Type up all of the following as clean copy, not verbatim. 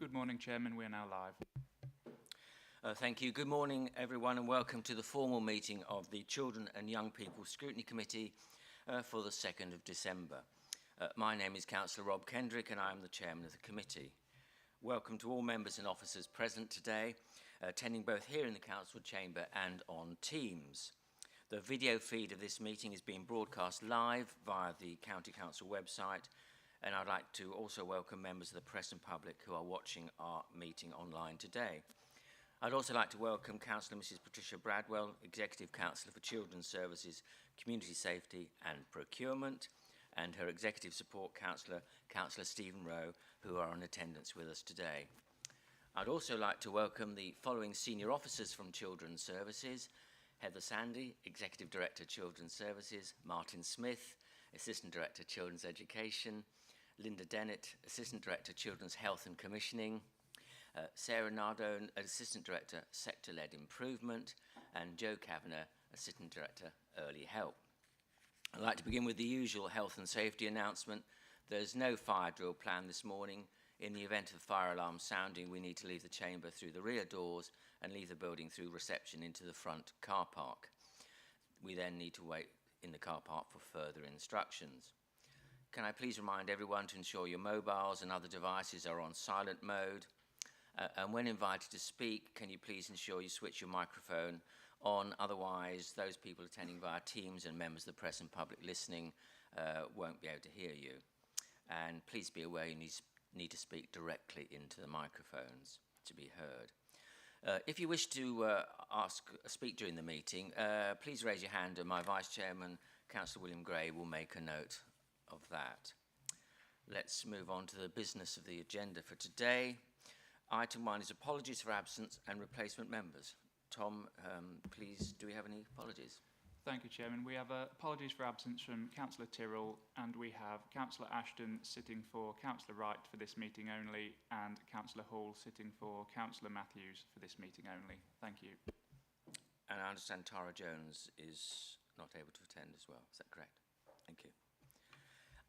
Good morning, Chairman. We are now live. Thank you. Good morning, everyone, and welcome to the formal meeting of the Children and Young People Scrutiny Committee for the 2nd of December. My name is Councillor Rob Kendrick, and I am the Chairman of the committee. Welcome to all members and officers present today, attending both here in the Council Chamber and on Teams. The video feed of this meeting is being broadcast live via the County Council website, and I'd like to also welcome members of the press and public who are watching our meeting online today. I'd also like to welcome Councillor Mrs Patricia Bradwell, Executive Councillor for Children's Services, Community Safety and Procurement, and her Executive Support Councillor, Councillor Stephen Rowe, who are in attendance with us today. I'd also like to welcome the following senior officers from Children's Services: Heather Sandy, Executive Director, Children's Services; Martin Smith, Assistant Director, Children's Education; Linda Dennett, Assistant Director, Children's Health and Commissioning; Sarah Nardone, Assistant Director, Sector-Led Improvement; and Joe Kavanagh, Assistant Director, Early Help. I'd like to begin with the usual health and safety announcement. There's no fire drill planned this morning. In the event of fire alarm sounding, we need to leave the chamber through the rear doors and leave the building through reception into the front car park. We then need to wait in the car park for further instructions. Can I please remind everyone to ensure your mobiles and other devices are on silent mode? And when invited to speak, can you please ensure you switch your microphone on? Otherwise, those people attending via Teams and members of the press and public listening won't be able to hear you. And please be aware you need to speak directly into the microphones to be heard. If you wish to speak during the meeting, please raise your hand, and my Vice Chairman, Councillor William Gray, will make a note of that. Let's move on to the business of the agenda for today. Item 1 is apologies for absence and replacement members. Tom, please, do we have any apologies? Thank you, Chairman. We have apologies for absence from Councillor Tyrrell, and we have Councillor Ashton sitting for Councillor Wright for this meeting only, and Councillor Hall sitting for Councillor Matthews for this meeting only. Thank you. And I understand Tara Jones is not able to attend as well. Is that correct? Thank you.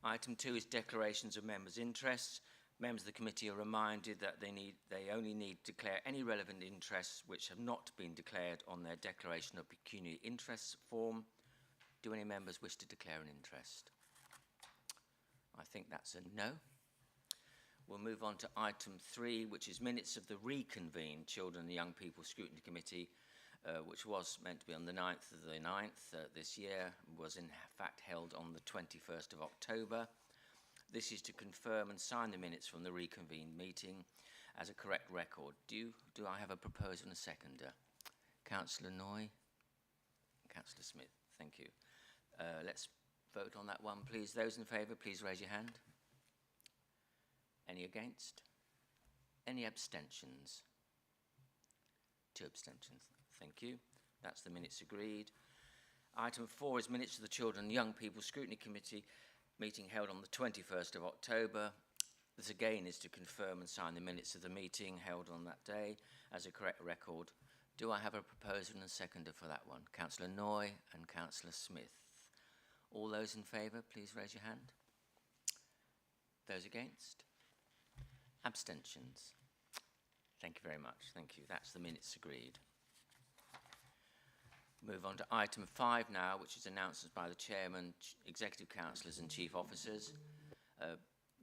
Item 2 is declarations of members' interests. Members of the committee are reminded that they only need to declare any relevant interests which have not been declared on their declaration of pecuniary interests form. Do any members wish to declare an interest? I think that's a no. We'll move on to item 3, which is minutes of the reconvened Children and Young People Scrutiny Committee, which was meant to be on the 9th of the 9th this year, was in fact held on the 21st of October. This is to confirm and sign the minutes from the reconvened meeting as a correct record. Do I have a proposer and a seconder? Councillor Noy? Councillor Smith, thank you. Let's vote on that one, please. Those in favour, please raise your hand. Any against? Any abstentions? 2 abstentions. Thank you. That's the minutes agreed. Item 4 is minutes of the Children and Young People Scrutiny Committee meeting held on the 21st of October. This again is to confirm and sign the minutes of the meeting held on that day as a correct record. Do I have a proposer and a seconder for that one? Councillor Noy and Councillor Smith. All those in favour, please raise your hand. Those against? Abstentions? Thank you very much. Thank you. That's the minutes agreed. Move on to item 5 now, which is announcements by the Chairman, Executive Councillors and Chief Officers.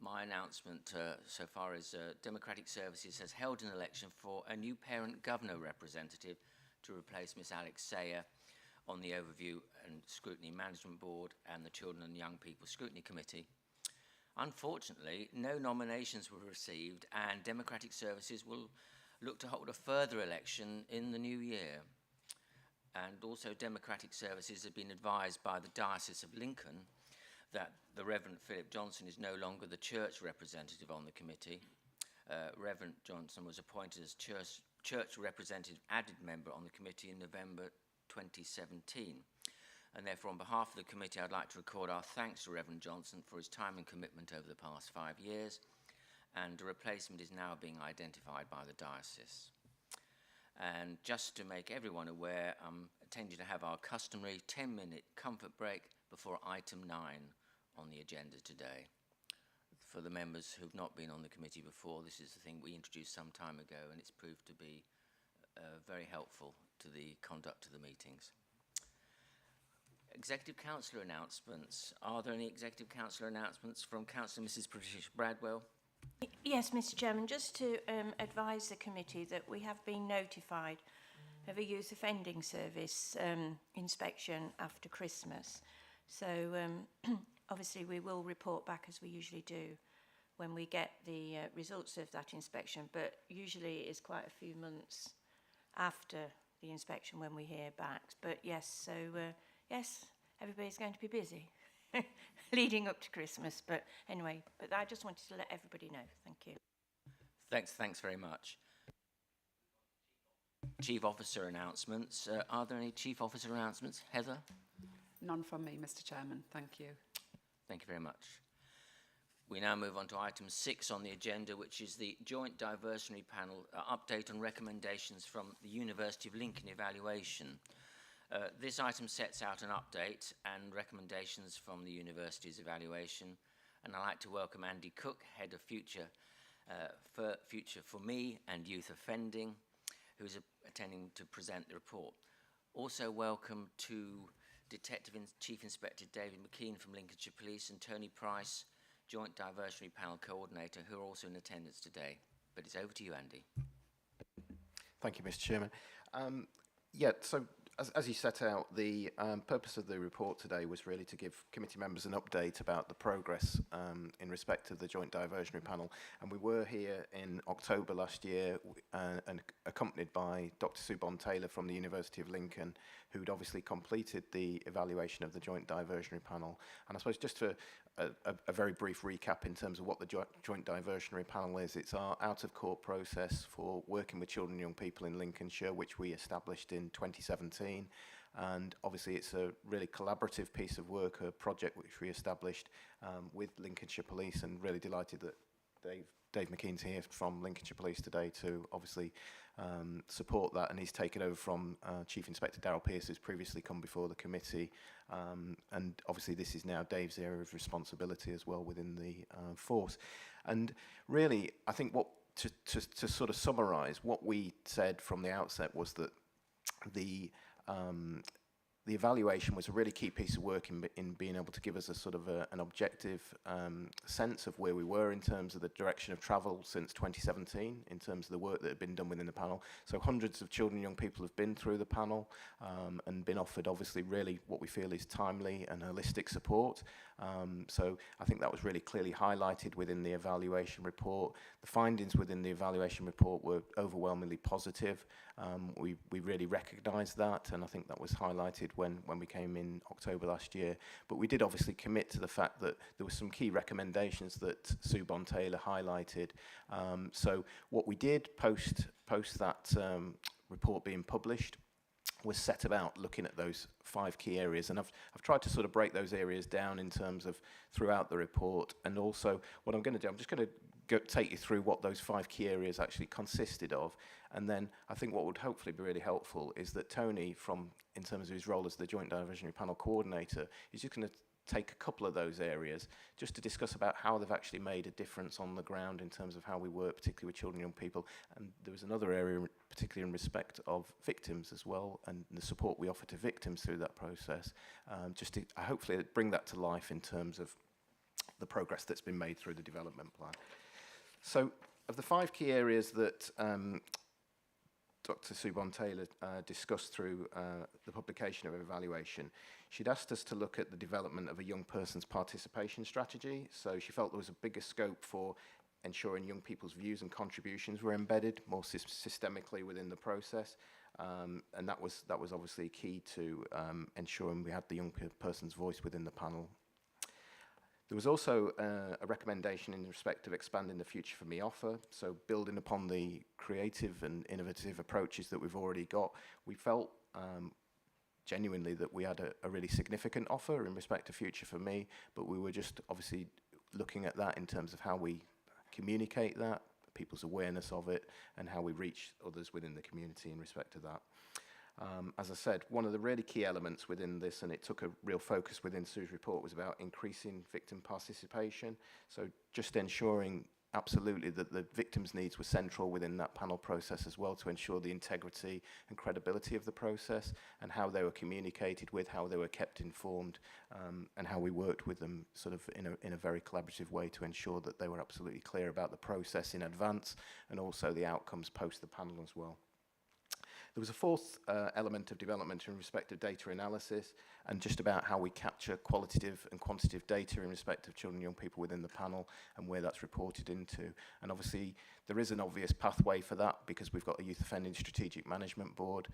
My announcement so far is Democratic Services has held an election for a new Parent Governor representative to replace Miss Alex Sayer on the Overview and Scrutiny Management Board and the Children and Young People Scrutiny Committee. Unfortunately, no nominations were received, and Democratic Services will look to hold a further election in the new year. And also Democratic Services have been advised by the Diocese of Lincoln that the Reverend Philip Johnson is no longer the church representative on the committee. Reverend Johnson was appointed as church representative added member on the committee in November 2017. And therefore, on behalf of the committee, I'd like to record our thanks to Reverend Johnson for his time and commitment over the past 5 years. And a replacement is now being identified by the diocese. And just to make everyone aware, I'm intending to have our customary 10-minute comfort break before item 9 on the agenda today. for the members who've not been on the committee before, this is the thing we introduced some time ago, and it's proved to be very helpful to the conduct of the meetings. Executive Councillor announcements. Are there any Executive Councillor announcements from Councillor Mrs. Patricia Bradwell? Yes, Mr. Chairman, just to advise the committee that we have been notified of a youth offending service inspection after Christmas. So obviously we will report back as we usually do when we get the results of that inspection, but usually it's quite a few months after the inspection when we hear back. But yes, so yes, everybody's going to be busy leading up to Christmas. But anyway, but I just wanted to let everybody know. Thank you. Thanks very much. Chief Officer announcements. Are there any Chief Officer announcements? Heather? None from me, Mr. Chairman. Thank you. Thank you very much. We now move on to item 6 on the agenda, which is the Joint Diversionary Panel update on recommendations from the University of Lincoln evaluation. This item sets out an update and recommendations from the university's evaluation, and I'd like to welcome Andy Cook, Head of Future for Me and Youth Offending, who's attending to present the report. Also welcome to Detective Chief Inspector David McKean from Lincolnshire Police and Tony Price, Joint Diversionary Panel Coordinator, who are also in attendance today. But it's over to you, Andy. Thank you, Mr. Chairman. So as you set out, the purpose of the report today was really to give committee members an update about the progress in respect of the Joint Diversionary Panel. And we were here in October last year and accompanied by Dr. Subon Taylor from the University of Lincoln, who'd obviously completed the evaluation of the Joint Diversionary Panel. And I suppose just for a very brief recap in terms of what the Joint Diversionary Panel is. It's our out-of-court process for working with children and young people in Lincolnshire, which we established in 2017. And obviously it's a really collaborative piece of work, a project which we established with Lincolnshire Police, and really delighted that Dave McKean's here from Lincolnshire Police today to obviously support that, and he's taken over from Chief Inspector Darryl Pearce, who's previously come before the committee, and obviously this is now Dave's area of responsibility as well within the force. And really, I think what to sort of summarise, what we said from the outset was that the evaluation was a really key piece of work in being able to give us a sort of an objective sense of where we were in terms of the direction of travel since 2017, in terms of the work that had been done within the panel. So hundreds of children and young people have been through the panel and been offered obviously really what we feel is timely and holistic support. So I think that was really clearly highlighted within the evaluation report. The findings within the evaluation report were overwhelmingly positive. We really recognised that, and I think that was highlighted when we came in October last year. But we did obviously commit to the fact that there were some key recommendations that Subon Taylor highlighted. So what we did post that report being published was set about looking at those 5 key areas, and I've tried to sort of break those areas down in terms of throughout the report. And also what I'm going to do, I'm just going to take you through what those 5 key areas actually consisted of, and then I think what would hopefully be really helpful is that Tony, in terms of his role as the Joint Diversionary Panel Coordinator, is just going to take a couple of those areas just to discuss about how they've actually made a difference on the ground in terms of how we work, particularly with children and young people. And there was another area, particularly in respect of victims as well, and the support we offer to victims through that process, just to hopefully bring that to life in terms of the progress that's been made through the development plan. So of the 5 key areas that Dr. Subon Taylor discussed through the publication of an evaluation, she'd asked us to look at the development of a young person's participation strategy. So she felt there was a bigger scope for ensuring young people's views and contributions were embedded more systemically within the process. And that was obviously key to ensuring we had the young person's voice within the panel. There was also a recommendation in respect of expanding the Future for Me offer, so building upon the creative and innovative approaches that we've already got. We felt genuinely that we had a really significant offer in respect to Future for Me, but we were just obviously looking at that in terms of how we communicate that, people's awareness of it, and how we reach others within the community in respect to that. As I said, one of the really key elements within this, and it took a real focus within Sue's report, was about increasing victim participation. So just ensuring absolutely that the victims' needs were central within that panel process as well, to ensure the integrity and credibility of the process and how they were communicated with, how they were kept informed, and how we worked with them sort of in a very collaborative way to ensure that they were absolutely clear about the process in advance and also the outcomes post the panel as well. There was a fourth element of development in respect of data analysis and just about how we capture qualitative and quantitative data in respect of children and young people within the panel and where that's reported into. And obviously there is an obvious pathway for that because we've got a Youth Offending Strategic Management Board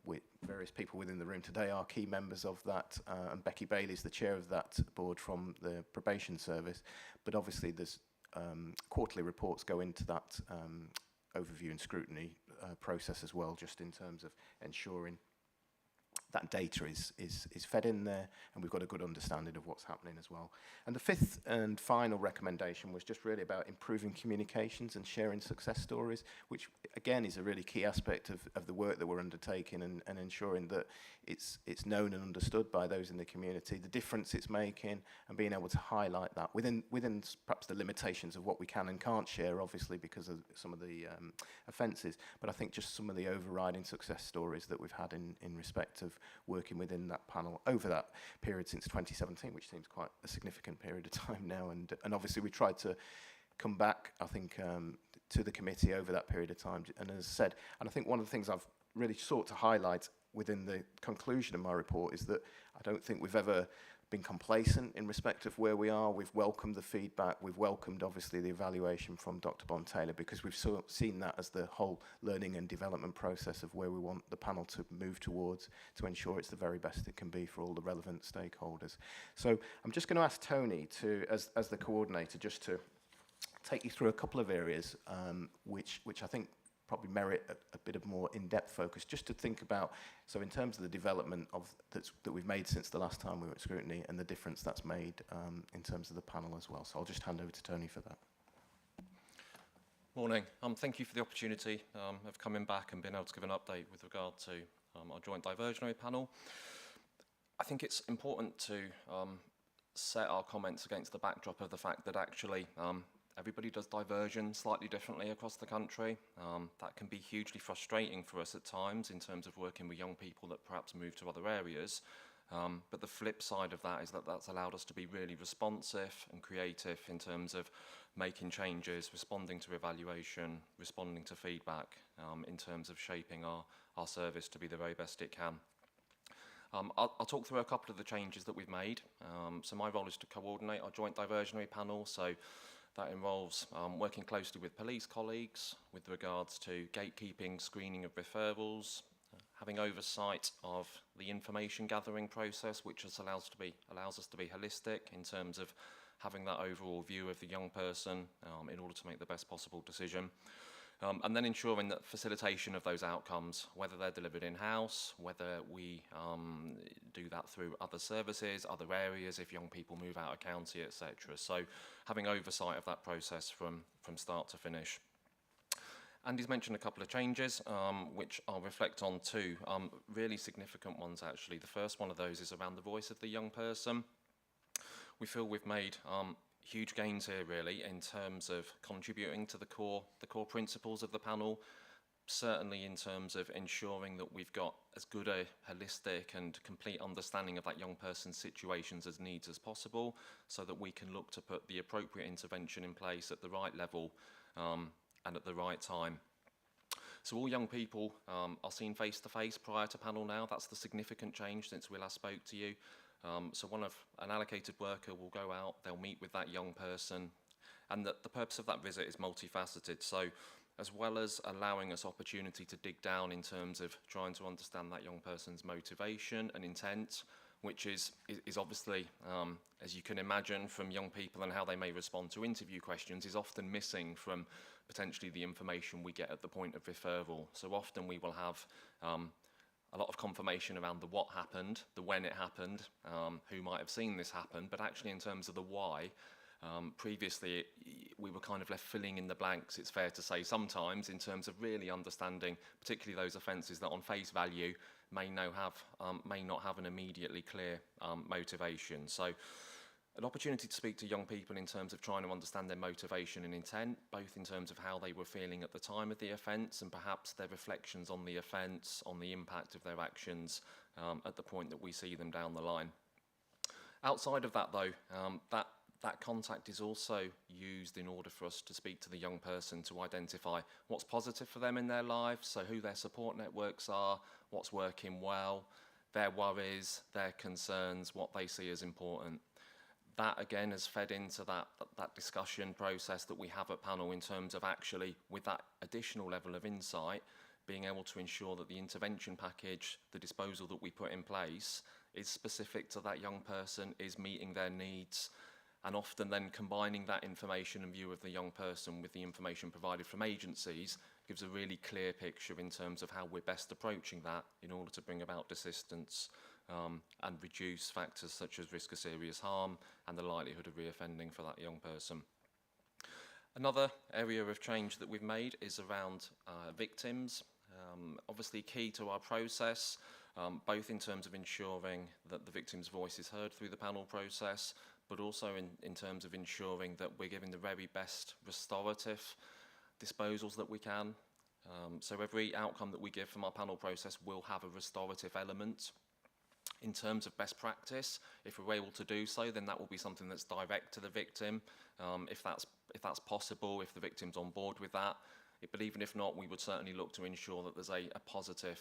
with various people within the room today are key members of that, and Becky Bailey is the chair of that board from the probation service. But obviously there's quarterly reports go into that overview and scrutiny process as well, just in terms of ensuring that data is fed in there and we've got a good understanding of what's happening as well. And the fifth and final recommendation was just really about improving communications and sharing success stories, which again is a really key aspect of the work that we're undertaking and ensuring that it's known and understood by those in the community, the difference it's making, and being able to highlight that within perhaps the limitations of what we can and can't share, obviously because of some of the offences, but I think just some of the overriding success stories that we've had in respect of working within that panel over that period since 2017, which seems quite a significant period of time now, and obviously we tried to come back, I think, to the committee over that period of time, and as I said, and I think one of the things I've really sought to highlight within the conclusion of my report is that I don't think we've ever been complacent in respect of where we are. We've welcomed the feedback. We've welcomed, obviously, the evaluation from Dr. Bond-Taylor because we've seen that as the whole learning and development process of where we want the panel to move towards to ensure it's the very best it can be for all the relevant stakeholders. So I'm just going to ask Tony to, as the coordinator, just to take you through a couple of areas which I think probably merit a bit of more in-depth focus, just to think about, so in terms of the development that we've made since the last time we were at Scrutiny and the difference that's made in terms of the panel as well. So I'll just hand over to Tony for that. Morning. Thank you for the opportunity of coming back and being able to give an update with regard to our joint diversionary panel. I think it's important to set our comments against the backdrop of the fact that actually everybody does diversion slightly differently across the country. That can be hugely frustrating for us at times in terms of working with young people that perhaps move to other areas. But the flip side of that is that that's allowed us to be really responsive and creative in terms of making changes, responding to evaluation, responding to feedback, in terms of shaping our service to be the very best it can. I'll talk through a couple of the changes that we've made. So my role is to coordinate our joint diversionary panel. So that involves working closely with police colleagues with regards to gatekeeping, screening of referrals, having oversight of the information gathering process, which allows us to be holistic in terms of having that overall view of the young person in order to make the best possible decision. And then ensuring that facilitation of those outcomes, whether they're delivered in-house, whether we do that through other services, other areas, if young people move out of county, etc. So having oversight of that process from start to finish. Andy's mentioned a couple of changes, which I'll reflect on two, really significant ones actually. The first one of those is around the voice of the young person. We feel we've made huge gains here really in terms of contributing to the core principles of the panel, certainly in terms of ensuring that we've got as good a holistic and complete understanding of that young person's situations as needs as possible, so that we can look to put the appropriate intervention in place at the right level and at the right time. So all young people are seen face to face prior to panel now. That's the significant change since we last spoke to you. So an allocated worker will go out, they'll meet with that young person, and the purpose of that visit is multifaceted. So as well as allowing us opportunity to dig down in terms of trying to understand that young person's motivation and intent, which is obviously, as you can imagine from young people and how they may respond to interview questions, is often missing from potentially the information we get at the point of referral. So often we will have a lot of confirmation around the what happened, the when it happened, who might have seen this happen, but actually in terms of the why, Previously, we were kind of left filling in the blanks, it's fair to say, sometimes, in terms of really understanding, particularly those offences that on face value may not have an immediately clear motivation. So an opportunity to speak to young people in terms of trying to understand their motivation and intent, both in terms of how they were feeling at the time of the offence and perhaps their reflections on the offence, on the impact of their actions at the point that we see them down the line. Outside of that, though, that contact is also used in order for us to speak to the young person to identify what's positive for them in their lives, so who their support networks are, what's working well, their worries, their concerns, what they see as important. That again has fed into that discussion process that we have at panel in terms of actually, with that additional level of insight, being able to ensure that the intervention package, the disposal that we put in place, is specific to that young person, is meeting their needs, and often then combining that information and view of the young person with the information provided from agencies gives a really clear picture in terms of how we're best approaching that in order to bring about desistance and reduce factors such as risk of serious harm and the likelihood of reoffending for that young person. Another area of change that we've made is around victims. Obviously key to our process, both in terms of ensuring that the victim's voice is heard through the panel process, but also in terms of ensuring that we're giving the very best restorative disposals that we can. So every outcome that we give from our panel process will have a restorative element. In terms of best practice, if we're able to do so, then that will be something that's direct to the victim, if that's possible, if the victim's on board with that. But even if not, we would certainly look to ensure that there's a positive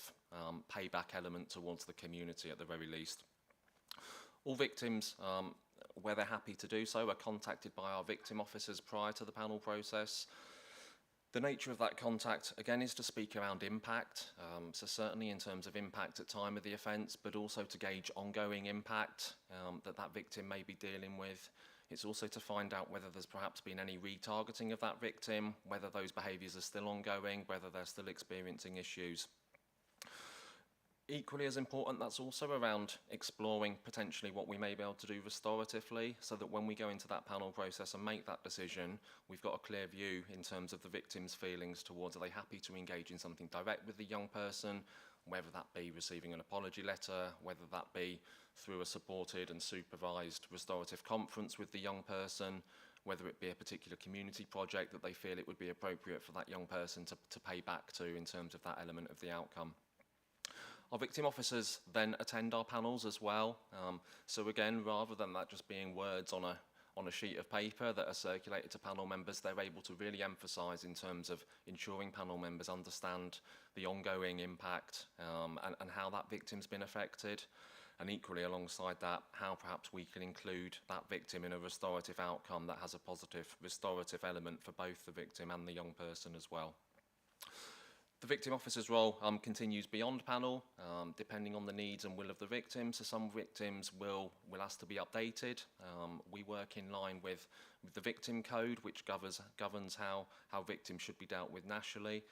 payback element towards the community at the very least. All victims, where they're happy to do so, are contacted by our victim officers prior to the panel process. The nature of that contact, again, is to speak around impact, so certainly in terms of impact at time of the offence, but also to gauge ongoing impact that victim may be dealing with. It's also to find out whether there's perhaps been any retargeting of that victim, whether those behaviours are still ongoing, whether they're still experiencing issues. Equally as important, that's also around exploring potentially what we may be able to do restoratively, so that when we go into that panel process and make that decision, we've got a clear view in terms of the victim's feelings towards, are they happy to engage in something direct with the young person, whether that be receiving an apology letter, whether that be through a supported and supervised restorative conference with the young person, whether it be a particular community project that they feel it would be appropriate for that young person to pay back to in terms of that element of the outcome. Our victim officers then attend our panels as well. So again, rather than that just being words on a sheet of paper that are circulated to panel members, they're able to really emphasise in terms of ensuring panel members understand the ongoing impact and how that victim's been affected. And equally alongside that, how perhaps we can include that victim in a restorative outcome that has a positive restorative element for both the victim and the young person as well. The victim officer's role continues beyond panel, depending on the needs and will of the victim. So some victims will ask to be updated. We work in line with the victim code, which governs how victims should be dealt with nationally.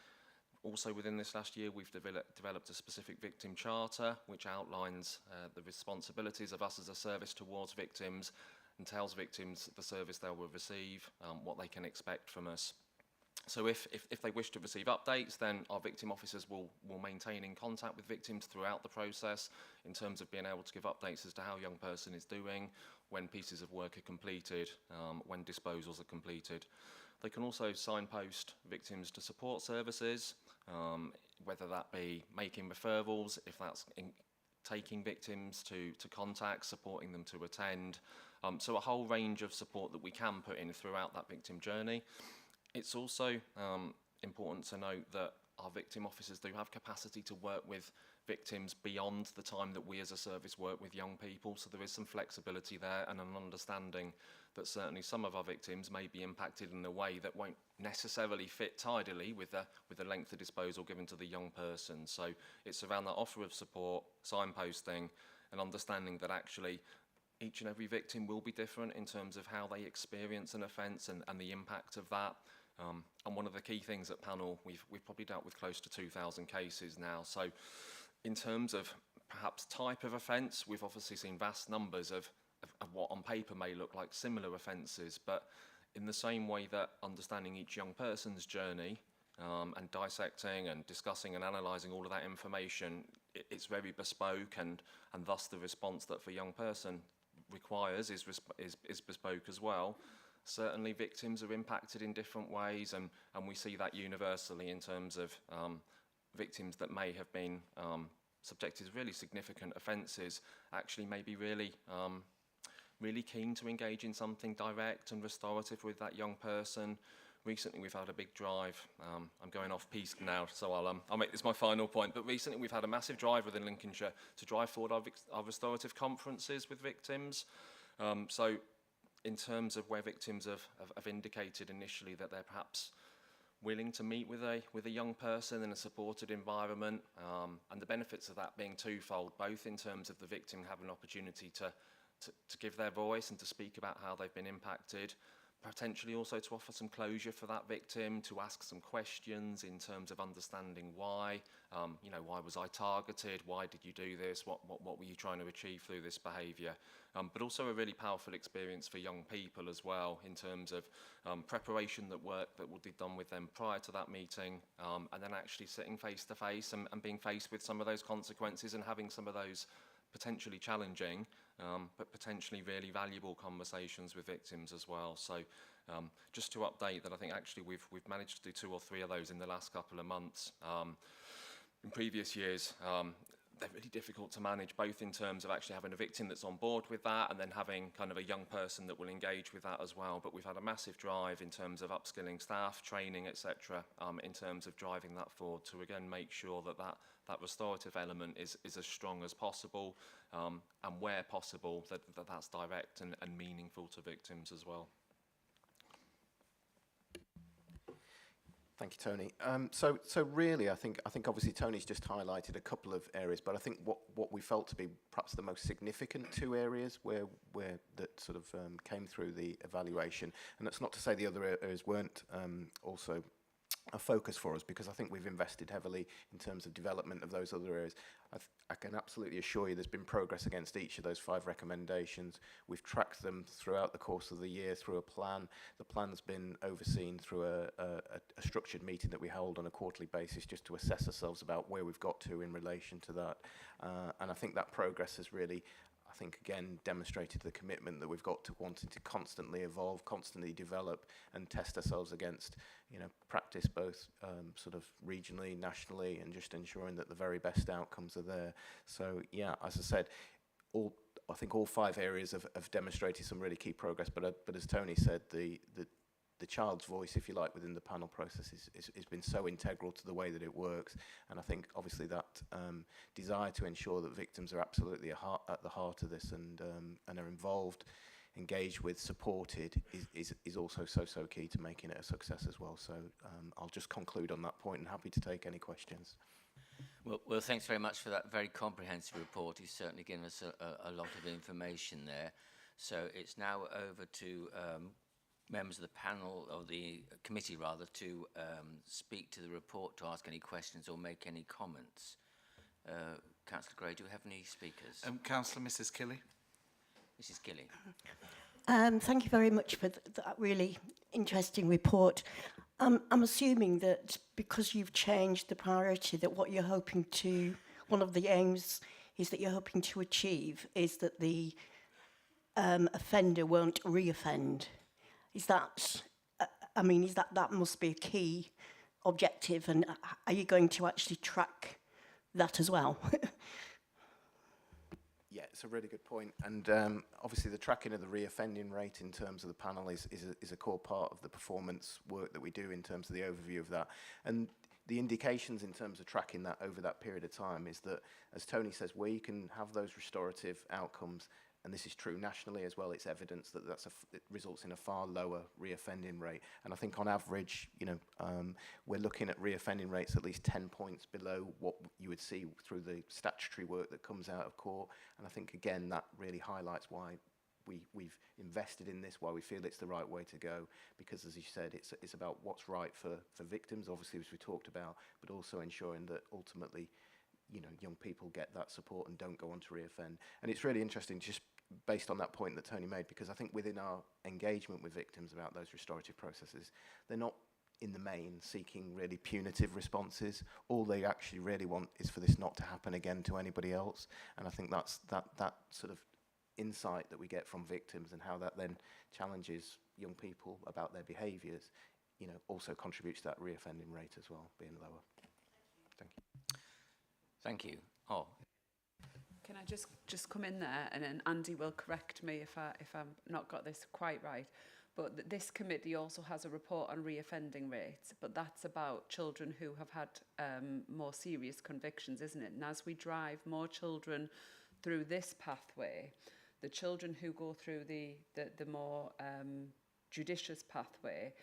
Also within this last year, we've developed a specific victim charter, which outlines the responsibilities of us as a service towards victims and tells victims the service they will receive, what they can expect from us. So if they wish to receive updates, then our victim officers will maintain in contact with victims throughout the process in terms of being able to give updates as to how a young person is doing, when pieces of work are completed, when disposals are completed. They can also signpost victims to support services, whether that be making referrals, if that's taking victims to contact, supporting them to attend. So a whole range of support that we can put in throughout that victim journey. It's also important to note that our victim officers do have capacity to work with victims beyond the time that we as a service work with young people, so there is some flexibility there and an understanding that certainly some of our victims may be impacted in a way that won't necessarily fit tidily with the length of disposal given to the young person. So it's around that offer of support, signposting, and understanding that actually each and every victim will be different in terms of how they experience an offence and the impact of that. And one of the key things at panel, we've probably dealt with close to 2,000 cases now. So in terms of perhaps type of offence, we've obviously seen vast numbers of of what on paper may look like similar offences, but in the same way that understanding each young person's journey and dissecting and discussing and analysing all of that information, it's very bespoke, and thus the response that the young person requires is bespoke as well. Certainly victims are impacted in different ways, and we see that universally in terms of victims that may have been subjected to really significant offences actually may be really keen to engage in something direct and restorative with that young person. Recently we've had a big drive, I'm going off piste now, so I'll make this my final point, but recently we've had a massive drive within Lincolnshire to drive forward our restorative conferences with victims. So in terms of where victims have indicated initially that they're perhaps willing to meet with a young person in a supported environment, and the benefits of that being twofold, both in terms of the victim having an opportunity to give their voice and to speak about how they've been impacted, potentially also to offer some closure for that victim, to ask some questions in terms of understanding why, why was I targeted, why did you do this, what were you trying to achieve through this behaviour, but also a really powerful experience for young people as well in terms of preparation that will be done with them prior to that meeting, and then actually sitting face to face and being faced with some of those consequences and having some of those potentially challenging but potentially really valuable conversations with victims as well. So just to update that, I think actually we've managed to do 2 or 3 of those in the last couple of months. In previous years they're really difficult to manage, both in terms of actually having a victim that's on board with that and then having kind of a young person that will engage with that as well. But we've had a massive drive in terms of upskilling staff, training, etc., in terms of driving that forward to again make sure that restorative element is as strong as possible, and where possible that's direct and meaningful to victims as well. Thank you, Tony. So really, I think obviously Tony's just highlighted a couple of areas, but I think what we felt to be perhaps the most significant 2 areas where that sort of came through the evaluation, and that's not to say the other areas weren't also a focus for us, because I think we've invested heavily in terms of development of those other areas. I can absolutely assure you there's been progress against each of those 5 recommendations. We've tracked them throughout the course of the year through a plan. The plan's been overseen through a structured meeting that we hold on a quarterly basis just to assess ourselves about where we've got to in relation to that. And I think that progress has really, I think, again, demonstrated the commitment that we've got to wanting to constantly evolve, constantly develop and test ourselves against, practice both sort of regionally, nationally, and just ensuring that the very best outcomes are there. So, yeah, as I said, I think all 5 areas have demonstrated some really key progress, but as Tony said, the child's voice, if you like, within the panel process has been so integral to the way that it works. And I think obviously that desire to ensure that victims are absolutely at the heart of this and are involved, engaged with, supported is also so key to making it a success as well. So I'll just conclude on that point and happy to take any questions. Well, thanks very much for that very comprehensive report. You've certainly given us a lot of information there. So it's now over to members of the panel, or the committee rather, to speak to the report, to ask any questions or make any comments. Councillor Gray, do we have any speakers? Councillor Mrs. Kelly. Mrs. Gilly. Thank you very much for that really interesting report. I'm assuming that because you've changed the priority, that what you're hoping to, one of the aims is that you're hoping to achieve is that the offender won't re-offend. Is that, that must be a key objective, and are you going to actually track that as well? Yeah, it's a really good point. And obviously the tracking of the re-offending rate in terms of the panel is a core part of the performance work that we do in terms of the overview of that. And the indications in terms of tracking that over that period of time is that, as Tony says, where you can have those restorative outcomes, and this is true nationally as well, it's evidence that it results in a far lower re-offending rate. And I think on average, we're looking at re-offending rates at least 10 points below what you would see through the statutory work that comes out of court. And I think, again, that really highlights why we've invested in this, why we feel it's the right way to go, because, as you said, it's about what's right for victims, obviously, as we talked about, but also ensuring that ultimately young people get that support and don't go on to re-offend. And it's really interesting, just based on that point that Tony made, because I think within our engagement with victims about those restorative processes, they're not in the main seeking really punitive responses. All they actually really want is for this not to happen again to anybody else. And I think that's that sort of insight that we get from victims and how that then challenges young people about their behaviours, you know, also contributes to that reoffending rate as well being lower. Thank you. Thank you. Oh, Can I just come in there, and then Andy will correct me if I've not got this quite right. But this committee also has a report on reoffending rates, but that's about children who have had more serious convictions, isn't it? And as we drive more children through this pathway, the children who go through the more judicious pathway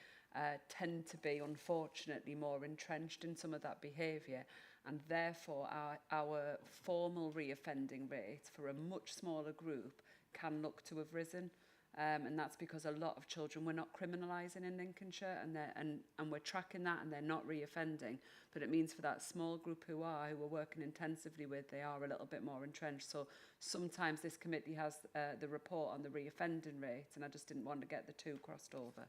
tend to be, unfortunately, more entrenched in some of that behaviour, and therefore our formal reoffending rate for a much smaller group can look to have risen. And that's because a lot of children we're not criminalising in Lincolnshire, and we're tracking that, and they're not reoffending. But it means for that small group who we're working intensively with, they are a little bit more entrenched. So sometimes this committee has the report on the reoffending rates, and I just didn't want to get the two crossed over.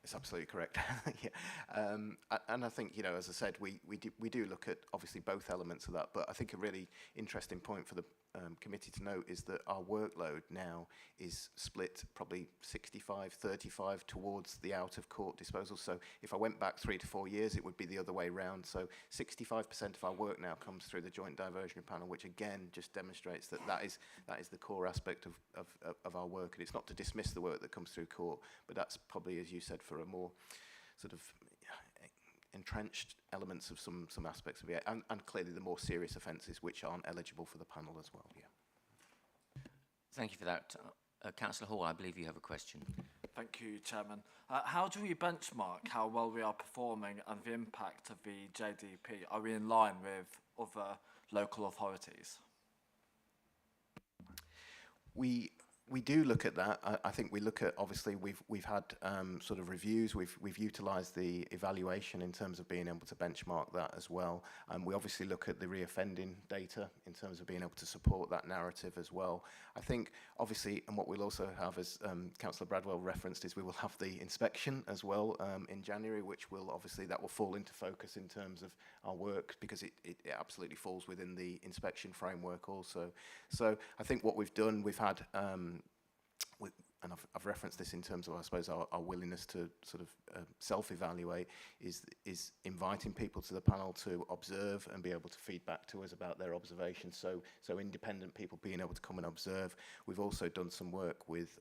It's absolutely correct. Yeah. And I think, you know, as I said, we do look at obviously both elements of that, but I think a really interesting point for the committee to note is that our workload now is split probably 65-35 towards the out of court disposal. So if I went back 3 to 4 years, it would be the other way round. So 65% of our work now comes through the joint diversionary panel, which again just demonstrates that is the core aspect of our work. And it's not to dismiss the work that comes through court, but that's probably, as you said, for a more sort of entrenched elements of some aspects of it, and clearly the more serious offences which aren't eligible for the panel as well. Yeah. thank you for that. Councillor Hall, I believe you have a question. Thank you, Chairman. How do we benchmark how well we are performing and the impact of the JDP? Are we in line with other local authorities? We do look at that. I think we look at, obviously we've had sort of reviews. We've utilised the evaluation in terms of being able to benchmark that as well. We obviously look at the reoffending data in terms of being able to support that narrative as well. I think obviously, and what we'll also have, as Councillor Bradwell referenced, is we will have the inspection as well in January, which will obviously, that will fall into focus in terms of our work, because it absolutely falls within the inspection framework also. So I think what we've done, we've had and I've referenced this in terms of, I suppose, our willingness to sort of self-evaluate, is inviting people to the panel to observe and be able to feed back to us about their observations. So independent people being able to come and observe. We've also done some work with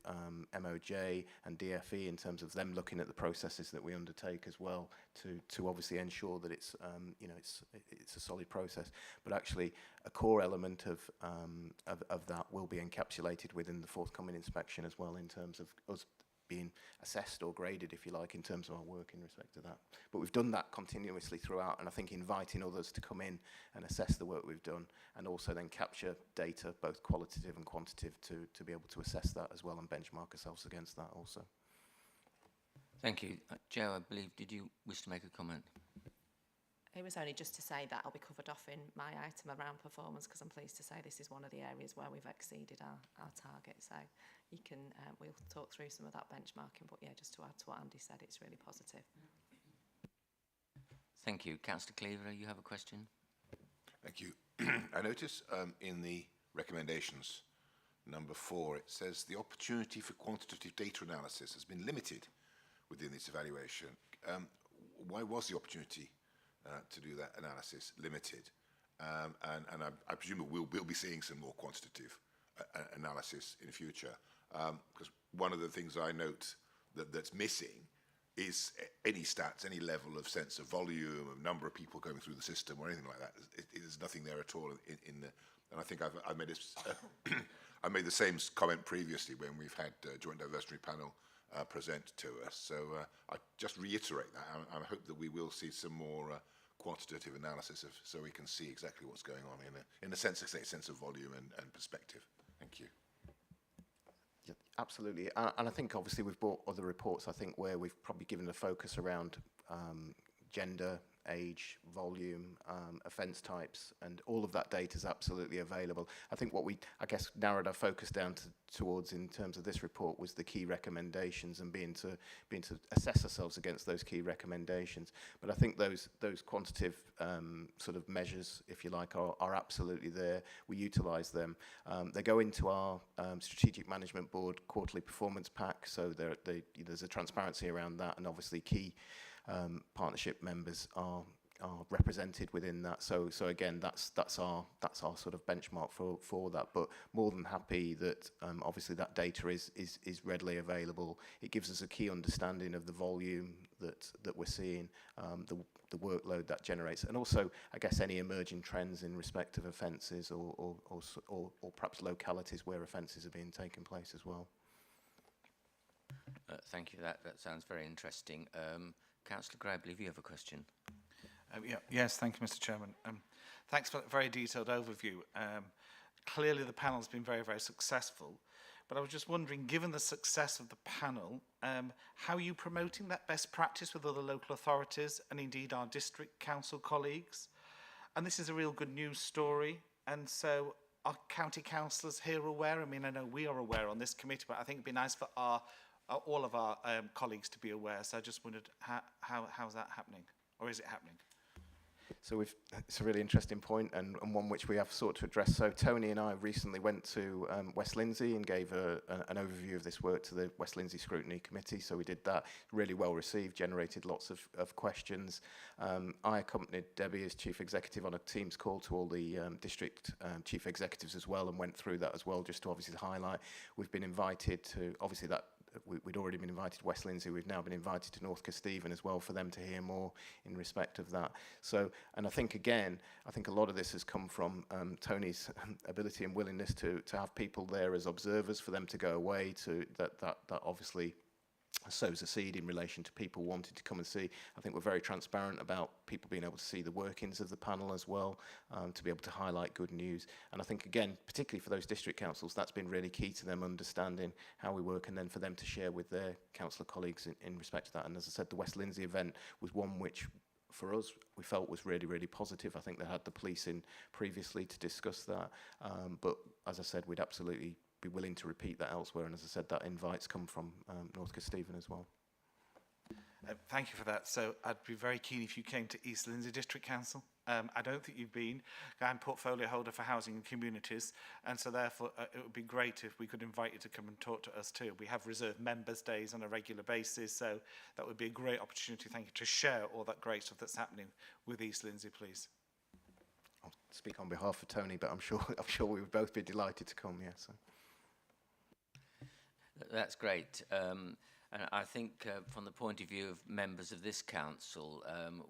MOJ and DFE in terms of them looking at the processes that we undertake as well, to obviously ensure that it's you know, it's a solid process. But actually, a core element of that will be encapsulated within the forthcoming inspection as well, in terms of us being assessed or graded, if you like, in terms of our work in respect to that. But we've done that continuously throughout, and I think inviting others to come in and assess the work we've done, and also then capture data, both qualitative and quantitative, to be able to assess that as well and benchmark ourselves against that also. Thank you. Joe, I believe, did you wish to make a comment? It was only just to say that I'll be covered off in my item around performance, because I'm pleased to say this is one of the areas where we've exceeded our target. So you can, we'll talk through some of that benchmarking, but yeah, just to add to what Andy said, it's really positive. Thank you. Councillor Cleaver, you have a question? Thank you. I notice in the recommendations, number 4, it says the opportunity for quantitative data analysis has been limited within this evaluation. Why was the opportunity to do that analysis limited? And I presume that we'll be seeing some more quantitative analysis in future, because one of the things I note that's missing is any stats, any level of sense of volume, of number of people going through the system or anything like that. There's nothing there at all in the, and I think I've made this, I made the same comment previously when we've had Joint Diversionary Panel present to us. So I just reiterate that, and I hope that we will see some more quantitative analysis so we can see exactly what's going on in a sense of volume and perspective. Thank you. Yeah, absolutely. And I think obviously we've brought other reports, I think, where we've probably given the focus around gender age, volume, offence types, and all of that data is absolutely available. I think what we, I guess, narrowed our focus down towards in terms of this report was the key recommendations and being to assess ourselves against those key recommendations. But I think those quantitative sort of measures, if you like, are absolutely there. We utilise them. They go into our Strategic Management Board quarterly performance pack, so there's a transparency around that, and obviously key partnership members are represented within that. So again, that's our sort of benchmark for that. But more than happy that obviously that data is readily available. It gives us a key understanding of the volume that we're seeing, the workload that generates, and also I guess any emerging trends in respect of offences or perhaps localities where offences are being taken place as well. Thank you. That sounds very interesting. Councillor Gray, I believe you have a question. Yes, thank you, Mr. Chairman. Thanks for that very detailed overview. Clearly, the panel's been very, very successful. But I was just wondering, given the success of the panel, how are you promoting that best practice with other local authorities and indeed our district council colleagues? And this is a real good news story. And so are county councillors here aware? I mean, I know we are aware on this committee, but I think it'd be nice for all of our colleagues to be aware. So I just wondered, how's that happening? Or is it happening? So it's a really interesting point, and one which we have sought to address. So Tony and I recently went to West Lindsey and gave an overview of this work to the West Lindsey Scrutiny Committee. So we did that, really well received, generated lots of questions. I accompanied Debbie as Chief Executive on a Teams call to all the district Chief Executives as well, and went through that as well, just to obviously highlight. We've been invited to, obviously that, we'd already been invited to West Lindsey. We've now been invited to North Kesteven as well for them to hear more in respect of that. So, and I think again, a lot of this has come from Tony's ability and willingness to have people there as observers, for them to go away, to that obviously sows a seed in relation to people wanting to come and see. I think we're very transparent about people being able to see the workings of the panel as well, to be able to highlight good news. And I think, again, particularly for those district councils, that's been really key to them understanding how we work, and then for them to share with their councillor colleagues in respect to that. And as I said, the West Lindsey event was one which, for us, we felt was really, really positive. I think they had the police in previously to discuss that. But as I said, we'd absolutely be willing to repeat that elsewhere, and as I said, that invite's come from North Kesteven as well. Thank you for that. So I'd be very keen if you came to East Lindsey District Council. I don't think you've been. I'm portfolio holder for housing and communities, and so therefore it would be great if we could invite you to come and talk to us too. We have reserved members' days on a regular basis, so that would be a great opportunity, thank you, to share all that great stuff that's happening with East Lindsey, please. I'll speak on behalf of Tony, but I'm sure we would both be delighted to come, yes. Yeah, so. That's great. And I think from the point of view of members of this council,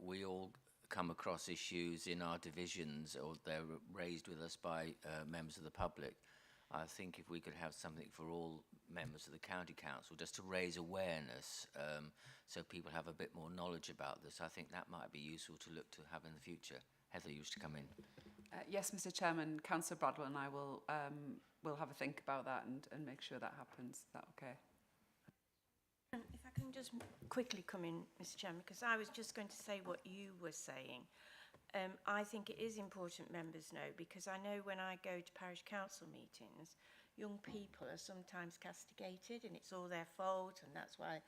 we all come across issues in our divisions, or they're raised with us by members of the public. I think if we could have something for all members of the county council, just to raise awareness, so people have a bit more knowledge about this, I think that might be useful to look to have in the future. Heather, you wish to come in? Yes, Mr. Chairman, Councillor Bradwell and I will have a think about that and make sure that happens. Is that okay? If I can just quickly come in, Mr. Chairman, because I was just going to say what you were saying. I think it is important members know, because I know when I go to parish council meetings, young people are sometimes castigated and it's all their fault, and that's why,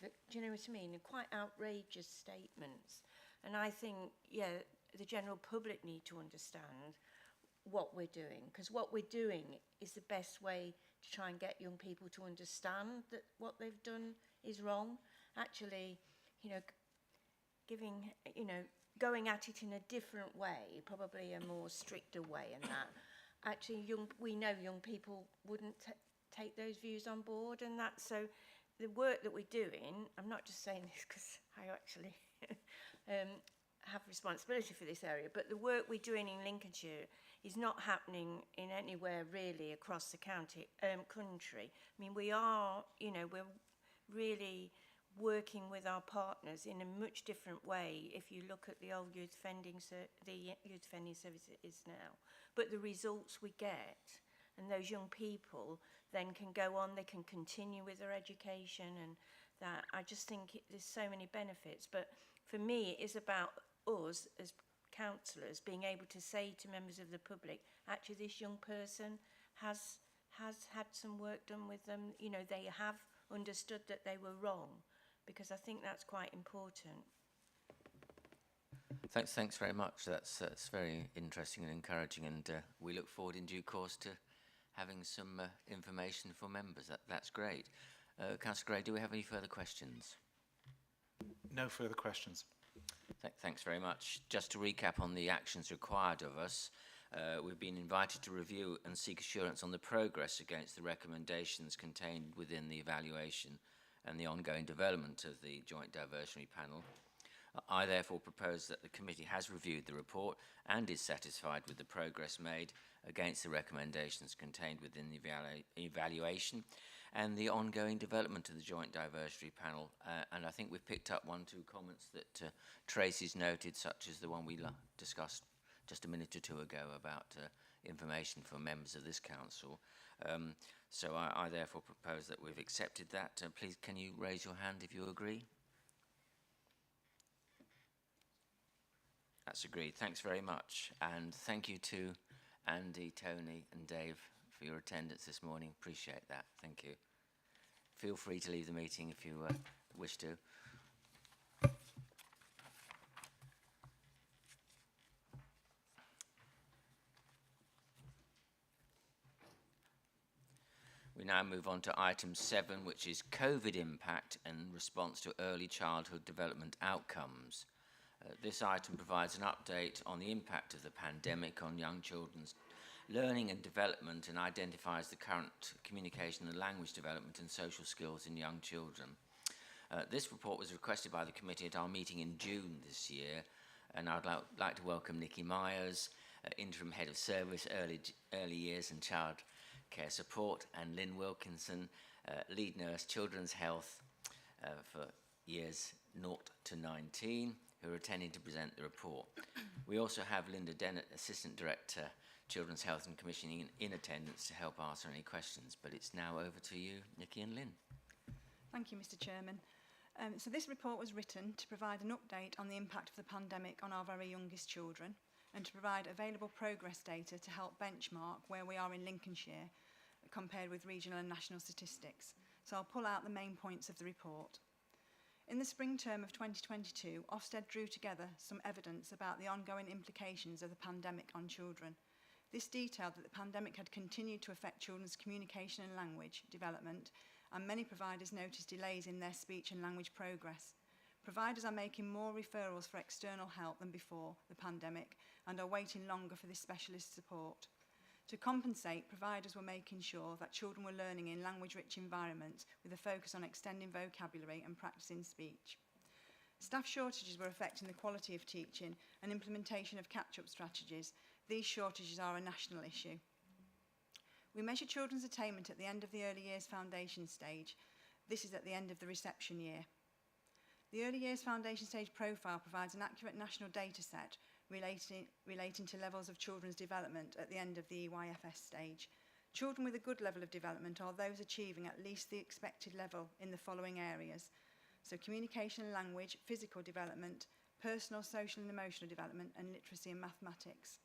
do you know what I mean? And quite outrageous statements. And I think, yeah, the general public need to understand what we're doing, because what we're doing is the best way to try and get young people to understand that what they've done is wrong. Actually, going at it in a different way, probably a more stricter way, and that actually we know young people wouldn't take those views on board, and that, so the work that we're doing, I'm not just saying this because I actually have responsibility for this area, but the work we're doing in Lincolnshire is not happening in anywhere really across the country. I mean, we are, we're really working with our partners in a much different way if you look at the old youth offending service it is now. But the results we get, and those young people then can go on, they can continue with their education, and that, I just think there's so many benefits. But for me, it is about us as councillors being able to say to members of the public, actually this young person has had some work done with them, you know, they have understood that they were wrong, because I think that's quite important. Thanks very much. That's very interesting and encouraging, and we look forward in due course to having some information for members. That's great. Councillor Gray, do we have any further questions? No further questions. Thanks very much. Just to recap on the actions required of us, we've been invited to review and seek assurance on the progress against the recommendations contained within the evaluation and the ongoing development of the Joint Diversionary Panel. I therefore propose that the committee has reviewed the report and is satisfied with the progress made against the recommendations contained within the evaluation and the ongoing development of the Joint Diversionary Panel. And I think we've picked up 1-2 comments that Tracy's noted, such as the one we discussed just a minute or two ago about information for members of this council. So I therefore propose that we've accepted that. Please, can you raise your hand if you agree? That's agreed. Thanks very much. And thank you to Andy, Tony and Dave for your attendance this morning. Appreciate that. Thank you. Feel free to leave the meeting if you wish to. We now move on to item 7, which is COVID impact and response to early childhood development outcomes. This item provides an update on the impact of the pandemic on young children's learning and development and identifies the current communication and language development and social skills in young children. This report was requested by the committee at our meeting in June this year, and I'd like to welcome Nikki Myers, Interim Head of Service, Early Years and Child Care Support, and Lynn Wilkinson, Lead Nurse, Children's Health for years 0 to 19, who are attending to present the report. We also have Linda Dennett, Assistant Director, Children's Health and Commissioning, in attendance to help answer any questions. But it's now over to you, Nikki and Lynn. Thank you, Mr. Chairman. So this report was written to provide an update on the impact of the pandemic on our very youngest children and to provide available progress data to help benchmark where we are in Lincolnshire compared with regional and national statistics. So I'll pull out the main points of the report. In the spring term of 2022, Ofsted drew together some evidence about the ongoing implications of the pandemic on children. This detailed that the pandemic had continued to affect children's communication and language development, and many providers noticed delays in their speech and language progress. Providers are making more referrals for external help than before the pandemic and are waiting longer for this specialist support. To compensate, providers were making sure that children were learning in language-rich environments with a focus on extending vocabulary and practicing speech. Staff shortages were affecting the quality of teaching and implementation of catch-up strategies. These shortages are a national issue. We measure children's attainment at the end of the early years foundation stage. This is at the end of the reception year. The early years foundation stage profile provides an accurate national data set relating to levels of children's development at the end of the EYFS stage. Children with a good level of development are those achieving at least the expected level in the following areas. So communication and language, physical development, personal, social and emotional development, and literacy and mathematics.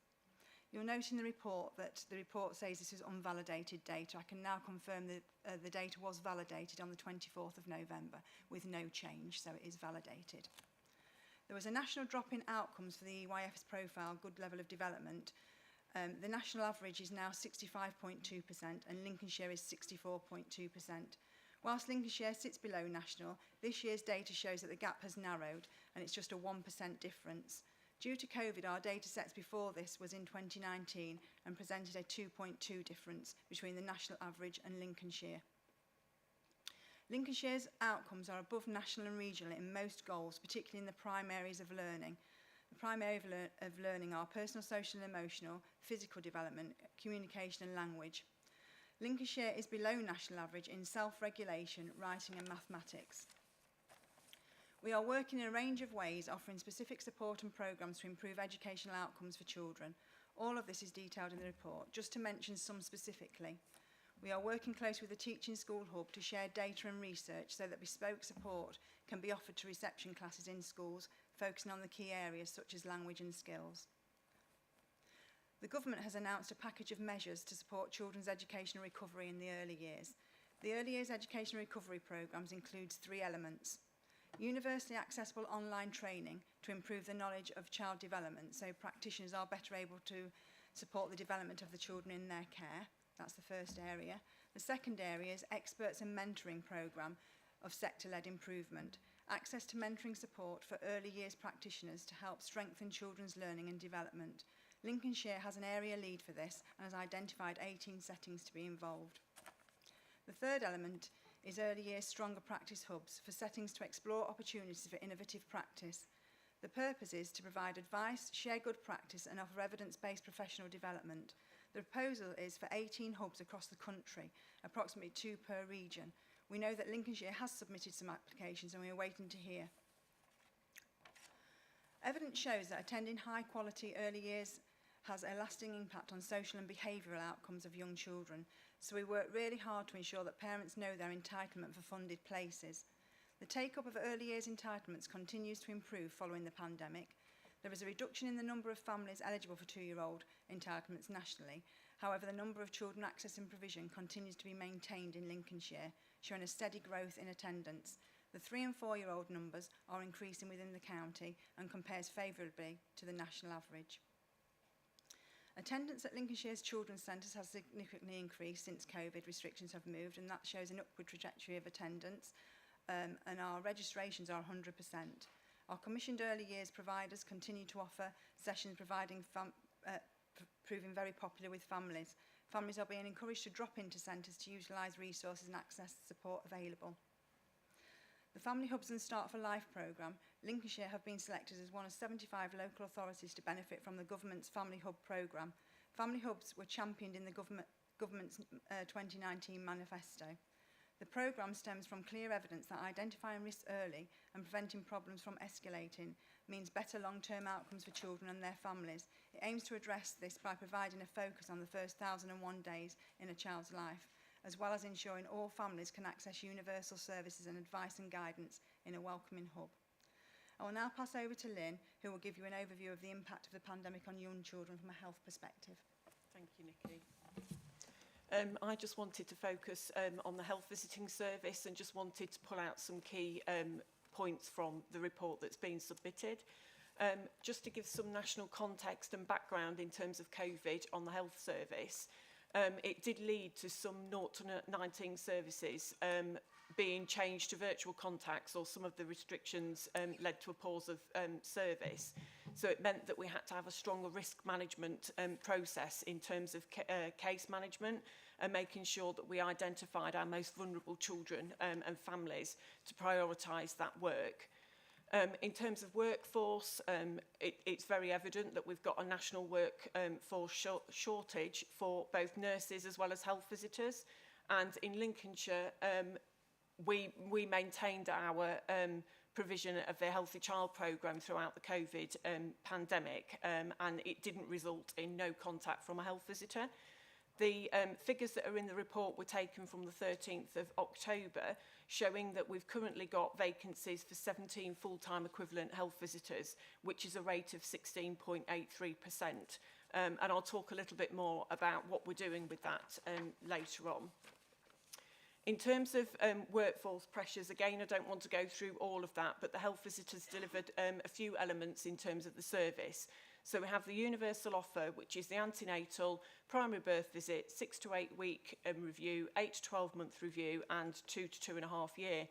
You'll note in the report that the report says this is unvalidated data. I can now confirm that the data was validated on the 24th of November with no change, so it is validated. There was a national drop in outcomes for the EYFS profile, good level of development. The national average is now 65.2% and Lincolnshire is 64.2%. Whilst Lincolnshire sits below national, this year's data shows that the gap has narrowed and it's just a 1% difference. Due to COVID, our data sets before this was in 2019 and presented a 2.2 difference between the national average and Lincolnshire. Lincolnshire's outcomes are above national and regional in most goals, particularly in the prime areas of learning. The prime areas of learning are personal, social and emotional, physical development, communication and language. Lincolnshire is below national average in self-regulation, writing and mathematics. We are working in a range of ways, offering specific support and programmes to improve educational outcomes for children. All of this is detailed in the report. Just to mention some specifically, we are working closely with the Teaching School Hub to share data and research so that bespoke support can be offered to reception classes in schools, focusing on the key areas such as language and skills. The government has announced a package of measures to support children's education and recovery in the early years. The early years education recovery programmes includes 3 elements. Universally accessible online training to improve the knowledge of child development, so practitioners are better able to support the development of the children in their care. That's the first area. The second area is experts and mentoring programme of sector-led improvement. Access to mentoring support for early years practitioners to help strengthen children's learning and development. Lincolnshire has an area lead for this and has identified 18 settings to be involved. The third element is early years stronger practice hubs for settings to explore opportunities for innovative practice. The purpose is to provide advice, share good practice and offer evidence-based professional development. The proposal is for 18 hubs across the country, approximately 2 per region. We know that Lincolnshire has submitted some applications and we are waiting to hear. Evidence shows that attending high-quality early years has a lasting impact on social and behavioural outcomes of young children, so we work really hard to ensure that parents know their entitlement for funded places. The take-up of early years entitlements continues to improve following the pandemic. There is a reduction in the number of families eligible for 2-year-old entitlements nationally. However, the number of children accessing provision continues to be maintained in Lincolnshire, showing a steady growth in attendance. The 3- and 4-year-old numbers are increasing within the county and compares favourably to the national average. Attendance at Lincolnshire's children's centres has significantly increased since COVID restrictions have moved, and that shows an upward trajectory of attendance, and our registrations are 100%. Our commissioned early years providers continue to offer sessions proving very popular with families. Families are being encouraged to drop into centres to utilise resources and access the support available. The Family Hubs and Start for Life programme, Lincolnshire have been selected as one of 75 local authorities to benefit from the government's Family Hub programme. Family Hubs were championed in the government's 2019 manifesto. The programme stems from clear evidence that identifying risks early and preventing problems from escalating means better long-term outcomes for children and their families. It aims to address this by providing a focus on the first 1,001 days in a child's life, as well as ensuring all families can access universal services and advice and guidance in a welcoming hub. I will now pass over to Lynn, who will give you an overview of the impact of the pandemic on young children from a health perspective. Thank you, Nikki. I just wanted to focus on the health visiting service and just wanted to pull out some key points from the report that's been submitted. Just to give some national context and background in terms of COVID on the health service, it did lead to some 0 to 19 services being changed to virtual contacts, or some of the restrictions led to a pause of service. So it meant that we had to have a stronger risk management process in terms of case management and making sure that we identified our most vulnerable children and families to prioritise that work. In terms of workforce, it's very evident that we've got a national workforce shortage for both nurses as well as health visitors. And in Lincolnshire, we maintained our provision of the Healthy Child programme throughout the COVID pandemic, and it didn't result in no contact from a health visitor. The figures that are in the report were taken from the 13th of October, showing that we've currently got vacancies for 17 full-time equivalent health visitors, which is a rate of 16.83%. And I'll talk a little bit more about what we're doing with that later on. In terms of workforce pressures, again, I don't want to go through all of that, but the health visitors delivered a few elements in terms of the service. So we have the universal offer, which is the antenatal, primary birth visit, 6 to 8 week review, 8 to 12 month review, and 2 to 2.5 year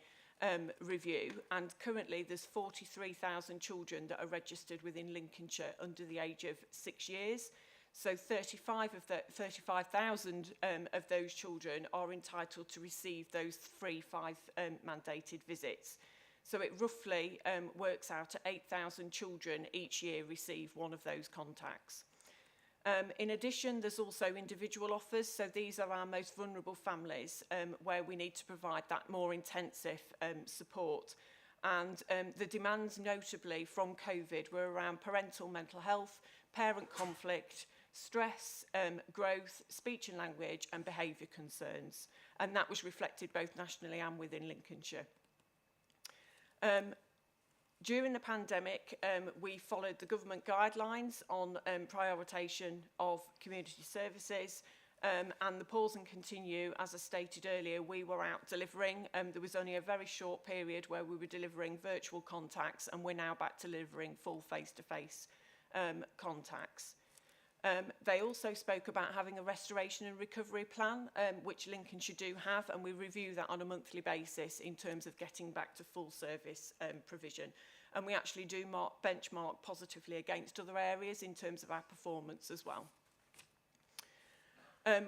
review. And currently there's 43,000 children that are registered within Lincolnshire under the age of 6 years. So 35,000 of those children are entitled to receive those free 5 mandated visits. So it roughly works out to 8,000 children each year receive one of those contacts. In addition, there's also individual offers. So these are our most vulnerable families where we need to provide that more intensive support. And the demands notably from COVID were around parental mental health, parent conflict, stress, growth, speech and language, and behaviour concerns. And that was reflected both nationally and within Lincolnshire. During the pandemic, we followed the government guidelines on prioritisation of community services, and the pause and continue, as I stated earlier, we were out delivering. There was only a very short period where we were delivering virtual contacts, and we're now back delivering full face-to-face contacts. They also spoke about having a restoration and recovery plan, which Lincolnshire do have, and we review that on a monthly basis in terms of getting back to full service provision. And we actually do benchmark positively against other areas in terms of our performance as well.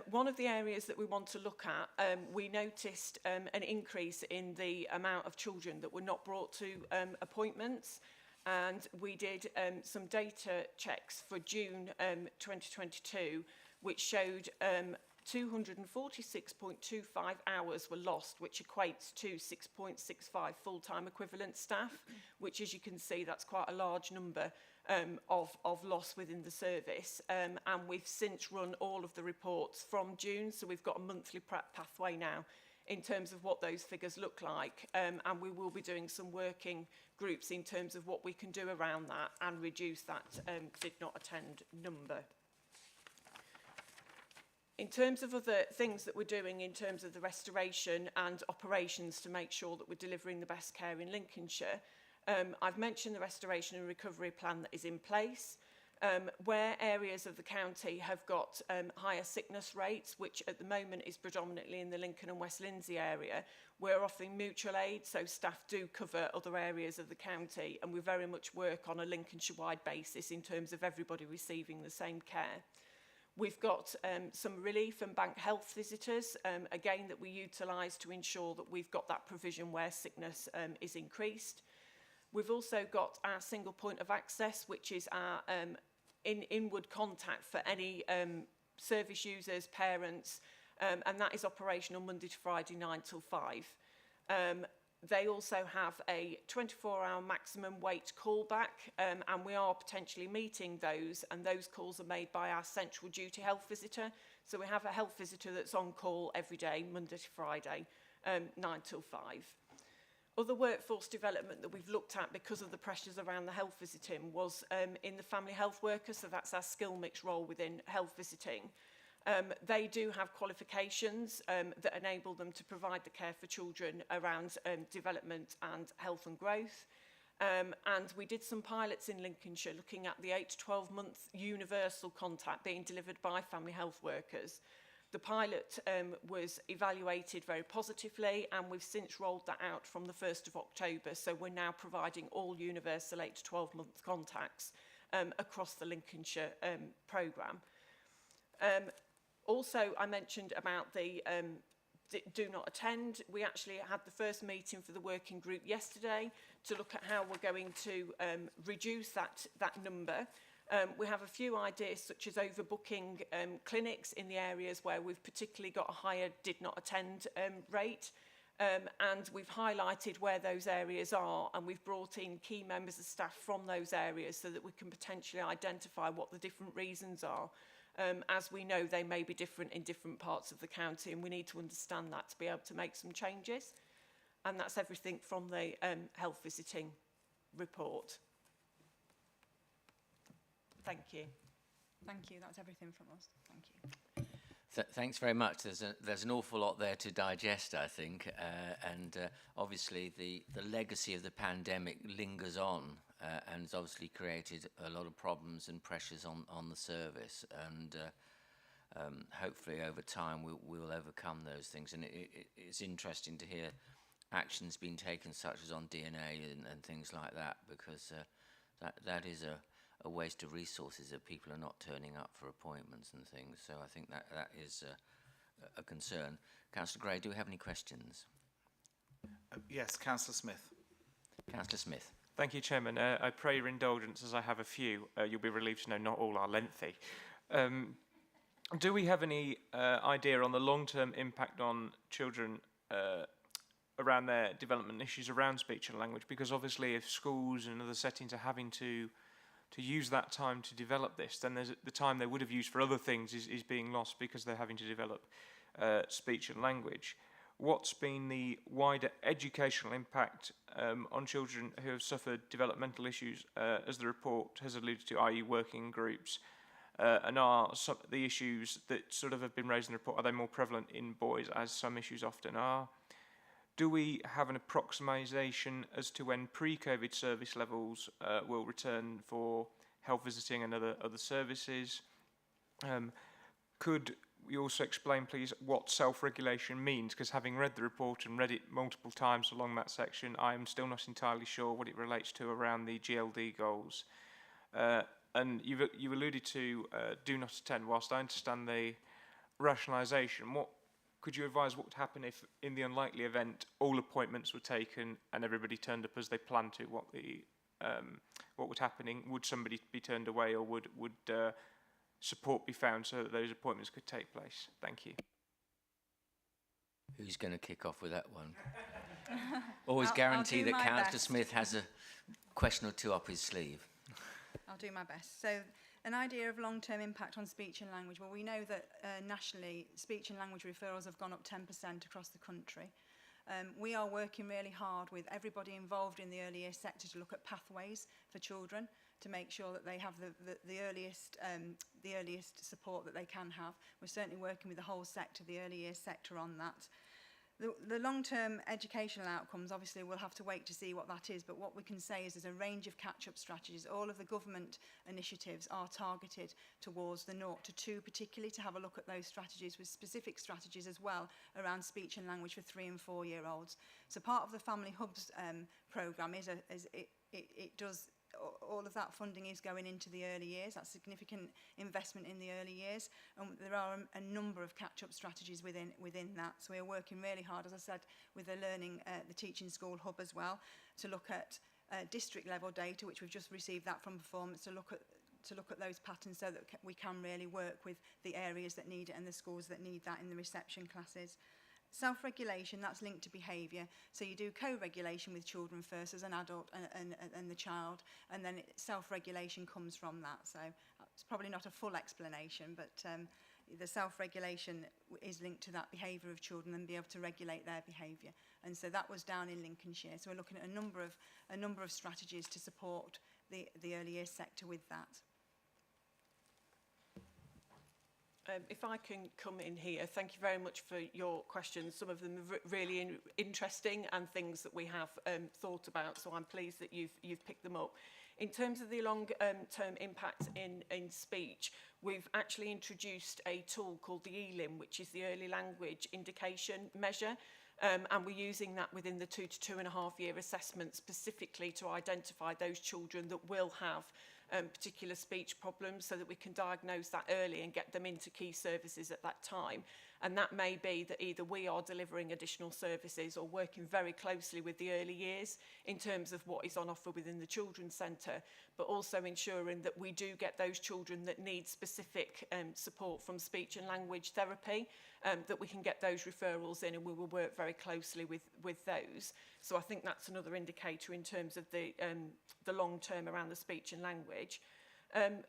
One of the areas that we want to look at, we noticed an increase in the amount of children that were not brought to appointments, and we did some data checks for June 2022, which showed 246.25 hours were lost, which equates to 6.65 full-time equivalent staff, which, as you can see, that's quite a large number of loss within the service. And we've since run all of the reports from June, so we've got a monthly pathway now in terms of what those figures look like. And we will be doing some working groups in terms of what we can do around that and reduce that did not attend number. In terms of other things that we're doing in terms of the restoration and operations to make sure that we're delivering the best care in Lincolnshire, I've mentioned the restoration and recovery plan that is in place. Where areas of the county have got higher sickness rates, which at the moment is predominantly in the Lincoln and West Lindsey area, we're offering mutual aid, so staff do cover other areas of the county, and we very much work on a Lincolnshire-wide basis in terms of everybody receiving the same care. We've got some relief and bank health visitors, again, that we utilise to ensure that we've got that provision where sickness is increased. We've also got our single point of access, which is our inward contact for any service users, parents, and that is operational Monday to Friday, 9 till 5. They also have a 24-hour maximum wait callback, and we are potentially meeting those, and those calls are made by our central duty health visitor. So we have a health visitor that's on call every day, Monday to Friday, 9 till 5. Other workforce development that we've looked at because of the pressures around the health visiting was in the family health worker, so that's our skill mix role within health visiting. They do have qualifications that enable them to provide the care for children around development and health and growth. And we did some pilots in Lincolnshire looking at the 8 to 12 month universal contact being delivered by family health workers. The pilot was evaluated very positively, and we've since rolled that out from the 1st of October. So we're now providing all universal 8 to 12 month contacts across the Lincolnshire programme. Also, I mentioned about the do not attend. We actually had the first meeting for the working group yesterday to look at how we're going to reduce that number. We have a few ideas such as overbooking clinics in the areas where we've particularly got a higher did not attend rate. And we've highlighted where those areas are, and we've brought in key members of staff from those areas so that we can potentially identify what the different reasons are. As we know, they may be different in different parts of the county, and we need to understand that to be able to make some changes. And that's everything from the health visiting report. Thank you. Thank you. That's everything from us. Thank you. Thanks very much. There's an awful lot there to digest, I think, and obviously the legacy of the pandemic lingers on and has obviously created a lot of problems and pressures on the service, and hopefully over time we'll overcome those things. And it's interesting to hear actions being taken, such as on DNA and things like that, because that is a waste of resources that people are not turning up for appointments and things. So I think that is a concern. Councillor Gray, do we have any questions? Yes, Councillor Smith. Councillor Smith. Thank you, Chairman. I pray your indulgence as I have a few. You'll be relieved to know not all are lengthy. Do we have any idea on the long-term impact on children around their development issues around speech and language? Because obviously if schools and other settings are having to use that time to develop this, then the time they would have used for other things is being lost because they're having to develop speech and language. what's been the wider educational impact on children who have suffered developmental issues, as the report has alluded to, i.e. working groups? And are some the issues that sort of have been raised in the report, are they more prevalent in boys, as some issues often are? Do we have an approximation as to when pre-COVID service levels will return for health visiting and other services? Could we also explain, please, what self-regulation means? Because having read the report and read it multiple times along that section, I am still not entirely sure what it relates to around the GLD goals. And you've alluded to do not attend. Whilst I understand the rationalisation, what could you advise what would happen if, in the unlikely event, all appointments were taken and everybody turned up as they planned to? What would happen? Would somebody be turned away, or would support be found so that those appointments could take place? Thank you. Who's going to kick off with that one? Always guarantee that Councillor Smith has a question or two up his sleeve. I'll do my best. So, an idea of long-term impact on speech and language. Well, we know that nationally, speech and language referrals have gone up 10% across the country. We are working really hard with everybody involved in the early years sector to look at pathways for children, to make sure that they have the earliest support that they can have. We're certainly working with the whole sector, the early years sector, on that. The long-term educational outcomes, obviously we'll have to wait to see what that is, but what we can say is there's a range of catch-up strategies. All of the government initiatives are targeted towards the 0 to 2 particularly, to have a look at those strategies, with specific strategies as well around speech and language for 3 and 4 year olds. So part of the Family Hubs programme it does, all of that funding is going into the early years. That's significant investment in the early years, and there are a number of catch-up strategies within that. So we're working really hard, as I said, with the the Teaching School Hub as well, to look at district level data, which we've just received that from Performance, to look at those patterns so that we can really work with the areas that need it and the schools that need that in the reception classes. Self-regulation, that's linked to behaviour. So you do co-regulation with children first as an adult and the child, and then self-regulation comes from that. So it's probably not a full explanation, but the self-regulation is linked to that behaviour of children and be able to regulate their behaviour. And so that was down in Lincolnshire. So we're looking at a number of strategies to support the early years sector with that. If I can come in here, thank you very much for your questions. Some of them are really interesting and things that we have thought about, so I'm pleased that you've picked them up. In terms of the long-term impact in speech, we've actually introduced a tool called the ELIM, which is the Early Language Indication Measure, and we're using that within the 2 to 2.5 year assessment specifically to identify those children that will have particular speech problems, so that we can diagnose that early and get them into key services at that time. And that may be that either we are delivering additional services or working very closely with the early years in terms of what is on offer within the children's centre, but also ensuring that we do get those children that need specific support from speech and language therapy, that we can get those referrals in, and we will work very closely with those. So I think that's another indicator in terms of the long term around the speech and language.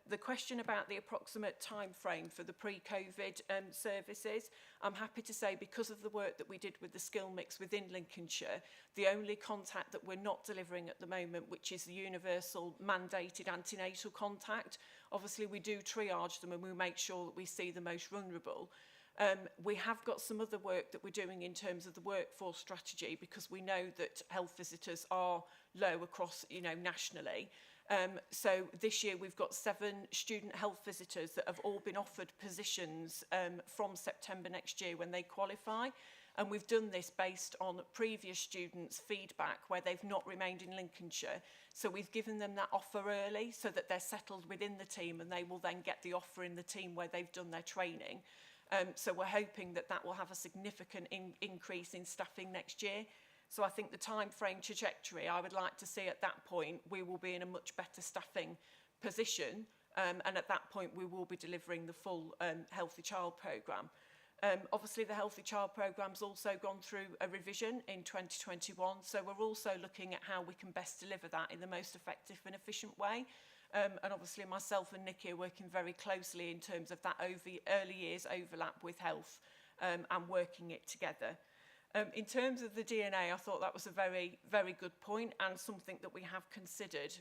The question about the approximate time frame for the pre-COVID services, I'm happy to say, because of the work that we did with the skill mix within Lincolnshire, the only contact that we're not delivering at the moment, which is the universal mandated antenatal contact. Obviously we do triage them and we make sure that we see the most vulnerable. We have got some other work that we're doing in terms of the workforce strategy, because we know that health visitors are low across, nationally. So this year we've got 7 student health visitors that have all been offered positions from September next year when they qualify. And we've done this based on previous students' feedback where they've not remained in Lincolnshire. So we've given them that offer early so that they're settled within the team, and they will then get the offer in the team where they've done their training. So we're hoping that that will have a significant increase in staffing next year. So I think the time frame trajectory, I would like to see at that point, we will be in a much better staffing position. And at that point, we will be delivering the full Healthy Child programme. Obviously, the Healthy Child programme's also gone through a revision in 2021. So we're also looking at how we can best deliver that in the most effective and efficient way. And obviously myself and Nikki are working very closely in terms of that early years overlap with health and working it together. In terms of the DNA, I thought that was a very, very good point and something that we have considered,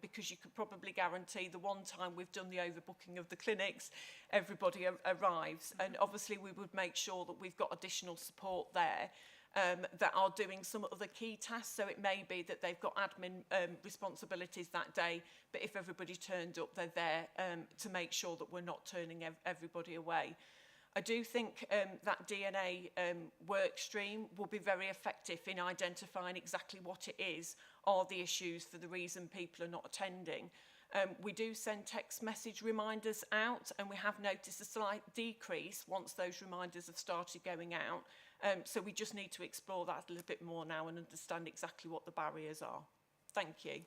because you could probably guarantee the one time we've done the overbooking of the clinics, everybody arrives. And obviously we would make sure that we've got additional support there that are doing some of the key tasks. So it may be that they've got admin responsibilities that day, but if everybody turned up, they're there to make sure that we're not turning everybody away. I do think that DNA work stream will be very effective in identifying exactly what it is are the issues for the reason people are not attending. We do send text message reminders out, and we have noticed a slight decrease once those reminders have started going out. So we just need to explore that a little bit more now and understand exactly what the barriers are. Thank you.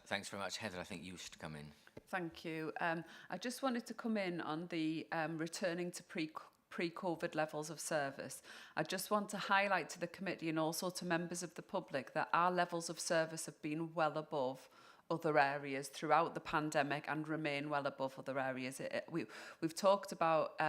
Thanks very much. Heather, I think you wish to come in. Thank you. I just wanted to come in on the returning to pre-COVID levels of service. I just want to highlight to the committee and also to members of the public that our levels of service have been well above other areas throughout the pandemic and remain well above other areas. We've talked about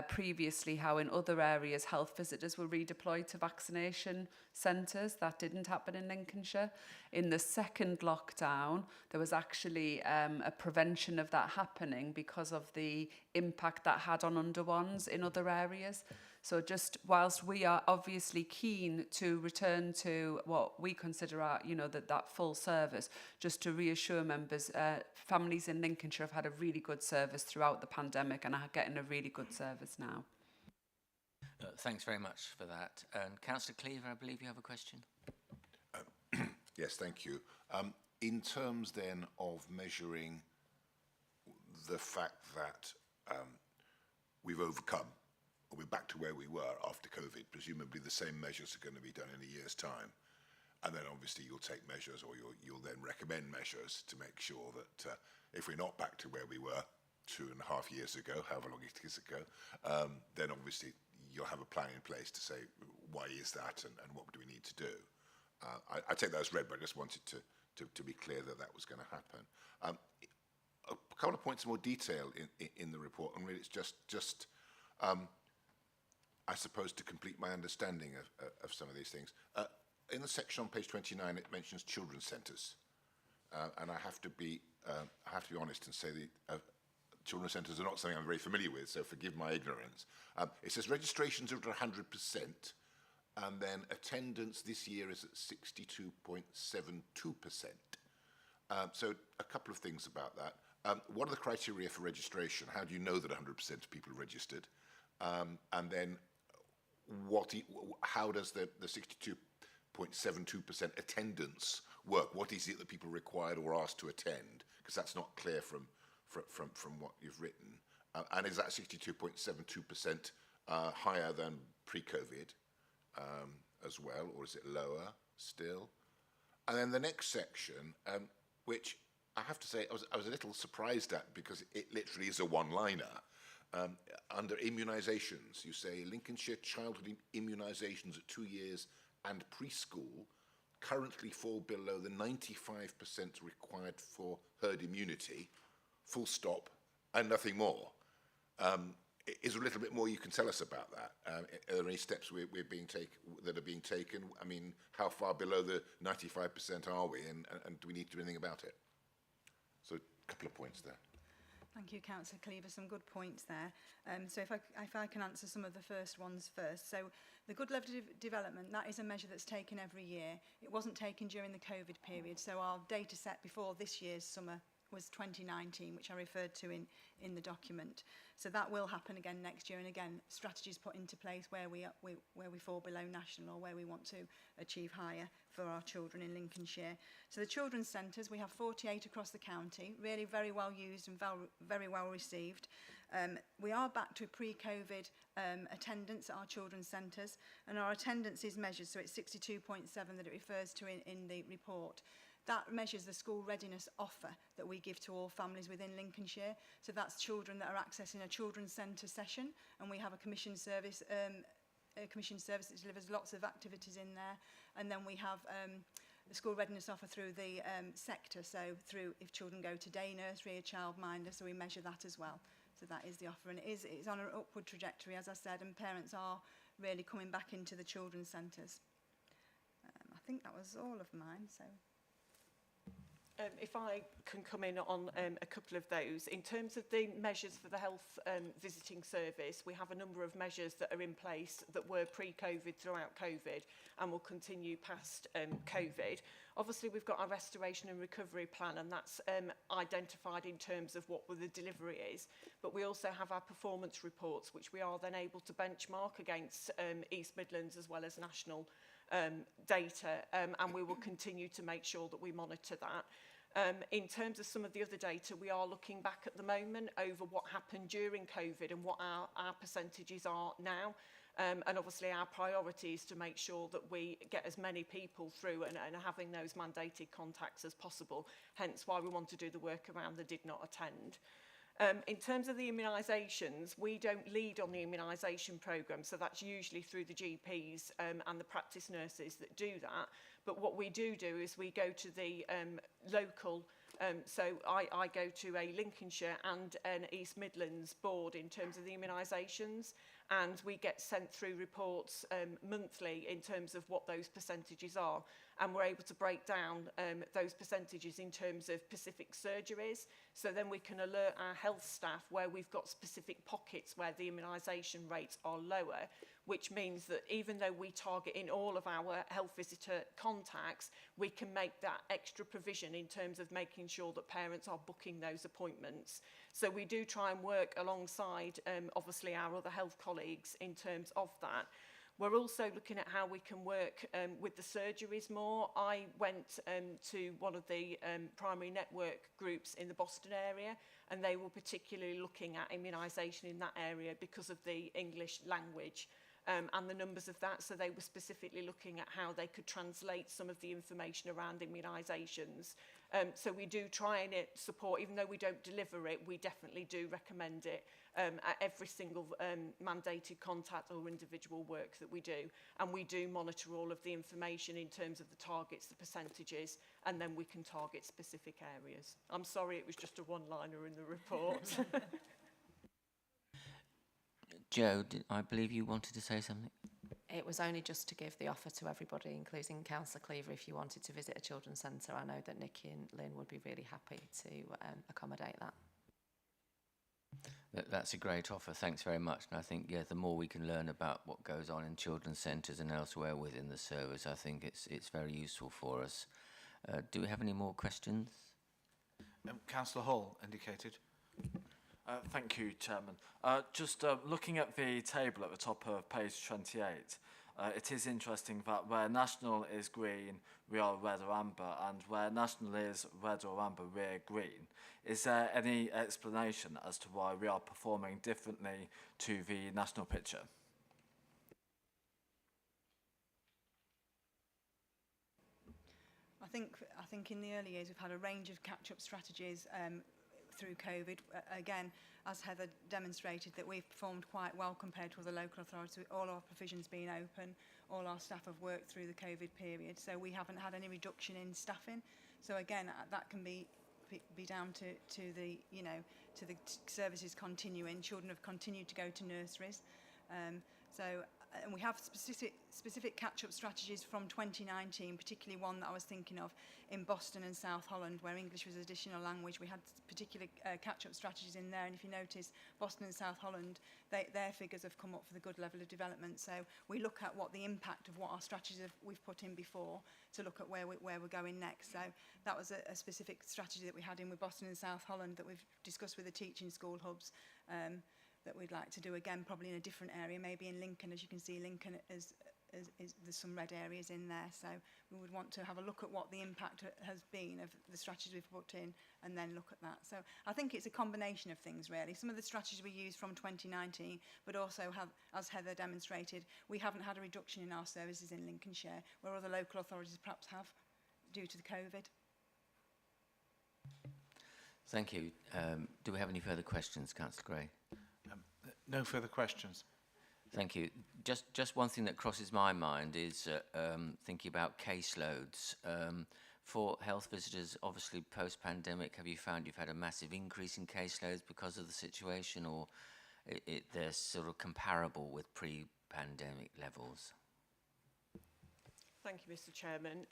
previously how in other areas health visitors were redeployed to vaccination centres. That didn't happen in Lincolnshire. In the second lockdown, there was actually a prevention of that happening because of the impact that had on under ones in other areas. So just whilst we are obviously keen to return to what we consider our, that full service, just to reassure members, families in Lincolnshire have had a really good service throughout the pandemic and are getting a really good service now. Thanks very much for that. And Councillor Cleaver, I believe you have a question. Yes, thank you. In terms then of measuring the fact that we've overcome, or we're back to where we were after COVID, presumably the same measures are going to be done in a year's time. And then obviously you'll take measures, or you'll then recommend measures to make sure that if we're not back to where we were 2.5 years ago, however long it is ago, then obviously you'll have a plan in place to say, why is that and what do we need to do? I take that as read, but I just wanted to be clear that that was going to happen. A couple of points of more detail in the report, and really it's just I suppose to complete my understanding of some of these things. In the section on page 29, it mentions children's centres, and I have to be honest and say the children's centres are not something I'm very familiar with, so forgive my ignorance. It says registrations are at 100%, and then attendance this year is at 62.72%. So a couple of things about that. What are the criteria for registration? How do you know that 100% of people are registered? And then how does the 62.72% attendance work? What is it that people are required or asked to attend? Because that's not clear from what you've written. And is that 62.72% higher than pre-COVID as well, or is it lower still? And then the next section, which I have to say I was a little surprised at, because it literally is a one-liner. Under immunisations, you say Lincolnshire childhood immunisations at 2 years and preschool currently fall below the 95% required for herd immunity, full stop, and nothing more. Is there a little bit more you can tell us about that? Are there any steps that are being taken? I mean, how far below the 95% are we, and do we need to do anything about it? So a couple of points there. Thank you, Councillor Cleaver. Some good points there. So if I can answer some of the first ones first. So the good level of development, that is a measure that's taken every year. It wasn't taken during the COVID period. So our data set before this year's summer was 2019, which I referred to in the document. So that will happen again next year. And again, strategies put into place where we fall below national, or where we want to achieve higher for our children in Lincolnshire. So the children's centres, we have 48 across the county, really very well used and very well received. We are back to pre-COVID attendance at our children's centres, and our attendance is measured, so it's 62.7 that it refers to in the report. That measures the school readiness offer that we give to all families within Lincolnshire. So that's children that are accessing a children's centre session, and we have a commissioned service that delivers lots of activities in there. And then we have the school readiness offer through the sector, so through if children go to day nursery, a childminder, so we measure that as well. So that is the offer, and it's on an upward trajectory, as I said, and parents are really coming back into the children's centres. I think that was all of mine. So. If I can come in on a couple of those. In terms of the measures for the health visiting service, we have a number of measures that are in place that were pre-COVID throughout COVID and will continue past COVID. Obviously, we've got our restoration and recovery plan, and that's identified in terms of what the delivery is. But we also have our performance reports, which we are then able to benchmark against East Midlands as well as national data, and we will continue to make sure that we monitor that. In terms of some of the other data, we are looking back at the moment over what happened during COVID and what our percentages are now. And obviously our priority is to make sure that we get as many people through and having those mandated contacts as possible, hence why we want to do the work around the did not attend. In terms of the immunisations, we don't lead on the immunisation programme, so that's usually through the GPs and the practice nurses that do that. But what we do is we go to the local, so I go to a Lincolnshire and an East Midlands board in terms of the immunisations, and we get sent through reports monthly in terms of what those percentages are, and we're able to break down those percentages in terms of specific surgeries, so then we can alert our health staff where we've got specific pockets where the immunisation rates are lower, which means that even though we target in all of our health visitor contacts, we can make that extra provision in terms of making sure that parents are booking those appointments. So we do try and work alongside, obviously, our other health colleagues in terms of that. We're also looking at how we can work with the surgeries more. I went to one of the primary network groups in the Boston area, and they were particularly looking at immunisation in that area because of the English language and the numbers of that. So they were specifically looking at how they could translate some of the information around immunisations. So we do try and support, even though we don't deliver it, we definitely do recommend it at every single mandated contact or individual work that we do. And we do monitor all of the information in terms of the targets, the percentages, and then we can target specific areas. I'm sorry, it was just a one-liner in the report. Joe, I believe you wanted to say something? It was only just to give the offer to everybody, including Councillor Cleaver, if you wanted to visit a children's centre. I know that Nikki and Lynn would be really happy to accommodate that. That's a great offer. Thanks very much. And I think, yeah, the more we can learn about what goes on in children's centres and elsewhere within the service, I think it's very useful for us. Do we have any more questions? Councillor Hall indicated. Thank you, Chairman. Just looking at the table at the top of page 28, it is interesting that where national is green, we are red or amber, and where national is red or amber, we're green. Is there any explanation as to why we are performing differently to the national picture? I think in the early years we've had a range of catch-up strategies through COVID. Again, as Heather demonstrated, that we've performed quite well compared to other local authorities, with all our provisions being open, all our staff have worked through the COVID period, so we haven't had any reduction in staffing. So again, that can be down to the, you know, to the services continuing. Children have continued to go to nurseries. And we have specific catch-up strategies from 2019, particularly one that I was thinking of in Boston and South Holland, where English was additional language. We had particular catch-up strategies in there, and if you notice, Boston and South Holland, their figures have come up for the good level of development. So we look at what the impact of what our strategies we've put in before to look at where we're going next. So that was a specific strategy that we had in with Boston and South Holland that we've discussed with the teaching school hubs. That we'd like to do again, probably in a different area, maybe in Lincoln. As you can see, Lincoln is there's some red areas in there, so we would want to have a look at what the impact has been of the strategies we've put in, and then look at that. So I think it's a combination of things, really. Some of the strategies we used from 2019, but also have, as Heather demonstrated, we haven't had a reduction in our services in Lincolnshire, where other local authorities perhaps have, due to the COVID. Thank you. Do we have any further questions, Councillor Gray? No further questions. Thank you. Just one thing that crosses my mind is thinking about caseloads. For health visitors, obviously post-pandemic, have you found you've had a massive increase in caseloads because of the situation, or they're sort of comparable with pre-pandemic levels. Thank you, Mr. Chairman.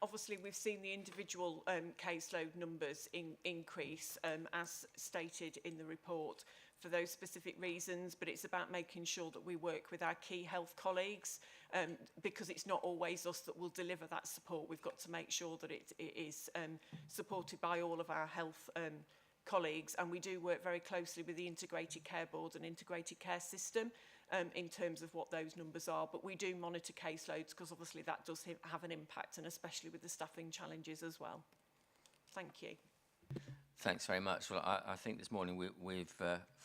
Obviously, we've seen the individual caseload numbers increase, as stated in the report, for those specific reasons, but it's about making sure that we work with our key health colleagues, because it's not always us that will deliver that support. We've got to make sure that it is supported by all of our health colleagues, and we do work very closely with the Integrated Care Board and Integrated Care System in terms of what those numbers are, but we do monitor caseloads because obviously that does have an impact, and especially with the staffing challenges as well. Thank you. Thanks very much. Well, I think this morning we've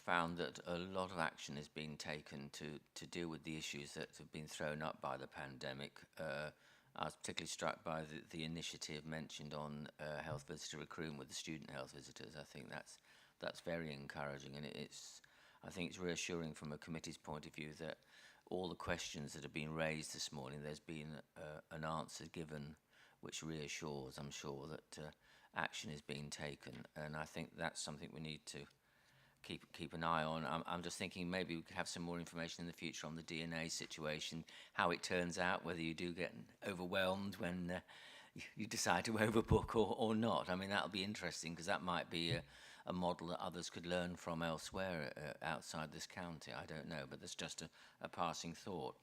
found that a lot of action is being taken to deal with the issues that have been thrown up by the pandemic. I was particularly struck by the initiative mentioned on health visitor recruitment with the student health visitors. I think that's very encouraging, and I think it's reassuring from a committee's point of view that all the questions that have been raised this morning, there's been an answer given which reassures, I'm sure, that action is being taken, and I think that's something we need to keep an eye on. I'm just thinking maybe we could have some more information in the future on the DNA situation, how it turns out, whether you do get overwhelmed when you decide to overbook or not. I mean, that'll be interesting because that might be a model that others could learn from elsewhere outside this county. I don't know, but that's just a passing thought.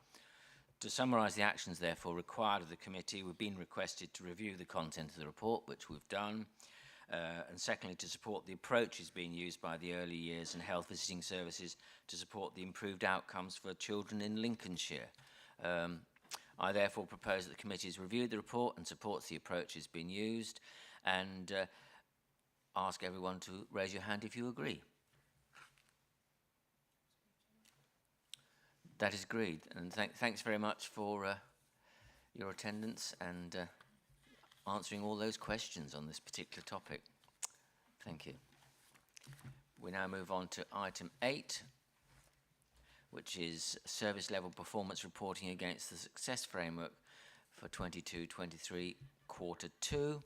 To summarise the actions, therefore, required of the committee, we've been requested to review the content of the report, which we've done, and secondly, to support the approaches being used by the early years and health visiting services to support the improved outcomes for children in Lincolnshire. I therefore propose that the committee has reviewed the report and supports the approaches being used, and ask everyone to raise your hand if you agree. That is agreed, and thanks very much for your attendance and answering all those questions on this particular topic. Thank you. We now move on to item 8, which is service level performance reporting against the success framework for 22-23 quarter 2.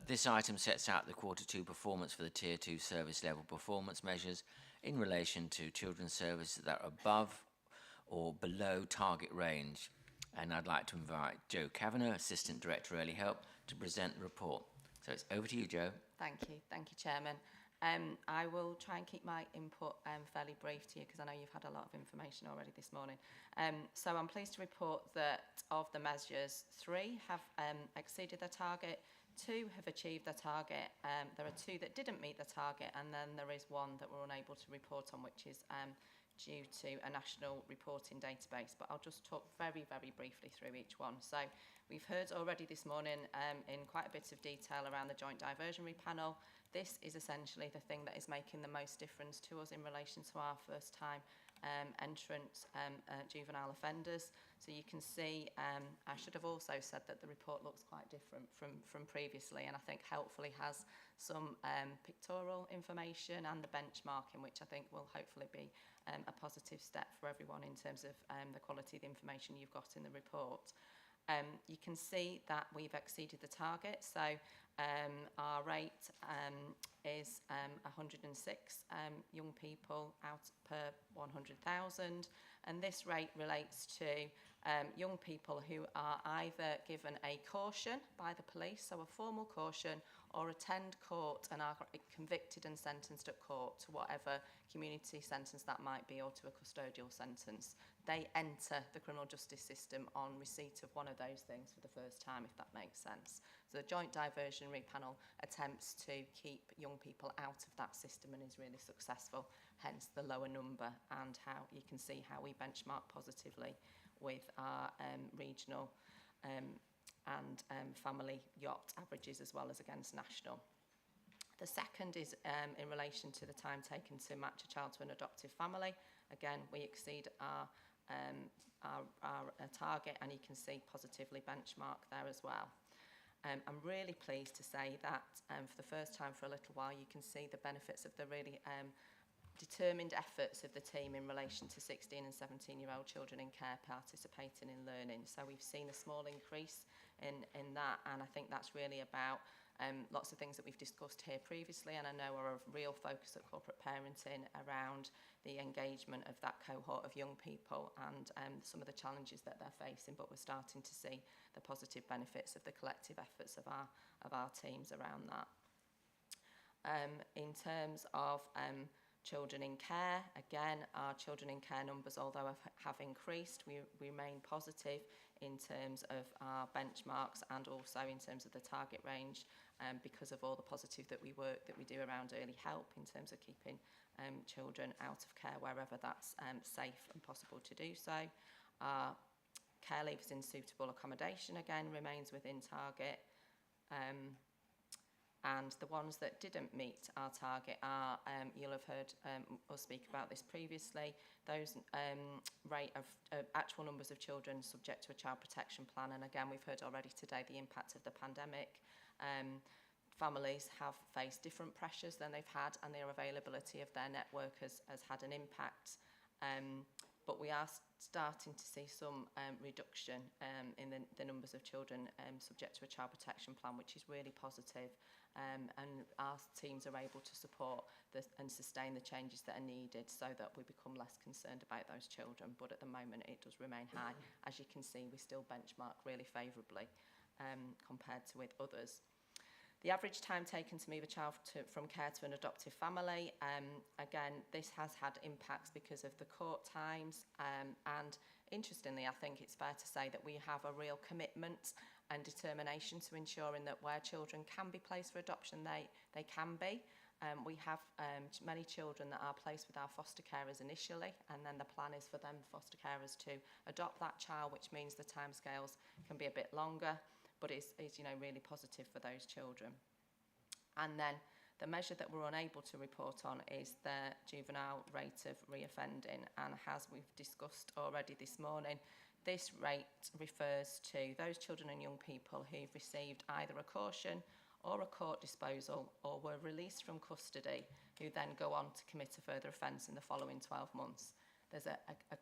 This item sets out the quarter 2 performance for the tier 2 service level performance measures in relation to children's services that are above or below target range. And I'd like to invite Jo Kavanagh, Assistant Director Early Help, to present the report. So it's over to you, Jo. Thank you, Chairman. I will try and keep my input fairly brief to you because I know you've had a lot of information already this morning. So I'm pleased to report that of the measures, 3 have exceeded their target, 2 have achieved their target, there are 2 that didn't meet the target, and then there is 1 that we're unable to report on, which is due to a national reporting database, but I'll just talk very, very briefly through each one. So we've heard already this morning in quite a bit of detail around the joint diversionary panel. This is essentially the thing that is making the most difference to us in relation to our first time entrant juvenile offenders. So you can see, I should have also said that the report looks quite different from previously, and I think helpfully has some pictorial information and the benchmarking, which I think will hopefully be a positive step for everyone in terms of the quality of the information you've got in the report. You can see that we've exceeded the target, so our rate is 106 young people out per 100,000, and this rate relates to young people who are either given a caution by the police, so a formal caution, or attend court and are convicted and sentenced at court to whatever community sentence that might be, or to a custodial sentence. They enter the criminal justice system on receipt of one of those things for the first time, if that makes sense. So the joint diversionary panel attempts to keep young people out of that system and is really successful, hence the lower number, and how you can see how we benchmark positively with our regional and family yacht averages, as well as against national. The second is in relation to the time taken to match a child to an adoptive family. Again, we exceed our target, and you can see positively benchmark there as well. I'm really pleased to say that for the first time for a little while, you can see the benefits of the really determined efforts of the team in relation to 16 and 17-year-old children in care participating in learning. So we've seen a small increase in that, and I think that's really about lots of things that we've discussed here previously, and I know are a real focus at corporate parenting around the engagement of that cohort of young people and some of the challenges that they're facing, but we're starting to see the positive benefits of the collective efforts of our teams around that. In terms of children in care, again, our children in care numbers, although have increased, we remain positive in terms of our benchmarks and also in terms of the target range, because of all the positive work that we do around early help in terms of keeping children out of care wherever that's safe and possible to do so. Our care leavers in suitable accommodation, again, remains within target. And the ones that didn't meet our target are, you'll have heard us speak about this previously, those rate of actual numbers of children subject to a child protection plan. And again, we've heard already today the impact of the pandemic. Families have faced different pressures than they've had, and their availability of their network has had an impact. But we are starting to see some reduction in the numbers of children subject to a child protection plan, which is really positive. And our teams are able to support and sustain the changes that are needed so that we become less concerned about those children. But at the moment, it does remain high. As you can see, we still benchmark really favourably compared to with others. The average time taken to move a child from care to an adoptive family, again, this has had impacts because of the court times. And interestingly, I think it's fair to say that we have a real commitment and determination to ensuring that where children can be placed for adoption, they can be. We have many children that are placed with our foster carers initially, and then the plan is for them foster carers to adopt that child, which means the timescales can be a bit longer, but it's really positive for those children. And then the measure that we're unable to report on is the juvenile rate of reoffending, and as we've discussed already this morning, this rate refers to those children and young people who've received either a caution or a court disposal or were released from custody, who then go on to commit a further offence in the following 12 months. There's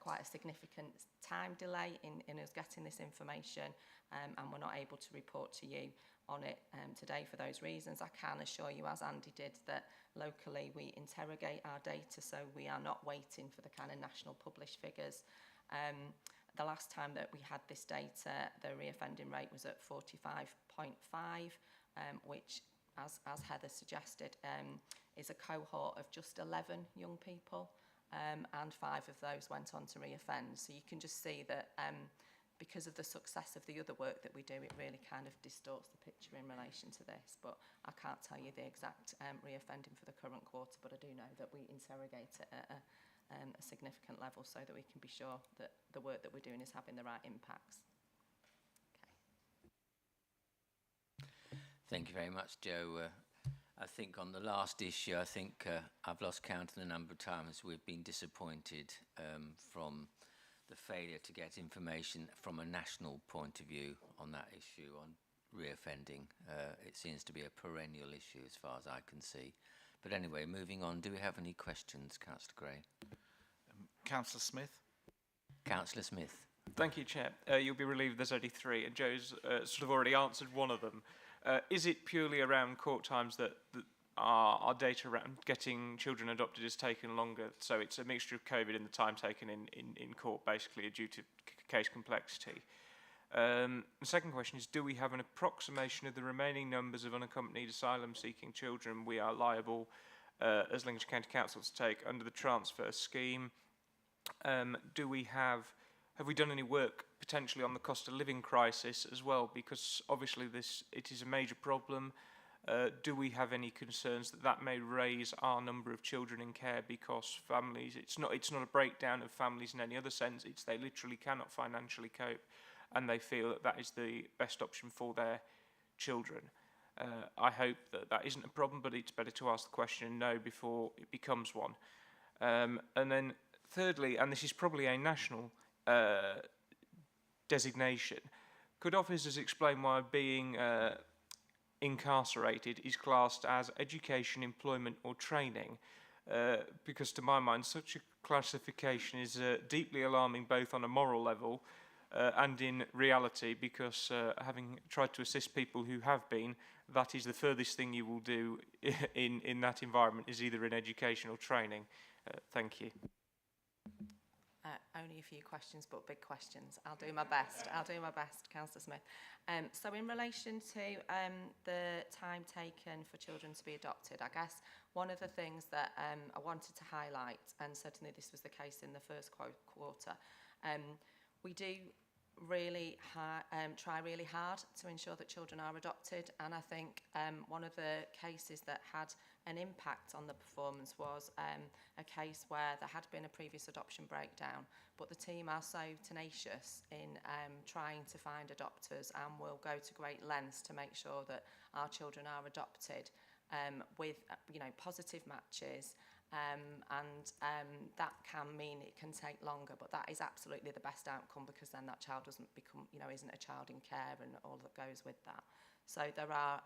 quite a significant time delay in us getting this information, and we're not able to report to you on it today for those reasons. I can assure you, as Andy did, that locally we interrogate our data, so we are not waiting for the kind of national published figures. The last time that we had this data, the reoffending rate was at 45.5, which, as Heather suggested, is a cohort of just 11 young people, and 5 of those went on to reoffend. So you can just see that because of the success of the other work that we do, it really kind of distorts the picture in relation to this. But I can't tell you the exact reoffending for the current quarter, but I do know that we interrogate it at a significant level so that we can be sure that the work that we're doing is having the right impacts. Okay. Thank you very much, Jo. I think on the last issue, I've lost count of the number of times we've been disappointed from the failure to get information from a national point of view on that issue, on reoffending. It seems to be a perennial issue as far as I can see. But anyway, moving on, do we have any questions, Councillor Gray? Councillor Smith. Councillor Smith. Thank you, Chair. You'll be relieved there's only 3, and Jo's sort of already answered one of them. Is it purely around court times that our data around getting children adopted has taken longer? So it's a mixture of COVID and the time taken in court, basically, due to case complexity. The second question is, do we have an approximation of the remaining numbers of unaccompanied asylum-seeking children we are liable as Lincolnshire County Council to take under the transfer scheme? Have we done any work potentially on the cost of living crisis as well? Because obviously it is a major problem. Do we have any concerns that may raise our number of children in care because families, it's not a breakdown of families in any other sense, it's they literally cannot financially cope and they feel that is the best option for their children. I hope that isn't a problem, but it's better to ask the question and know before it becomes one. And then thirdly, and this is probably a national designation, could officers explain why being incarcerated is classed as education, employment or training? Because to my mind, such a classification is deeply alarming both on a moral level and in reality, because having tried to assist people who have been that is the furthest thing you will do in that environment is either in education or training. Thank you. Only a few questions, but big questions. I'll do my best. I'll do my best, Councillor Smith. So in relation to the time taken for children to be adopted, I guess one of the things that I wanted to highlight, and certainly this was the case in the first quarter, we do really try really hard to ensure that children are adopted, and I think one of the cases that had an impact on the performance was a case where there had been a previous adoption breakdown, but the team are so tenacious in trying to find adopters and will go to great lengths to make sure that our children are adopted with positive matches. That can mean it can take longer, but that is absolutely the best outcome, because then that child doesn't become, isn't a child in care and all that goes with that. So there are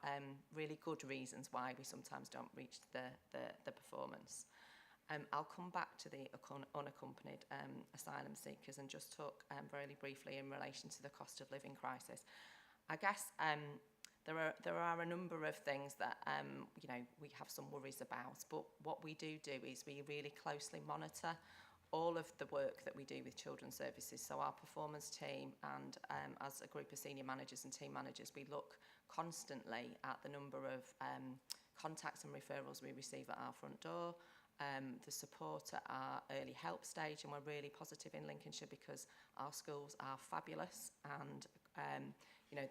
really good reasons why we sometimes don't reach the performance. I'll come back to the unaccompanied asylum seekers and just talk very briefly in relation to the cost of living crisis. I guess there are a number of things that we have some worries about, but what we do is we really closely monitor all of the work that we do with children's services. So our performance team and as a group of senior managers and team managers, we look constantly at the number of contacts and referrals we receive at our front door, the support at our early help stage, and we're really positive in Lincolnshire because our schools are fabulous, and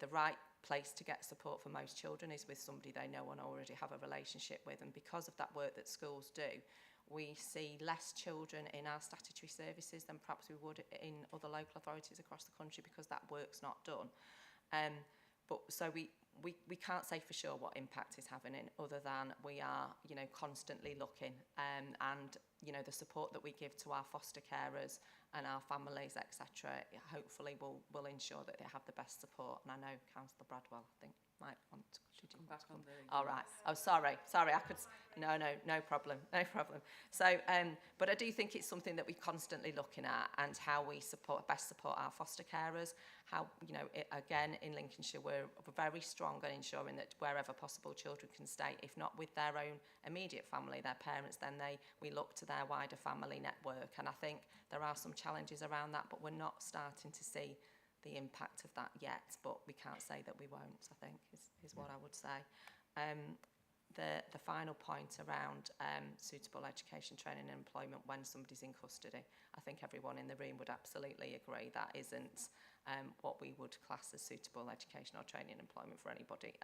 the right place to get support for most children is with somebody they know and already have a relationship with. And because of that work that schools do, we see less children in our statutory services than perhaps we would in other local authorities across the country, because that work's not done. So we can't say for sure what impact it's having, other than we are constantly looking, and the support that we give to our foster carers and our families, etc., hopefully will ensure that they have the best support. And I know Councillor Bradwell, I think, might want to come back on the... All right. Oh, sorry, I could... No problem. So, but I do think it's something that we're constantly looking at, and how we best support our foster carers. How, again, in Lincolnshire, we're very strong on ensuring that wherever possible, children can stay, if not with their own immediate family, their parents, then we look to their wider family network. And I think there are some challenges around that, but we're not starting to see the impact of that yet, but we can't say that we won't, I think, is what I would say. The final point around suitable education, training and employment when somebody's in custody, I think everyone in the room would absolutely agree that isn't what we would class as suitable education or training and employment for anybody,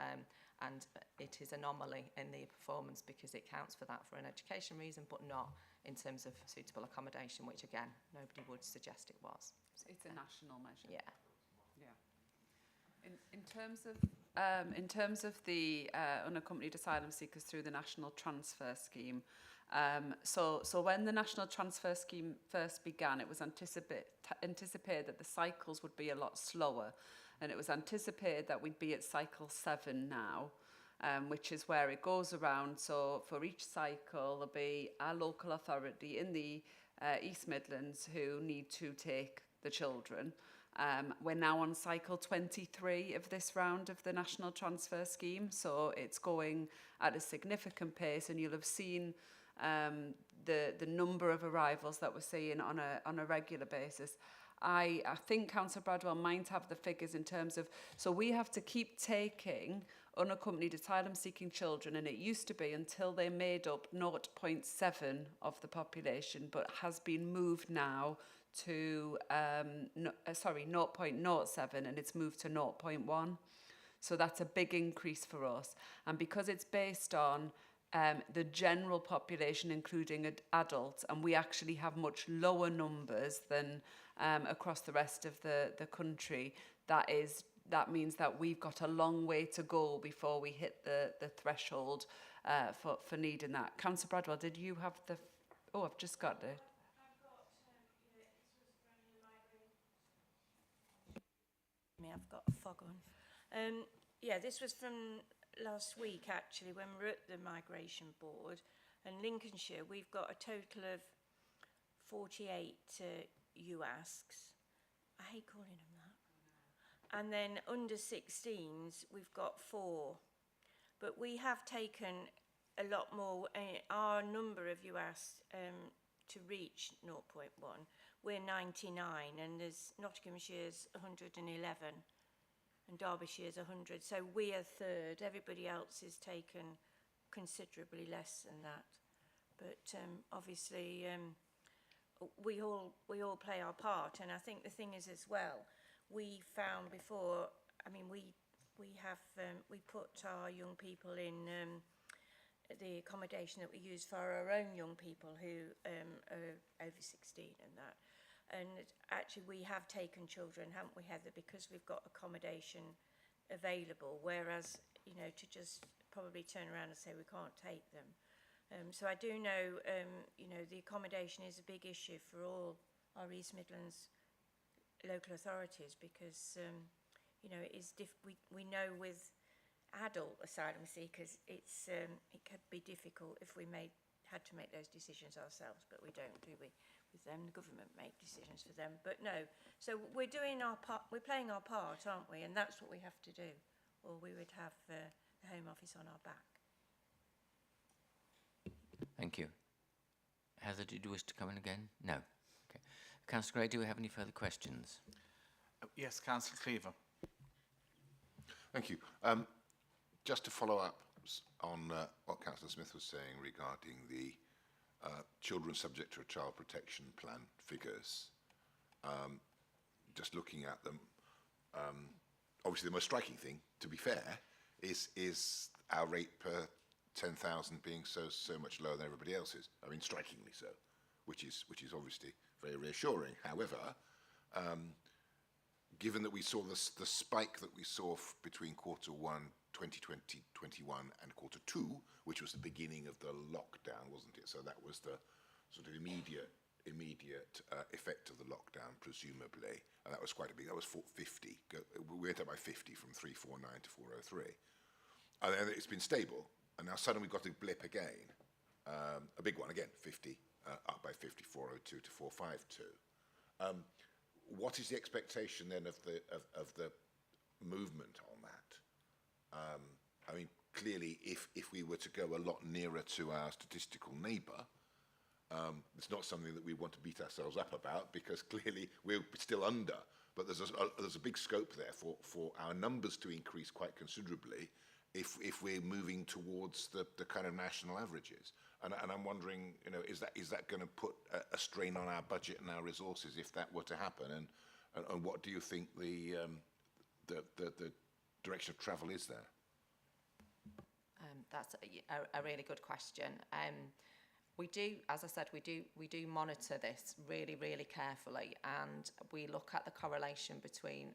and it is an anomaly in the performance because it counts for that for an education reason, but not in terms of suitable accommodation, which again nobody would suggest it was. It's a national measure. Yeah. In terms of the unaccompanied asylum seekers through the National Transfer Scheme, so when the National Transfer Scheme first began, it was anticipated that the cycles would be a lot slower, and it was anticipated that we'd be at cycle 7 now, which is where it goes around. So for each cycle, there'll be a local authority in the East Midlands who need to take the children. We're now on cycle 23 of this round of the National Transfer Scheme, so it's going at a significant pace, and you'll have seen the number of arrivals that we're seeing on a regular basis. I think Councillor Bradwell might have the figures in terms of, so we have to keep taking unaccompanied asylum seeking children, and it used to be until they made up 0.7 of the population, but has been moved now to 0.07, and it's moved to 0.1. So that's a big increase for us. And because it's based on the general population, including adults, and we actually have much lower numbers than across the rest of the country, that means that we've got a long way to go before we hit the threshold for needing that. Councillor Bradwell, did you have the... Oh, I've just got it. I've got a fog on. This was from last week, actually, when we were at the Migration Board. And Lincolnshire, we've got a total of 48 UASCs. I hate calling them that. And then under 16s, we've got 4. But we have taken a lot more. Our number of you asked to reach 0.1, we're 99, and there's Nottinghamshire's 111 and Derbyshire's 100. So we are third. Everybody else is taken considerably less than that. But obviously we all play our part, and I think the thing is as well, we found before, I mean, we put our young people in the accommodation that we use for our own young people who are over 16 and that. And actually we have taken children, haven't we, Heather, because we've got accommodation available, whereas, you know, to just probably turn around and say we can't take them. So I do know, you know, the accommodation is a big issue for all our East Midlands local authorities because, you know, it is we know with adult asylum seekers it could be difficult if we had to make those decisions ourselves, but we don't, do we? With them, the government make decisions for them. But no, so we're doing our part, we're playing our part, aren't we? And that's what we have to do, or we would have the Home Office on our back. Thank you. Heather, did you wish to come in again? No. Okay. Councillor Gray, do we have any further questions? Yes, Councillor Cleaver. Thank you. Just to follow up on what Councillor Smith was saying regarding the children subject to a child protection plan figures, just looking at them, obviously the most striking thing, to be fair, is our rate per 10,000 being so much lower than everybody else's. I mean, strikingly so, which is obviously very reassuring. However, given that we saw the spike that we saw between quarter 1 2020-21 and quarter 2, which was the beginning of the lockdown, wasn't it? So that was the sort of immediate effect of the lockdown, presumably, and that was quite a big. That was 450. We went up by 50 from 349 to 403, and then it's been stable. And now suddenly we've got a blip again, a big one again, 50 up by 50, 402 to 452. What is the expectation then of the movement on that? I mean, clearly, if we were to go a lot nearer to our statistical neighbour, it's not something that we want to beat ourselves up about because clearly we're still under. But there's a big scope there for our numbers to increase quite considerably if we're moving towards the kind of national averages. And I'm wondering, you know, is that going to put a strain on our budget and our resources if that were to happen? And what do you think the direction of travel is there? That's a really good question. We do, as I said, we do monitor this really, really carefully, and we look at the correlation between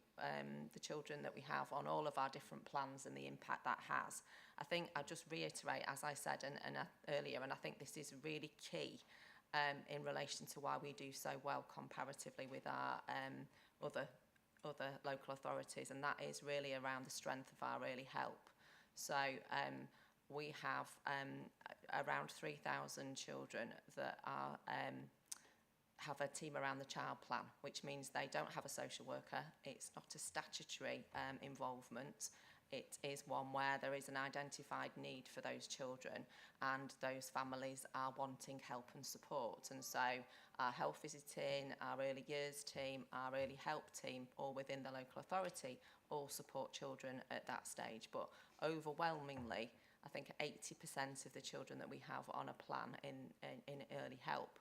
the children that we have on all of our different plans and the impact that has. I think I'll just reiterate, as I said earlier, and I think this is really key in relation to why we do so well comparatively with our other local authorities, and that is really around the strength of our early help. So we have around 3,000 children that are have a team around the child plan, which means they don't have a social worker. It's not a statutory involvement. It is one where there is an identified need for those children and those families are wanting help and support. And so our health visiting, our early years team, our early help team, all within the local authority, all support children at that stage. But overwhelmingly, I think 80% of the children that we have on a plan in early help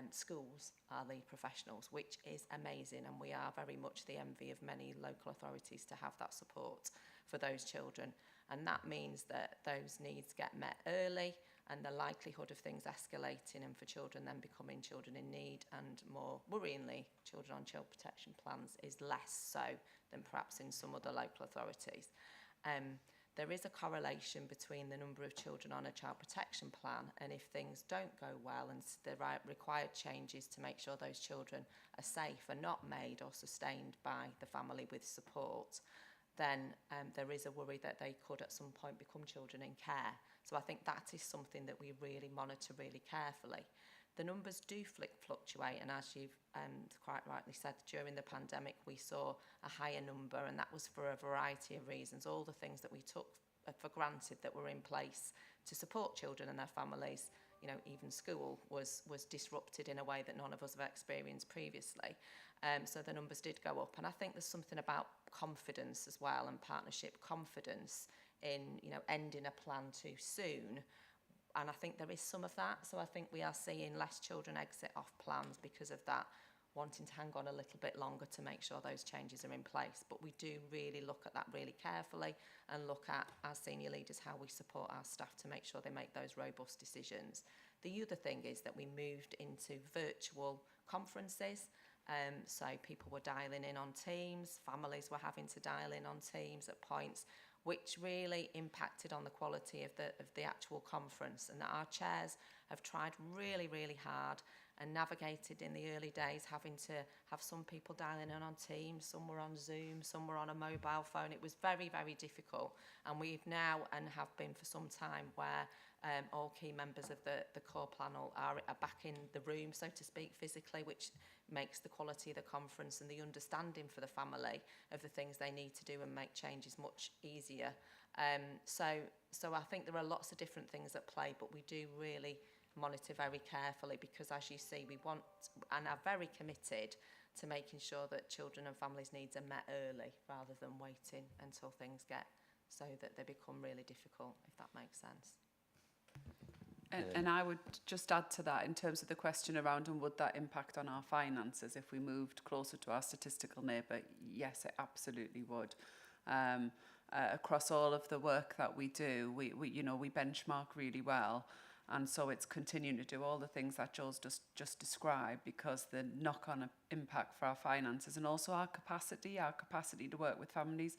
schools are the professionals, which is amazing, and we are very much the envy of many local authorities to have that support for those children. And that means that those needs get met early, and the likelihood of things escalating and for children then becoming children in need and, more worryingly, children on child protection plans is less so than perhaps in some other local authorities. There is a correlation between the number of children on a child protection plan, and if things don't go well and the required changes to make sure those children are safe are not made or sustained by the family with support, then there is a worry that they could at some point become children in care. So I think that is something that we really monitor really carefully. The numbers do fluctuate, and as you've quite rightly said, during the pandemic we saw a higher number, and that was for a variety of reasons. All the things that we took for granted that were in place to support children and their families. You know, even school was disrupted in a way that none of us have experienced previously. So the numbers did go up. And I think there's something about confidence as well, and partnership confidence in, you know, ending a plan too soon. And I think there is some of that. So I think we are seeing less children exit off plans because of that, wanting to hang on a little bit longer to make sure those changes are in place. But we do really look at that really carefully and look at, as senior leaders, how we support our staff to make sure they make those robust decisions. The other thing is that we moved into virtual conferences. So people were dialing in on Teams, families were having to dial in on Teams at points, which really impacted on the quality of the actual conference, and that our chairs have tried really, really hard and navigated in the early days, having to have some people dialing in on Teams, some were on Zoom, some were on a mobile phone. It was very, very difficult, and we've now, and have been for some time, where all key members of the core panel are back in the room, so to speak, physically, which makes the quality of the conference and the understanding for the family of the things they need to do and make changes much easier. So I think there are lots of different things at play, but we do really monitor very carefully, because, as you see, we want and are very committed to making sure that children and families' needs are met early rather than waiting until things get so that they become really difficult, if that makes sense. And I would just add to that in terms of the question around, and would that impact on our finances if we moved closer to our statistical neighbour? Yes, it absolutely would. Across all of the work that we do, we benchmark really well. And so it's continuing to do all the things that Joe's just described, because the knock-on impact for our finances and also our capacity to work with families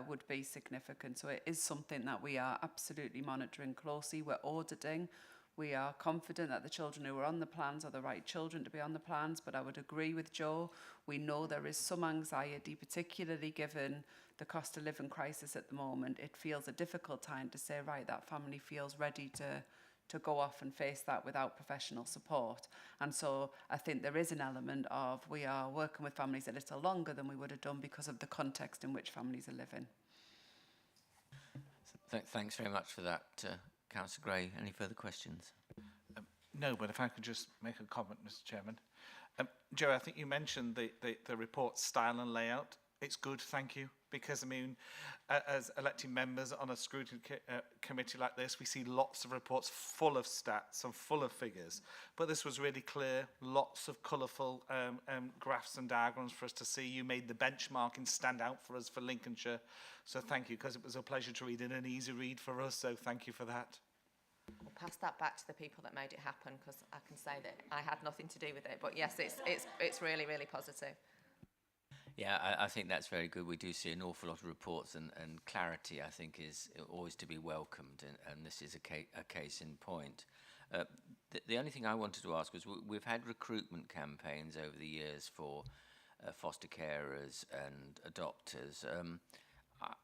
would be significant. So it is something that we are absolutely monitoring closely. We're auditing. We are confident that the children who are on the plans are the right children to be on the plans, but I would agree with Joe. We know there is some anxiety, particularly given the cost of living crisis at the moment. It feels a difficult time to say, right, that family feels ready to go off and face that without professional support. And so I think there is an element of, we are working with families a little longer than we would have done because of the context in which families are living. Thanks very much for that, Councillor Gray. Any further questions? No, but if I could just make a comment, Mr. Chairman. Joe, I think you mentioned the report style and layout. It's good, thank you, because, I mean, as elected members on a scrutiny committee like this, we see lots of reports full of stats and full of figures, but this was really clear, lots of colourful graphs and diagrams for us to see. You made the benchmarking stand out for us for Lincolnshire, so thank you, because it was a pleasure to read and an easy read for us, so thank you for that. We'll pass that back to the people that made it happen, because I can say that I had nothing to do with it, but yes, it's really, really positive. Yeah, I think that's very good. We do see an awful lot of reports, and clarity, I think, is always to be welcomed, and this is a case in point. The only thing I wanted to ask was, we've had recruitment campaigns over the years for foster carers and adopters.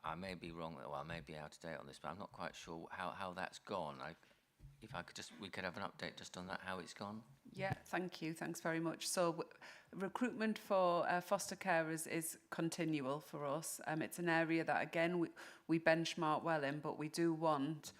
I may be wrong, or I may be out of date on this, but I'm not quite sure how that's gone. If I could we could have an update just on that, how it's gone. Yeah, thank you. Thanks very much. So recruitment for foster carers is continual for us. It's an area that, again, we benchmark well in, but we do want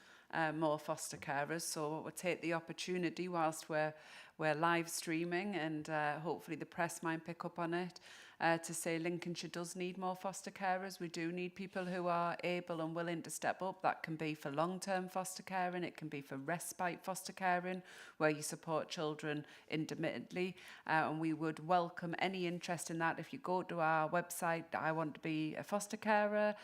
more foster carers. So we'll take the opportunity whilst we're live streaming, and hopefully the press might pick up on it, to say Lincolnshire does need more foster carers. We do need people who are able and willing to step up. That can be for long-term foster caring, it can be for respite foster caring, where you support children intermittently, and we would welcome any interest in that. If you go to our website, I want to be a foster carer,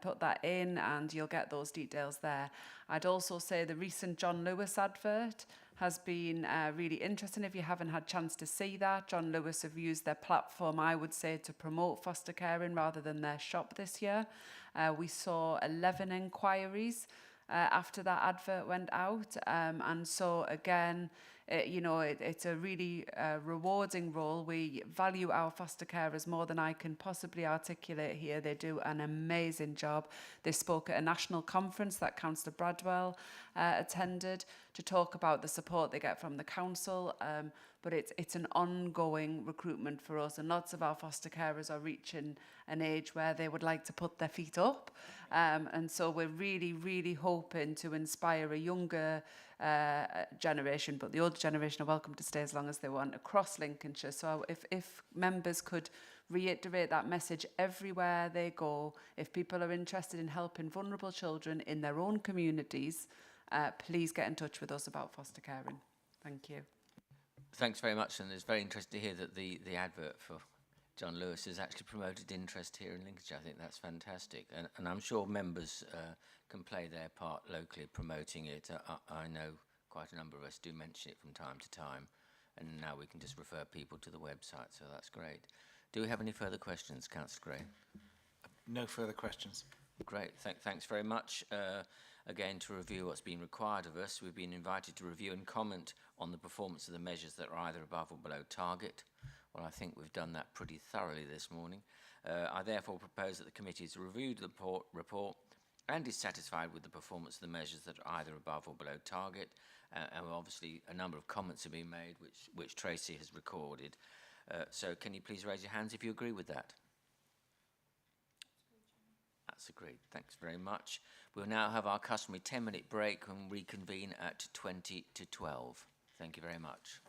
put that in and you'll get those details there. I'd also say the recent John Lewis advert has been really interesting. If you haven't had a chance to see that, John Lewis have used their platform, I would say, to promote foster caring rather than their shop this year. We saw 11 inquiries after that advert went out. And so, again, You know, it's a really rewarding role. We value our foster carers more than I can possibly articulate here. They do an amazing job. They spoke at a national conference that Councillor Bradwell attended to talk about the support they get from the council. But it's an ongoing recruitment for us, and lots of our foster carers are reaching an age where they would like to put their feet up. And so we're really, really hoping to inspire a younger generation, but the older generation are welcome to stay as long as they want across Lincolnshire. So if members could reiterate that message everywhere they go, if people are interested in helping vulnerable children in their own communities, please get in touch with us about foster caring. Thank you. Thanks very much, and it's very interesting to hear that the advert for John Lewis has actually promoted interest here in Lincolnshire. I think that's fantastic, and I'm sure members can play their part locally promoting it. I know quite a number of us do mention it from time to time, and now we can just refer people to the website, so that's great. Do we have any further questions, Councillor Gray? No further questions. Great, thanks very much. Again, to review what's been required of us, we've been invited to review and comment on the performance of the measures that are either above or below target. Well, I think we've done that pretty thoroughly this morning. I therefore propose that the committee has reviewed the report and is satisfied with the performance of the measures that are either above or below target. And obviously a number of comments have been made, which Tracy has recorded. So can you please raise your hands if you agree with that? That's agreed. Thanks very much. We'll now have our customary 10-minute break and reconvene at 20 to 12. Thank you very much.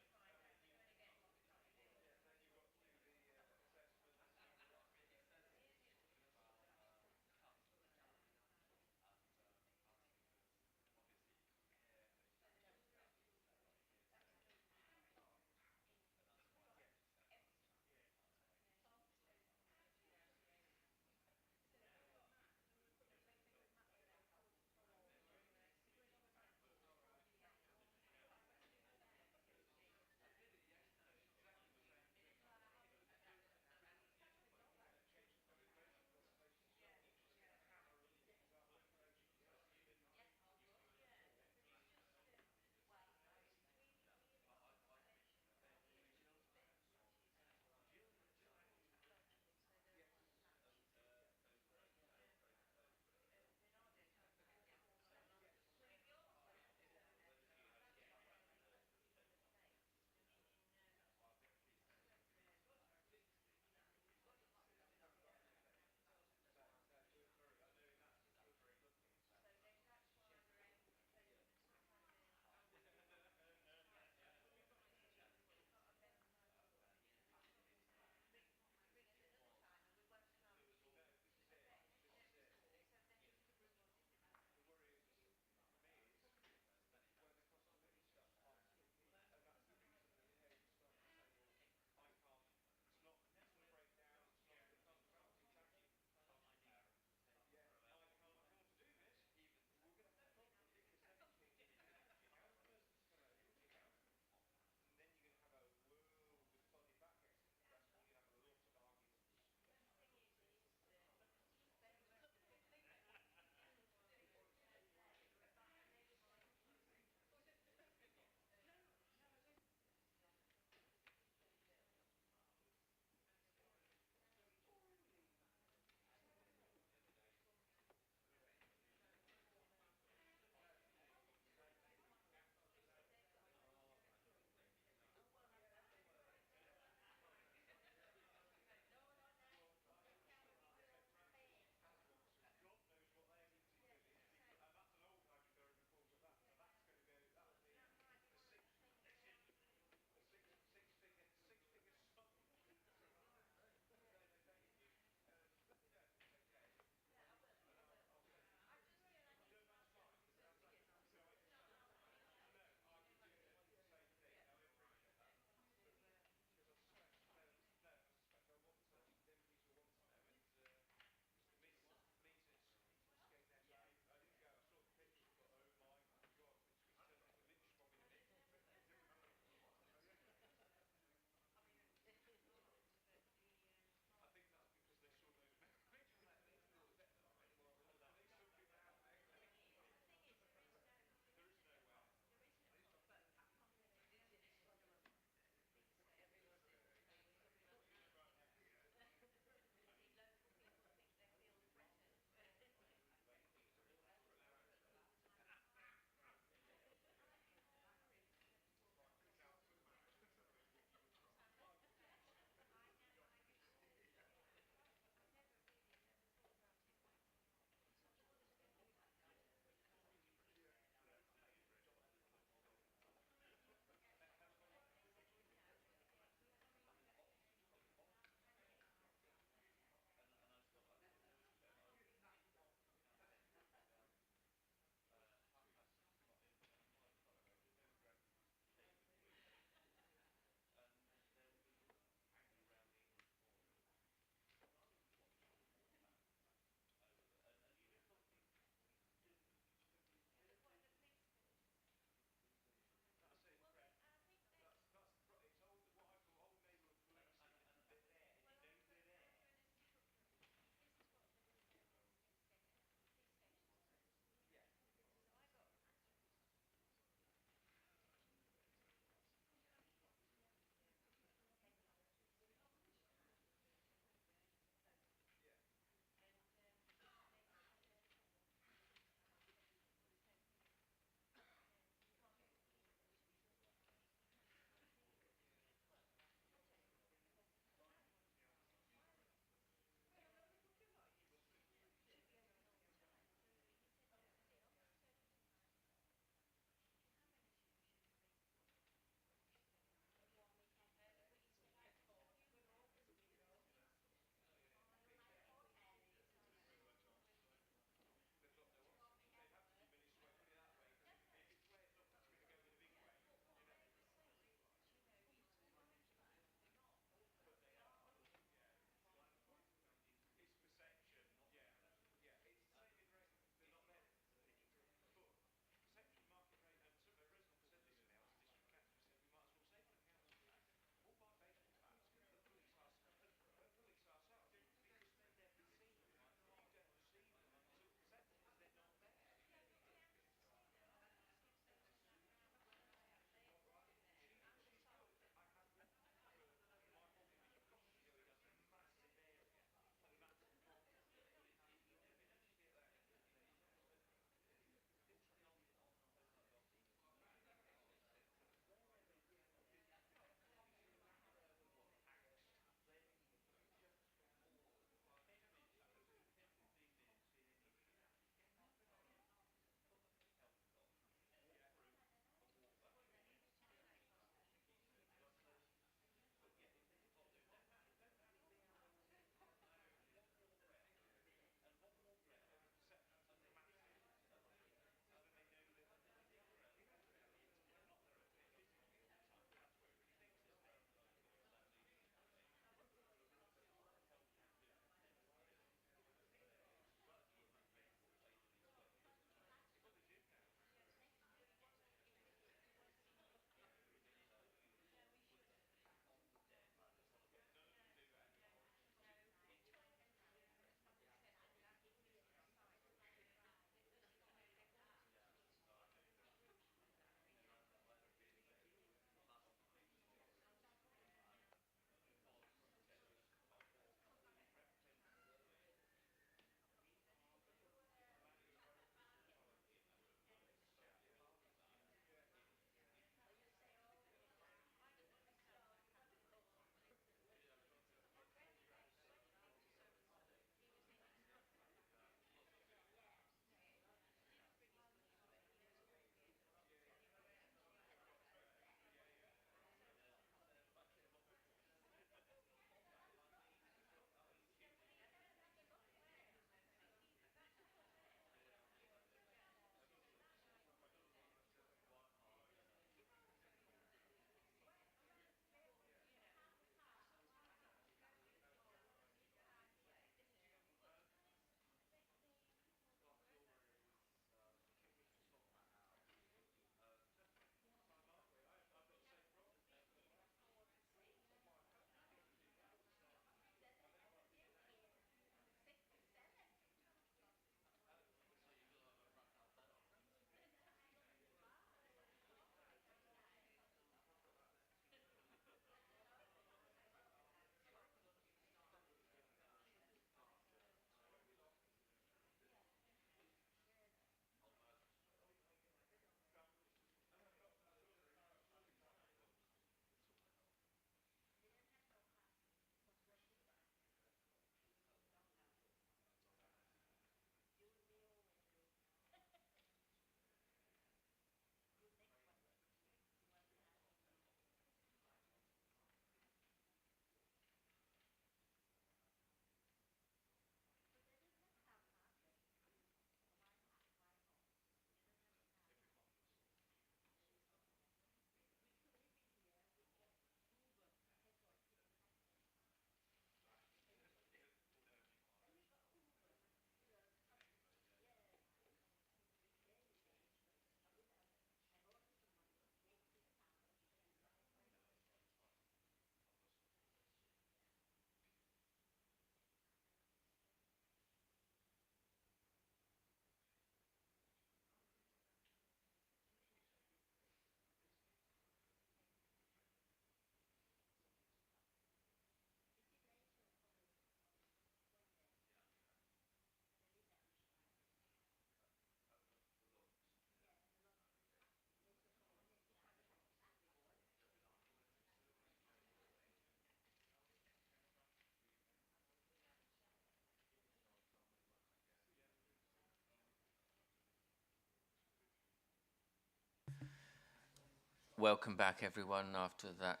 welcome back everyone after that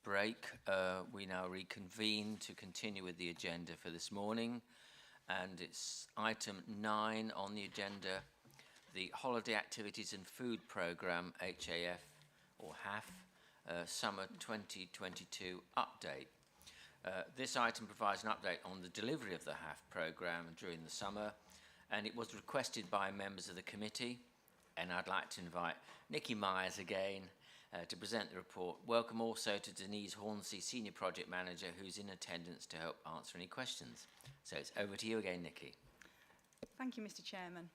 break. We now reconvene to continue with the agenda for this morning, and it's item 9 on the agenda, the Holiday Activities and Food Programme, HAF or HAF, Summer 2022 update. This item provides an update on the delivery of the HAF programme during the summer, and it was requested by members of the committee, and I'd like to invite Nikki Myers again to present the report. Welcome also to Denise Hornsey, Senior Project Manager, who's in attendance to help answer any questions. So it's over to you again, Nikki. Thank you, Mr. Chairman.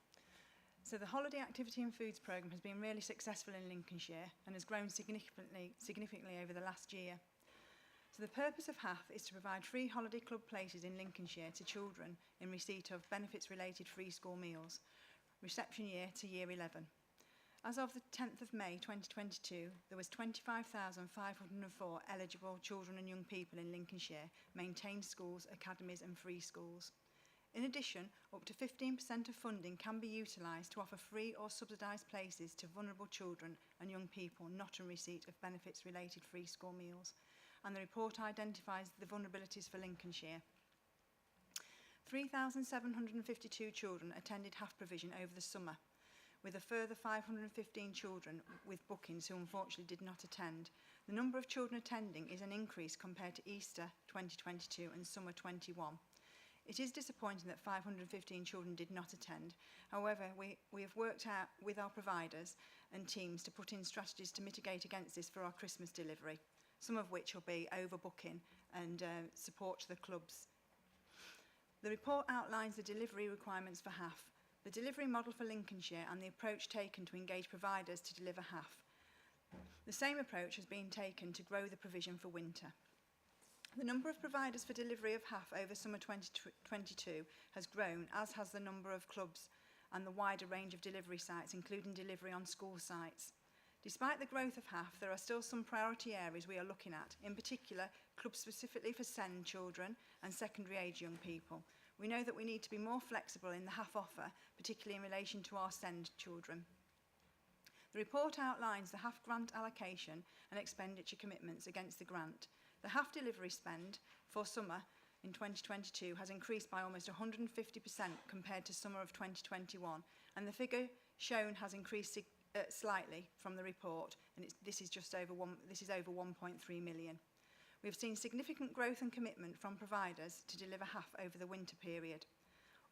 So the Holiday Activity and Foods programme has been really successful in Lincolnshire and has grown significantly over the last year. So the purpose of HAF is to provide free holiday club places in Lincolnshire to children in receipt of benefits-related free school meals, reception year to year 11. As of the 10th of May 2022, there was 25,504 eligible children and young people in Lincolnshire, maintained schools, academies and free schools. In addition, up to 15% of funding can be utilised to offer free or subsidised places to vulnerable children and young people not in receipt of benefits-related free school meals. And the report identifies the vulnerabilities for Lincolnshire. 3,752 children attended HAF provision over the summer, with a further 515 children with bookings who unfortunately did not attend. The number of children attending is an increase compared to Easter 2022 and summer 21. It is disappointing that 515 children did not attend. However, we have worked out with our providers and teams to put in strategies to mitigate against this for our Christmas delivery, some of which will be overbooking and support to the clubs. The report outlines the delivery requirements for HAF, the delivery model for Lincolnshire and the approach taken to engage providers to deliver HAF. The same approach has been taken to grow the provision for winter. The number of providers for delivery of HAF over summer 2022 has grown, as has the number of clubs and the wider range of delivery sites, including delivery on school sites. Despite the growth of HAF, there are still some priority areas we are looking at, in particular clubs specifically for SEND children and secondary age young people. We know that we need to be more flexible in the HAF offer, particularly in relation to our SEND children. The report outlines the HAF grant allocation and expenditure commitments against the grant. The HAF delivery spend for summer in 2022 has increased by almost 150% compared to summer of 2021, and the figure shown has increased slightly from the report, and this is over 1.3 million. We have seen significant growth and commitment from providers to deliver HAF over the winter period.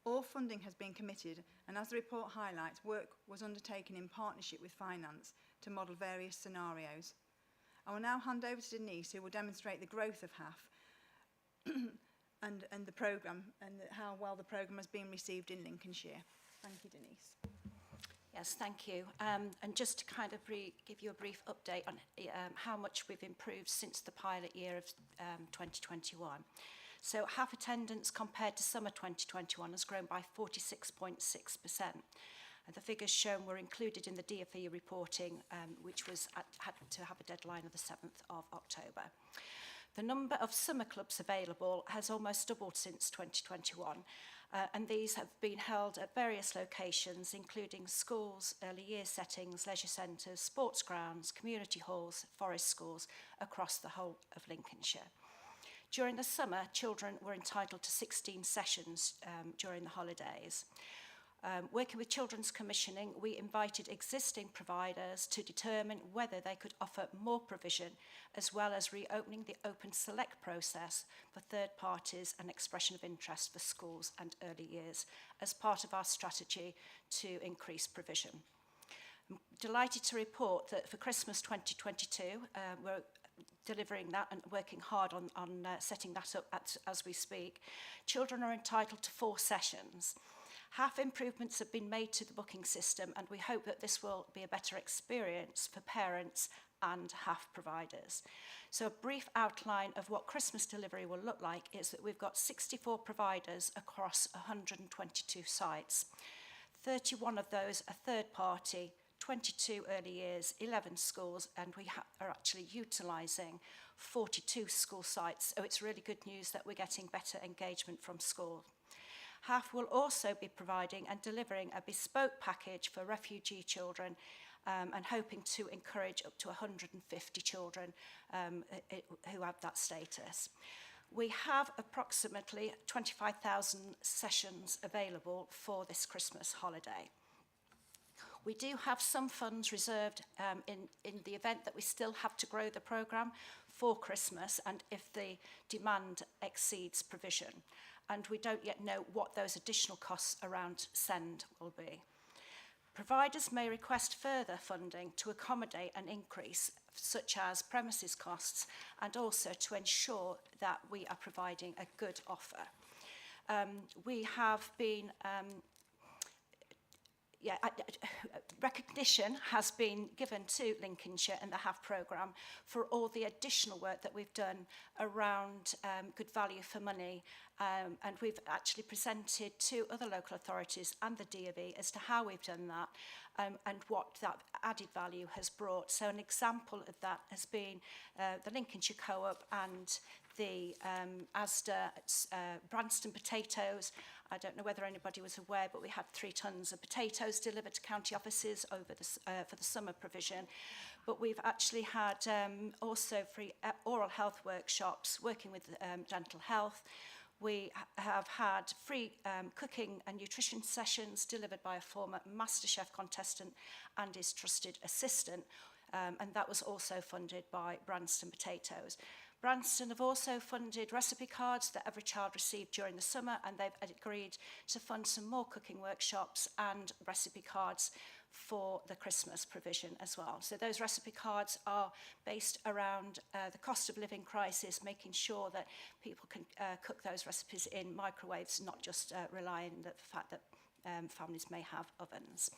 All funding has been committed, and as the report highlights, work was undertaken in partnership with finance to model various scenarios. I will now hand over to Denise, who will demonstrate the growth of HAF and the programme and how well the programme has been received in Lincolnshire. Thank you, Denise. Yes, thank you. And just to kind of give you a brief update on how much we've improved since the pilot year of 2021. So HAF attendance compared to summer 2021 has grown by 46.6%. And the figures shown were included in the DFE reporting, which had to have a deadline of the 7th of October. The number of summer clubs available has almost doubled since 2021, and these have been held at various locations, including schools, early years settings, leisure centres, sports grounds, community halls, forest schools across the whole of Lincolnshire. During the summer, children were entitled to 16 sessions during the holidays. Working with Children's Commissioning, we invited existing providers to determine whether they could offer more provision, as well as reopening the open select process for third parties and expression of interest for schools and early years as part of our strategy to increase provision. I'm delighted to report that for Christmas 2022, we're delivering that and working hard on setting that up as we speak. Children are entitled to 4 sessions. HAF improvements have been made to the booking system, and we hope that this will be a better experience for parents and HAF providers. So a brief outline of what Christmas delivery will look like is that we've got 64 providers across 122 sites. 31 of those are third party, 22 early years, 11 schools, and we are actually utilising 42 school sites. So it's really good news that we're getting better engagement from school. HAF will also be providing and delivering a bespoke package for refugee children and hoping to encourage up to 150 children who have that status. We have approximately 25,000 sessions available for this Christmas holiday. We do have some funds reserved in the event that we still have to grow the programme for Christmas and if the demand exceeds provision. And we don't yet know what those additional costs around send will be. Providers may request further funding to accommodate an increase such as premises costs and also to ensure that we are providing a good offer. We have been recognition has been given to Lincolnshire and the HAF programme for all the additional work that we've done around good value for money, and we've actually presented to other local authorities and the DofE as to how we've done that and what that added value has brought. So an example of that has been the Lincolnshire Co-op and the Asda Branston potatoes. I don't know whether anybody was aware, but we had 3 tonnes of potatoes delivered to county offices over for the summer provision. But we've actually had also free oral health workshops working with dental health. We have had free cooking and nutrition sessions delivered by a former MasterChef contestant and his trusted assistant, and that was also funded by Branston Potatoes. Branston have also funded recipe cards that every child received during the summer, and they've agreed to fund some more cooking workshops and recipe cards for the Christmas provision as well. So those recipe cards are based around the cost of living crisis, making sure that people can cook those recipes in microwaves, not just relying on the fact that families may have ovens.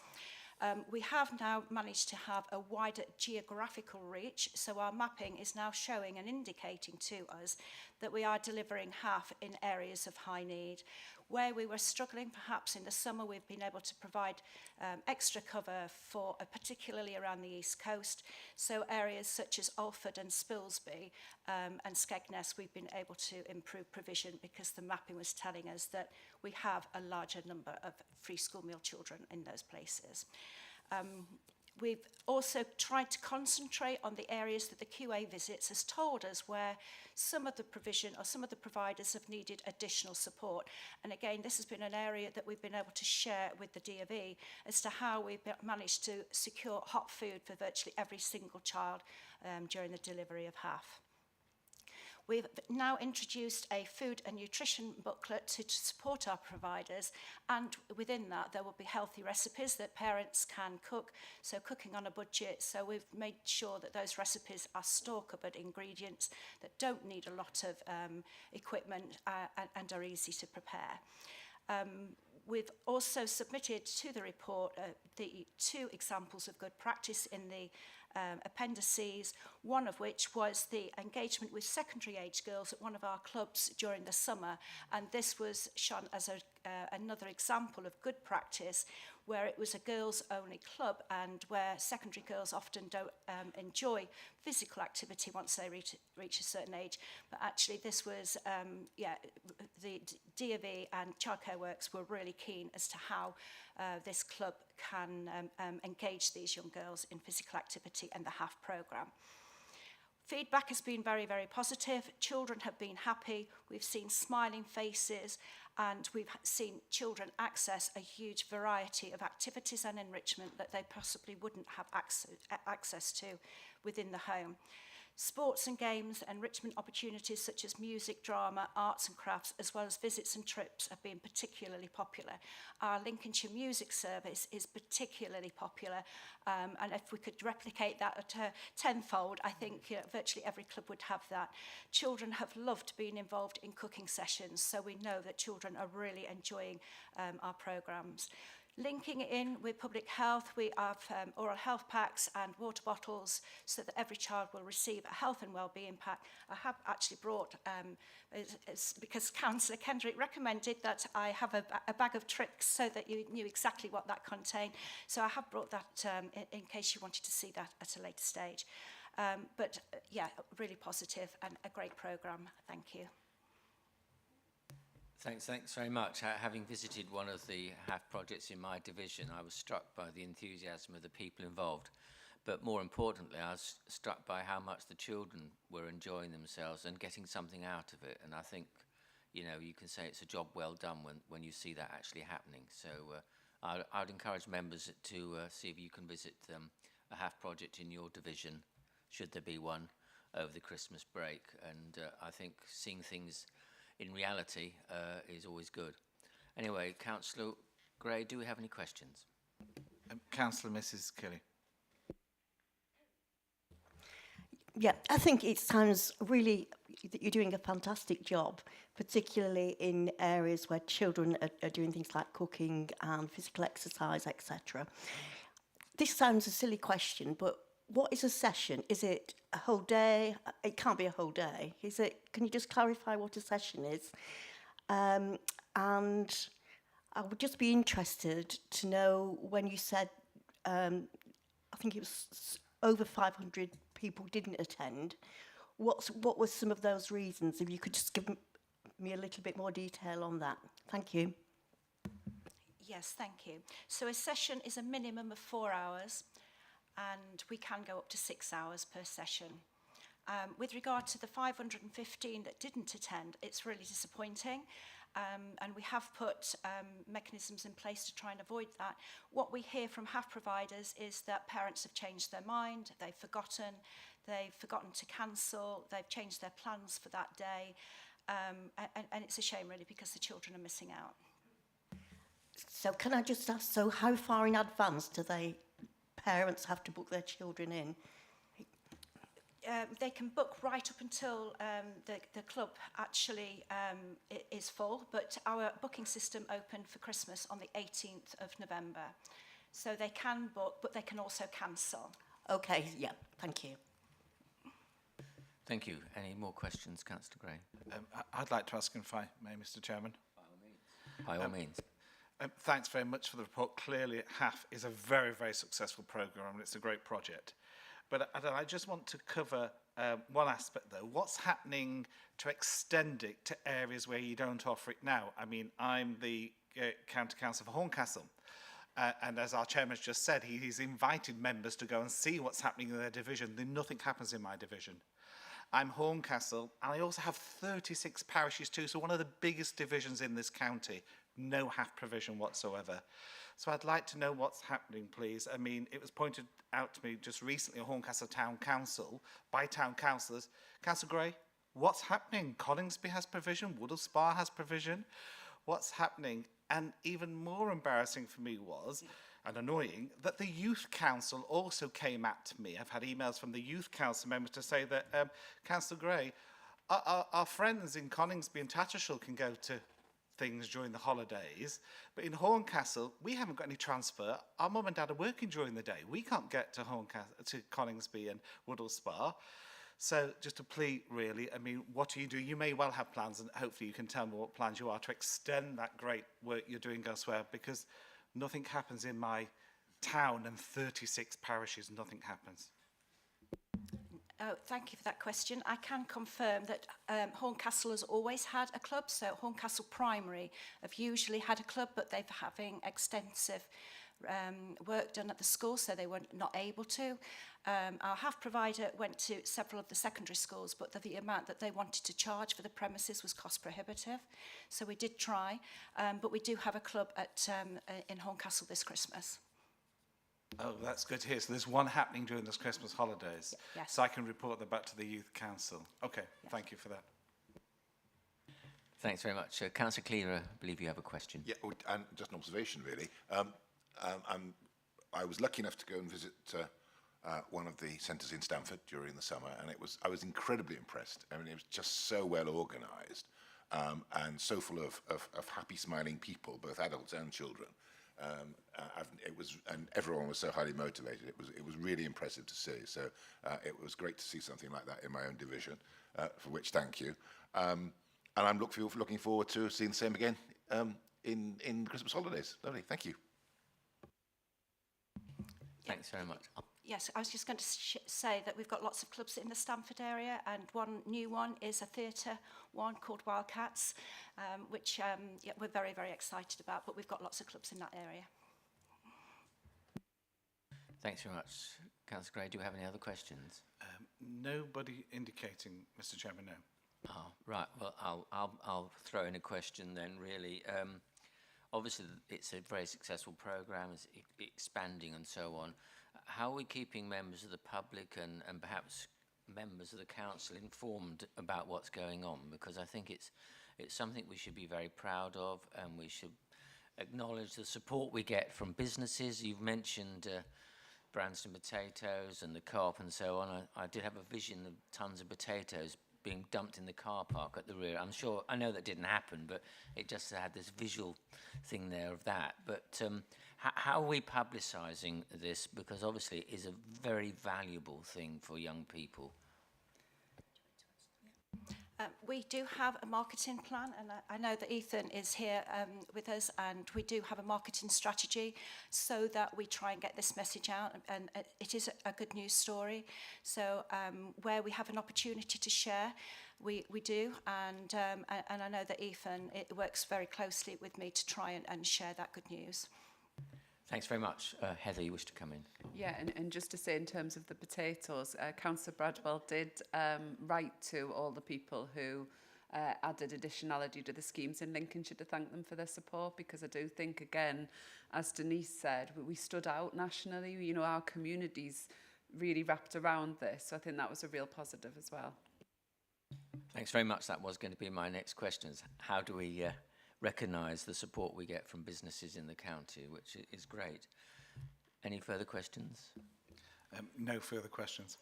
We have now managed to have a wider geographical reach, so our mapping is now showing and indicating to us that we are delivering HAF in areas of high need. Where we were struggling perhaps in the summer, we've been able to provide extra cover for particularly around the East Coast. So areas such as Alford and Spilsby and Skegness, we've been able to improve provision because the mapping was telling us that we have a larger number of free school meal children in those places. We've also tried to concentrate on the areas that the QA visits has told us where some of the provision or some of the providers have needed additional support. And again, this has been an area that we've been able to share with the DofE as to how we've managed to secure hot food for virtually every single child during the delivery of HAF. We've now introduced a food and nutrition booklet to support our providers, and within that there will be healthy recipes that parents can cook, so cooking on a budget. So we've made sure that those recipes are store cupboard ingredients that don't need a lot of equipment and are easy to prepare. We've also submitted to the report the 2 examples of good practice in the appendices, one of which was the engagement with secondary age girls at one of our clubs during the summer, and this was shown as another example of good practice where it was a girls-only club and where secondary girls often don't enjoy physical activity once they reach a certain age. But actually this was, the DofE and Childcare Works were really keen as to how this club can engage these young girls in physical activity and the HAF programme. Feedback has been very, very positive. Children have been happy. We've seen smiling faces, and we've seen children access a huge variety of activities and enrichment that they possibly wouldn't have access to within the home. Sports and games, enrichment opportunities such as music, drama, arts and crafts, as well as visits and trips have been particularly popular. Our Lincolnshire music service is particularly popular, and if we could replicate that at tenfold, I think virtually every club would have that. Children have loved being involved in cooking sessions, so we know that children are really enjoying our programmes. Linking it in with public health, we have oral health packs and water bottles so that every child will receive a health and wellbeing pack. I have actually brought, because Councillor Kendrick recommended that I have a bag of tricks so that you knew exactly what that contained. So I have brought that in case you wanted to see that at a later stage. But yeah, really positive and a great programme. Thank you. Thanks very much. Having visited one of the HAF projects in my division, I was struck by the enthusiasm of the people involved. But more importantly, I was struck by how much the children were enjoying themselves and getting something out of it. And I think, you know, you can say it's a job well done when you see that actually happening. So I'd encourage members to see if you can visit a HAF project in your division, should there be one, over the Christmas break. And I think seeing things in reality is always good. Anyway, Councillor Gray, do we have any questions? Councillor Mrs. Kelly. Yeah, I think it sounds really that you're doing a fantastic job, particularly in areas where children are doing things like cooking and physical exercise, etc. This sounds a silly question, but what is a session? Is it a whole day? It can't be a whole day. Is it? Can you just clarify what a session is? And I would just be interested to know when you said, I think it was over 500 people didn't attend. What were some of those reasons? If you could just give me a little bit more detail on that. Thank you. Yes, thank you. So a session is a minimum of 4 hours, and we can go up to 6 hours per session. With regard to the 515 that didn't attend, it's really disappointing. And we have put mechanisms in place to try and avoid that. What we hear from HAF providers is that parents have changed their mind, they've forgotten to cancel, they've changed their plans for that day, and it's a shame really because the children are missing out. So can I just ask, so how far in advance do parents have to book their children in? They can book right up until the club actually is full, but our booking system opened for Christmas on the 18th of November. So they can book, but they can also cancel. Okay, yeah, thank you. Thank you. Any more questions, Councillor Gray? I'd like to ask, if I may, Mr. Chairman. By all means. Thanks very much for the report. Clearly, HAF is a very, very successful programme and it's a great project. But I just want to cover one aspect, though. What's happening to extend it to areas where you don't offer it now? I mean, I'm the County Council for Horncastle. And as our chairman has just said, he's invited members to go and see what's happening in their division. Then nothing happens in my division. I'm Horncastle, and I also have 36 parishes too, so one of the biggest divisions in this county. No HAF provision whatsoever. So I'd like to know what's happening, please. I mean, it was pointed out to me just recently at Horncastle Town Council by town councillors. Councillor Gray, what's happening? Coningsby has provision, Woodall Spa has provision. What's happening? And even more embarrassing for me was, and annoying, that the Youth Council also came at me. I've had emails from the Youth Council members to say that, Councillor Gray, our friends in Coningsby and Tattershall can go to things during the holidays, but in Horncastle we haven't got any transfer. Our mum and dad are working during the day. We can't get to Coningsby and Woodall Spa. So just a plea really, I mean, what do you do? You may well have plans, and hopefully you can tell me what plans you are to extend that great work you're doing elsewhere, because nothing happens in my town and 36 parishes, nothing happens. Oh, thank you for that question. I can confirm that Horncastle has always had a club, so Horncastle Primary have usually had a club, but they're having extensive work done at the school, so they were not able to. Our HAF provider went to several of the secondary schools, but the amount that they wanted to charge for the premises was cost prohibitive. So we did try, but we do have a club at in Horncastle this Christmas. Oh, that's good to hear. So there's one happening during this Christmas holidays. Yes. So I can report that back to the Youth Council. Okay, yes. Thank you for that. Thanks very much. Councillor Cleaver, I believe you have a question. Yeah, and just an observation, really. I was lucky enough to go and visit one of the centres in Stamford during the summer, and I was incredibly impressed. I mean, it was just so well organised and so full of happy, smiling people, both adults and children. And everyone was so highly motivated. It was really impressive to see. So it was great to see something like that in my own division, for which thank you. And I'm looking forward to seeing the same again in Christmas holidays. Lovely, thank you. Thanks very much. Yes, I was just going to say that we've got lots of clubs in the Stamford area, and one new one is a theatre one called Wildcats, which yeah, we're very, very excited about, but we've got lots of clubs in that area. Thanks very much. Councillor Gray, do you have any other questions? Nobody indicating, Mr. Chairman, no. Oh, right. Well, I'll throw in a question then, really. Obviously, it's a very successful programme, it's expanding and so on. How are we keeping members of the public and perhaps members of the council informed about what's going on? Because I think it's something we should be very proud of, and we should acknowledge the support we get from businesses. You've mentioned Branston potatoes and the co-op and so on. I did have a vision of tons of potatoes being dumped in the car park at the rear. I know that didn't happen, but it just had this visual thing there of that. But how are we publicising this? Because obviously it is a very valuable thing for young people. We do have a marketing plan, and I know that Ethan is here with us, and we do have a marketing strategy so that we try and get this message out, and it is a good news story. So where we have an opportunity to share, we do, and I know that Ethan works very closely with me to try and share that good news. Thanks very much. Heather, you wish to come in? Yeah, and just to say in terms of the potatoes, Councillor Bradwell did write to all the people who added additionality to the schemes in Lincolnshire to thank them for their support, because I do think, again, as Denise said, we stood out nationally. You know, our communities really wrapped around this, so I think that was a real positive as well. Thanks very much. That was going to be my next question. How do we recognise the support we get from businesses in the county, which is great. Any further questions? No further questions.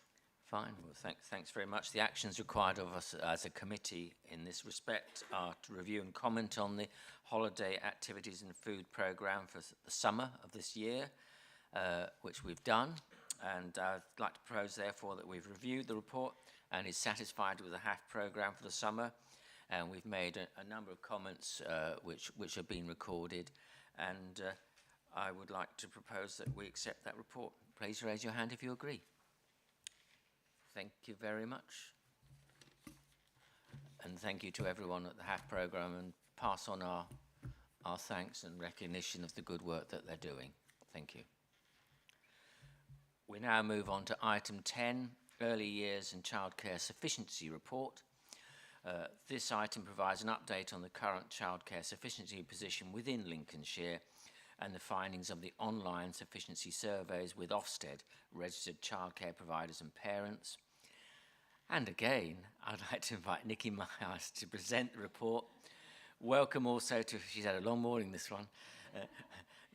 Fine. Well, thanks very much. The actions required of us as a committee in this respect are to review and comment on the holiday activities and food programme for the summer of this year, which we've done. And I'd like to propose, therefore, that we've reviewed the report and is satisfied with the HAF programme for the summer. And we've made a number of comments which have been recorded, and I would like to propose that we accept that report. Please raise your hand if you agree. Thank you very much. And thank you to everyone at the HAF programme, and pass on our thanks and recognition of the good work that they're doing. Thank you. We now move on to item 10, Early Years and Childcare Sufficiency Report. This item provides an update on the current childcare sufficiency position within Lincolnshire and the findings of the online sufficiency surveys with Ofsted, registered childcare providers and parents. And again, I'd like to invite Nikki Myers to present the report. Welcome also to, she's had a long morning, this one.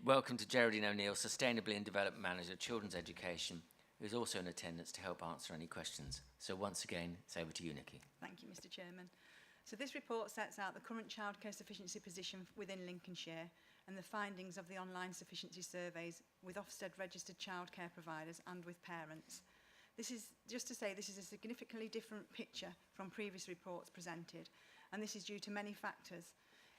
Welcome to Geraldine O'Neill, Sustainability and Development Manager, Children's Education, who's also in attendance to help answer any questions. So once again, it's over to you, Nikki. Thank you, Mr. Chairman. So this report sets out the current childcare sufficiency position within Lincolnshire and the findings of the online sufficiency surveys with Ofsted registered childcare providers and with parents. This is, just to say, this is a significantly different picture from previous reports presented, and this is due to many factors,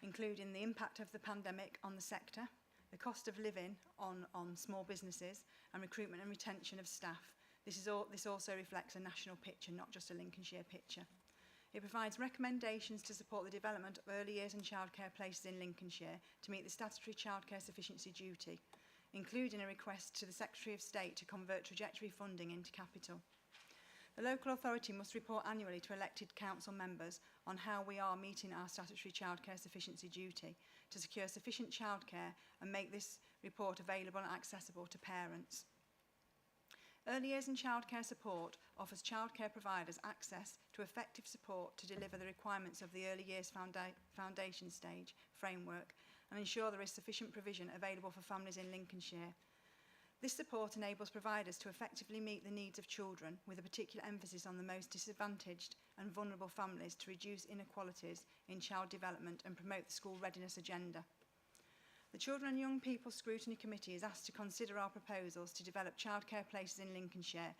including the impact of the pandemic on the sector, the cost of living on small businesses, and recruitment and retention of staff. This also reflects a national picture, not just a Lincolnshire picture. It provides recommendations to support the development of early years and childcare places in Lincolnshire to meet the statutory childcare sufficiency duty, including a request to the Secretary of State to convert trajectory funding into capital. The local authority must report annually to elected council members on how we are meeting our statutory childcare sufficiency duty to secure sufficient childcare and make this report available and accessible to parents. Early years and childcare support offers childcare providers access to effective support to deliver the requirements of the early years foundation stage framework and ensure there is sufficient provision available for families in Lincolnshire. This support enables providers to effectively meet the needs of children, with a particular emphasis on the most disadvantaged and vulnerable families, to reduce inequalities in child development and promote the school readiness agenda. The Children and Young People Scrutiny Committee is asked to consider our proposals to develop childcare places in Lincolnshire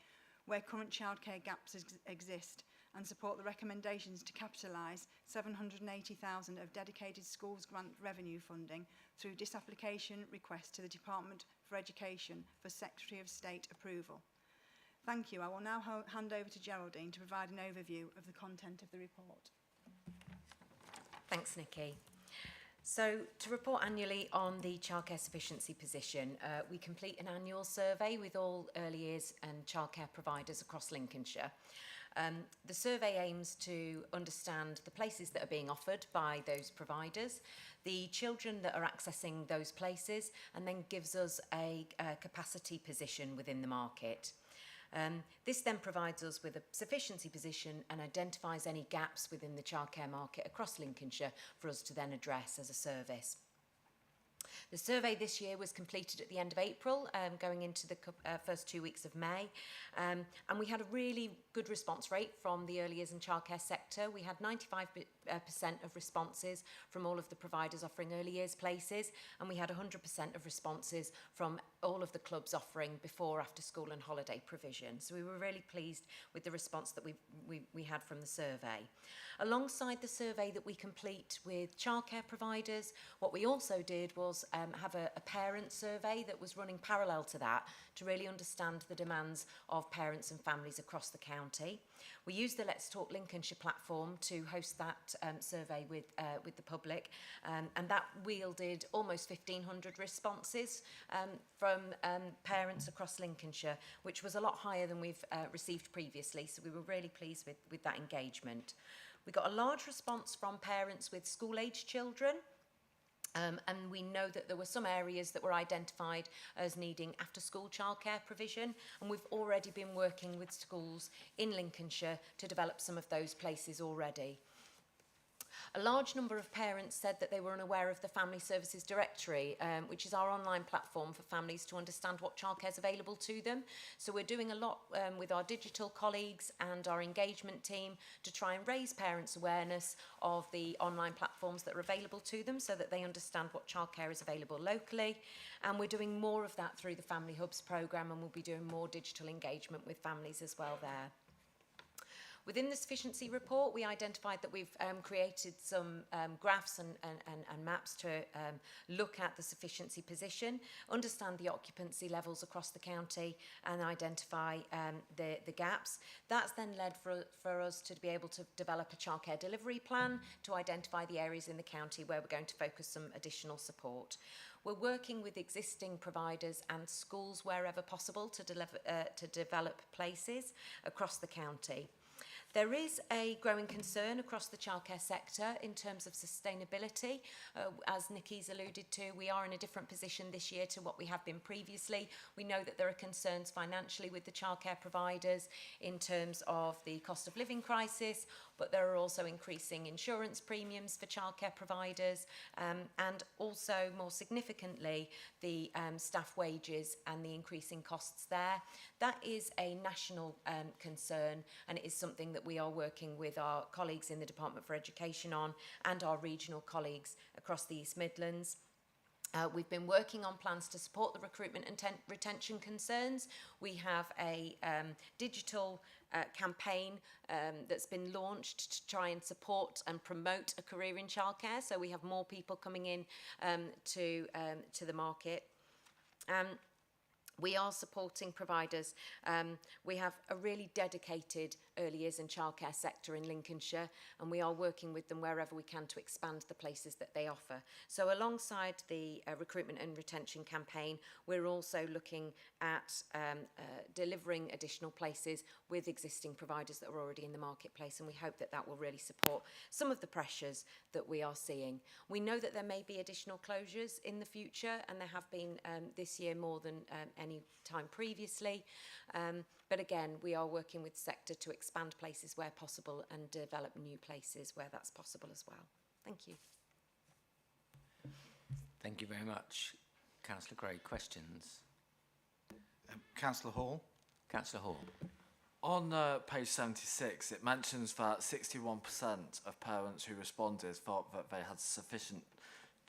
where current childcare gaps exist, and support the recommendations to capitalise £780,000 of dedicated schools grant revenue funding through disapplication request to the Department for Education for Secretary of State approval. Thank you. I will now hand over to Geraldine to provide an overview of the content of the report. Thanks, Nikki. So, to report annually on the childcare sufficiency position, we complete an annual survey with all early years and childcare providers across Lincolnshire. The survey aims to understand the places that are being offered by those providers, the children that are accessing those places, and then gives us a capacity position within the market. This then provides us with a sufficiency position and identifies any gaps within the childcare market across Lincolnshire for us to then address as a service. The survey this year was completed at the end of April, going into the first 2 weeks of May, and we had a really good response rate from the early years and childcare sector. We had 95% of responses from all of the providers offering early years places, and we had 100% of responses from all of the clubs offering before, after school and holiday provision. So we were really pleased with the response that we had from the survey. Alongside the survey that we complete with childcare providers, what we also did was have a parent survey that was running parallel to that to really understand the demands of parents and families across the county. We used the Let's Talk Lincolnshire platform to host that survey with the public, and that wielded almost 1,500 responses from parents across Lincolnshire, which was a lot higher than we've received previously, so we were really pleased with that engagement. We got a large response from parents with school-aged children, and we know that there were some areas that were identified as needing after-school childcare provision, and we've already been working with schools in Lincolnshire to develop some of those places already. A large number of parents said that they were unaware of the Family Services Directory, which is our online platform for families to understand what childcare is available to them. So we're doing a lot with our digital colleagues and our engagement team to try and raise parents' awareness of the online platforms that are available to them so that they understand what childcare is available locally. And we're doing more of that through the Family Hubs programme, and we'll be doing more digital engagement with families as well there. Within the sufficiency report, we identified that we've created some graphs and maps to look at the sufficiency position, understand the occupancy levels across the county, and identify the gaps. That's then led for us to be able to develop a childcare delivery plan to identify the areas in the county where we're going to focus some additional support. We're working with existing providers and schools wherever possible to develop places across the county. There is a growing concern across the childcare sector in terms of sustainability. As Nikki's alluded to, we are in a different position this year to what we have been previously. We know that there are concerns financially with the childcare providers in terms of the cost of living crisis, but there are also increasing insurance premiums for childcare providers, and also, more significantly, the staff wages and the increasing costs there. That is a national concern, and it is something that we are working with our colleagues in the Department for Education on, and our regional colleagues across the East Midlands. We've been working on plans to support the recruitment and retention concerns. We have a digital campaign that's been launched to try and support and promote a career in childcare. So we have more people coming in to the market. We are supporting providers. We have a really dedicated early years and childcare sector in Lincolnshire, and we are working with them wherever we can to expand the places that they offer. So alongside the recruitment and retention campaign, we're also looking at delivering additional places with existing providers that are already in the marketplace, and we hope that that will really support some of the pressures that we are seeing. We know that there may be additional closures in the future, and there have been this year more than any time previously. But again, we are working with sector to expand places where possible and develop new places where that's possible as well. Thank you. Thank you very much. Councillor Gray, questions? Councillor Hall. Councillor Hall. On page 76, it mentions that 61% of parents who responded thought that they had sufficient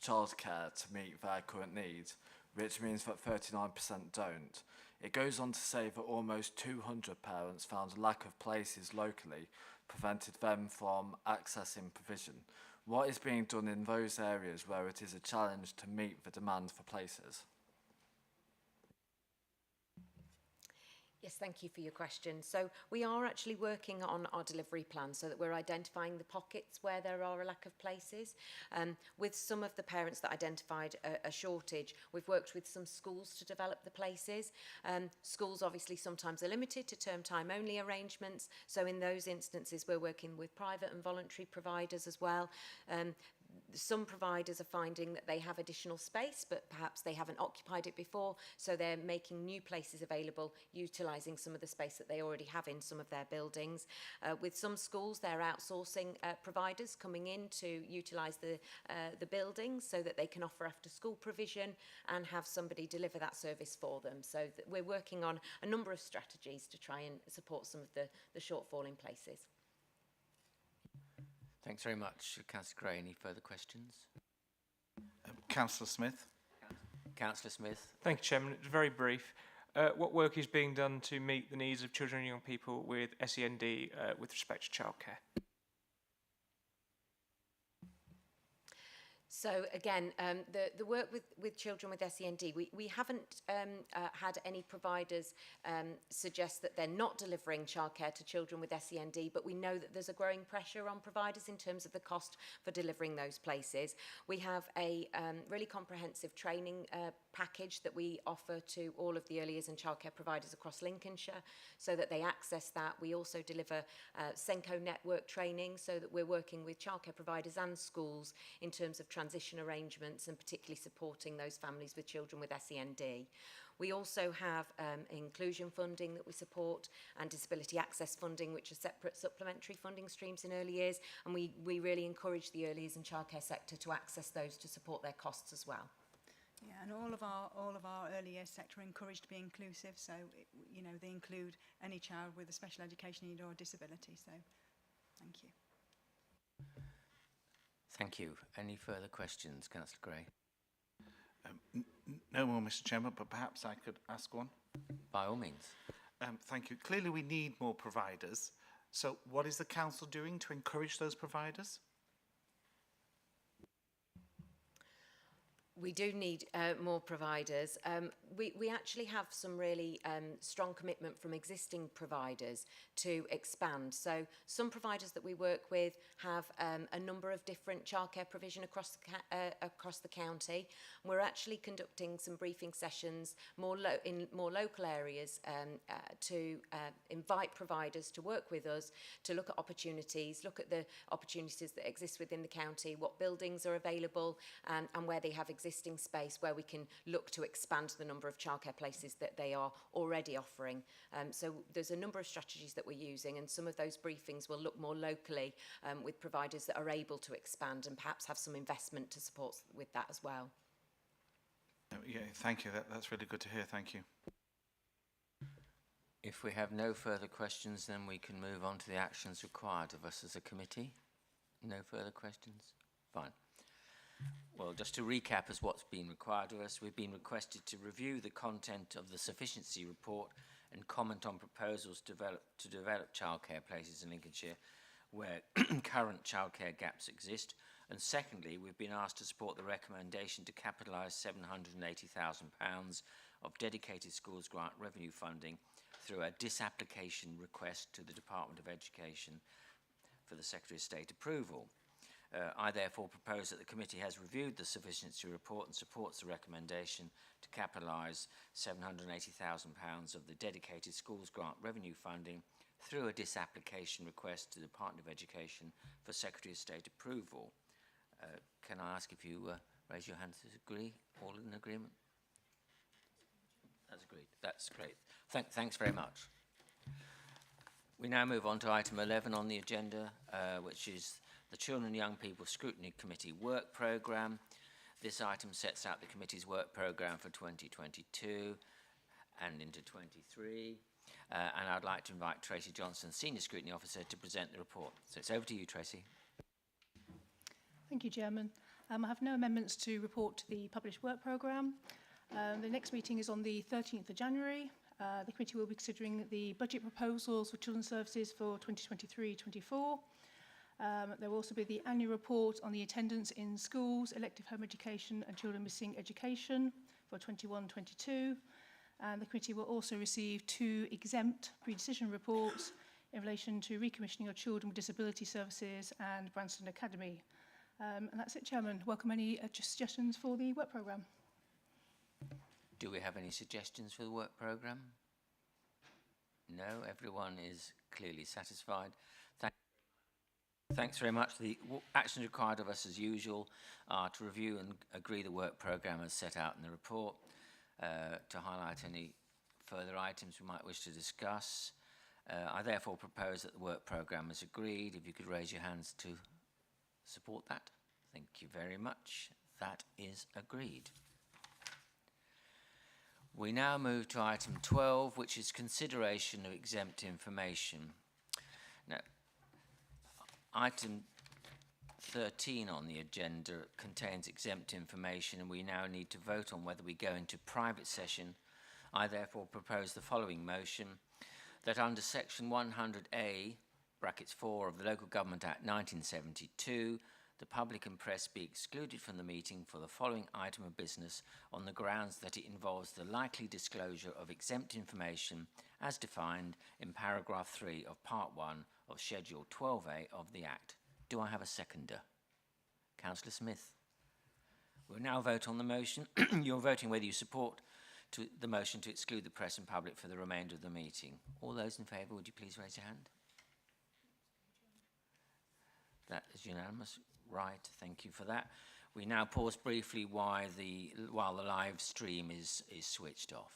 childcare to meet their current needs, which means that 39% don't. It goes on to say that almost 200 parents found a lack of places locally prevented them from accessing provision. What is being done in those areas where it is a challenge to meet the demand for places? Yes, thank you for your question. So we are actually working on our delivery plan so that we're identifying the pockets where there are a lack of places. With some of the parents that identified a shortage, we've worked with some schools to develop the places. Schools obviously sometimes are limited to term time only arrangements. So in those instances, we're working with private and voluntary providers as well. Some providers are finding that they have additional space, but perhaps they haven't occupied it before, so they're making new places available, utilising some of the space that they already have in some of their buildings. With some schools, they're outsourcing providers coming in to utilise the buildings so that they can offer after-school provision and have somebody deliver that service for them. So we're working on a number of strategies to try and support some of the shortfall in places. Thanks very much. Councillor Gray, any further questions? Councillor Smith. Councillor Smith. Thank you, Chairman. It's very brief. What work is being done to meet the needs of children and young people with SEND with respect to childcare? So again, the work with children with SEND, we haven't had any providers suggest that they're not delivering childcare to children with SEND, but we know that there's a growing pressure on providers in terms of the cost for delivering those places. We have a really comprehensive training package that we offer to all of the early years and childcare providers across Lincolnshire so that they access that. We also deliver Senko network training so that we're working with childcare providers and schools in terms of transition arrangements and particularly supporting those families with children with SEND. We also have inclusion funding that we support and disability access funding, which are separate supplementary funding streams in early years, and we really encourage the early years and childcare sector to access those to support their costs as well. Yeah, and all of our early years sector are encouraged to be inclusive, so you know, they include any child with a special education need or a disability. So, thank you. Thank you. Any further questions, Councillor Gray? No more, Mr. Chairman, but perhaps I could ask one. By all means. Thank you. Clearly, we need more providers. So, what is the council doing to encourage those providers? We do need more providers. We actually have some really strong commitment from existing providers to expand. So some providers that we work with have a number of different childcare provision across the county. We're actually conducting some briefing sessions in more local areas to invite providers to work with us to look at opportunities, look at the opportunities that exist within the county, what buildings are available and where they have existing space where we can look to expand the number of childcare places that they are already offering. So there's a number of strategies that we're using, and some of those briefings will look more locally with providers that are able to expand and perhaps have some investment to support with that as well. Yeah, thank you. That's really good to hear. Thank you. If we have no further questions, then we can move on to the actions required of us as a committee. No further questions? Fine. Well, just to recap as what's been required of us, we've been requested to review the content of the sufficiency report and comment on proposals to develop childcare places in Lincolnshire where current childcare gaps exist. And secondly, we've been asked to support the recommendation to capitalise £780,000 of dedicated schools grant revenue funding through a disapplication request to the Department of Education for the Secretary of State approval. I therefore propose that the committee has reviewed the sufficiency report and supports the recommendation to capitalise £780,000 of the dedicated schools grant revenue funding through a disapplication request to the Department of Education for Secretary of State approval. Can I ask if you raise your hand to agree? All in agreement? That's agreed. That's great. Thanks very much. We now move on to item 11 on the agenda, which is the Children and Young People Scrutiny Committee Work Programme. This item sets out the committee's work programme for 2022 and into 23. And I'd like to invite Tracy Johnson, Senior Scrutiny Officer, to present the report. So it's over to you, Tracy. Thank you, Chairman. I have no amendments to report to the published work programme. The next meeting is on the 13th of January. The committee will be considering the budget proposals for children's services for 2023-24. There will also be the annual report on the attendance in schools, elective home education and children missing education for 21-22. And the committee will also receive 2 exempt pre-decision reports in relation to recommissioning of children with disability services and Branston Academy. And that's it, Chairman. Welcome any suggestions for the work programme. Do we have any suggestions for the work programme? No, everyone is clearly satisfied. Thanks very much. The actions required of us, as usual, are to review and agree the work programme as set out in the report, to highlight any further items we might wish to discuss. I therefore propose that the work programme is agreed. If you could raise your hands to support that. Thank you very much. That is agreed. We now move to item 12, which is consideration of exempt information. Now, item 13 on the agenda contains exempt information, and we now need to vote on whether we go into private session. I therefore propose the following motion, that under section 100A, brackets 4 of the Local Government Act 1972, the public and press be excluded from the meeting for the following item of business on the grounds that it involves the likely disclosure of exempt information as defined in paragraph 3 of part 1 of Schedule 12A of the Act. Do I have a seconder? Councillor Smith. We'll now vote on the motion. You're voting whether you support the motion to exclude the press and public for the remainder of the meeting. All those in favour, would you please raise your hand? That is unanimous. Right, thank you for that. We now pause briefly while the live stream is switched off.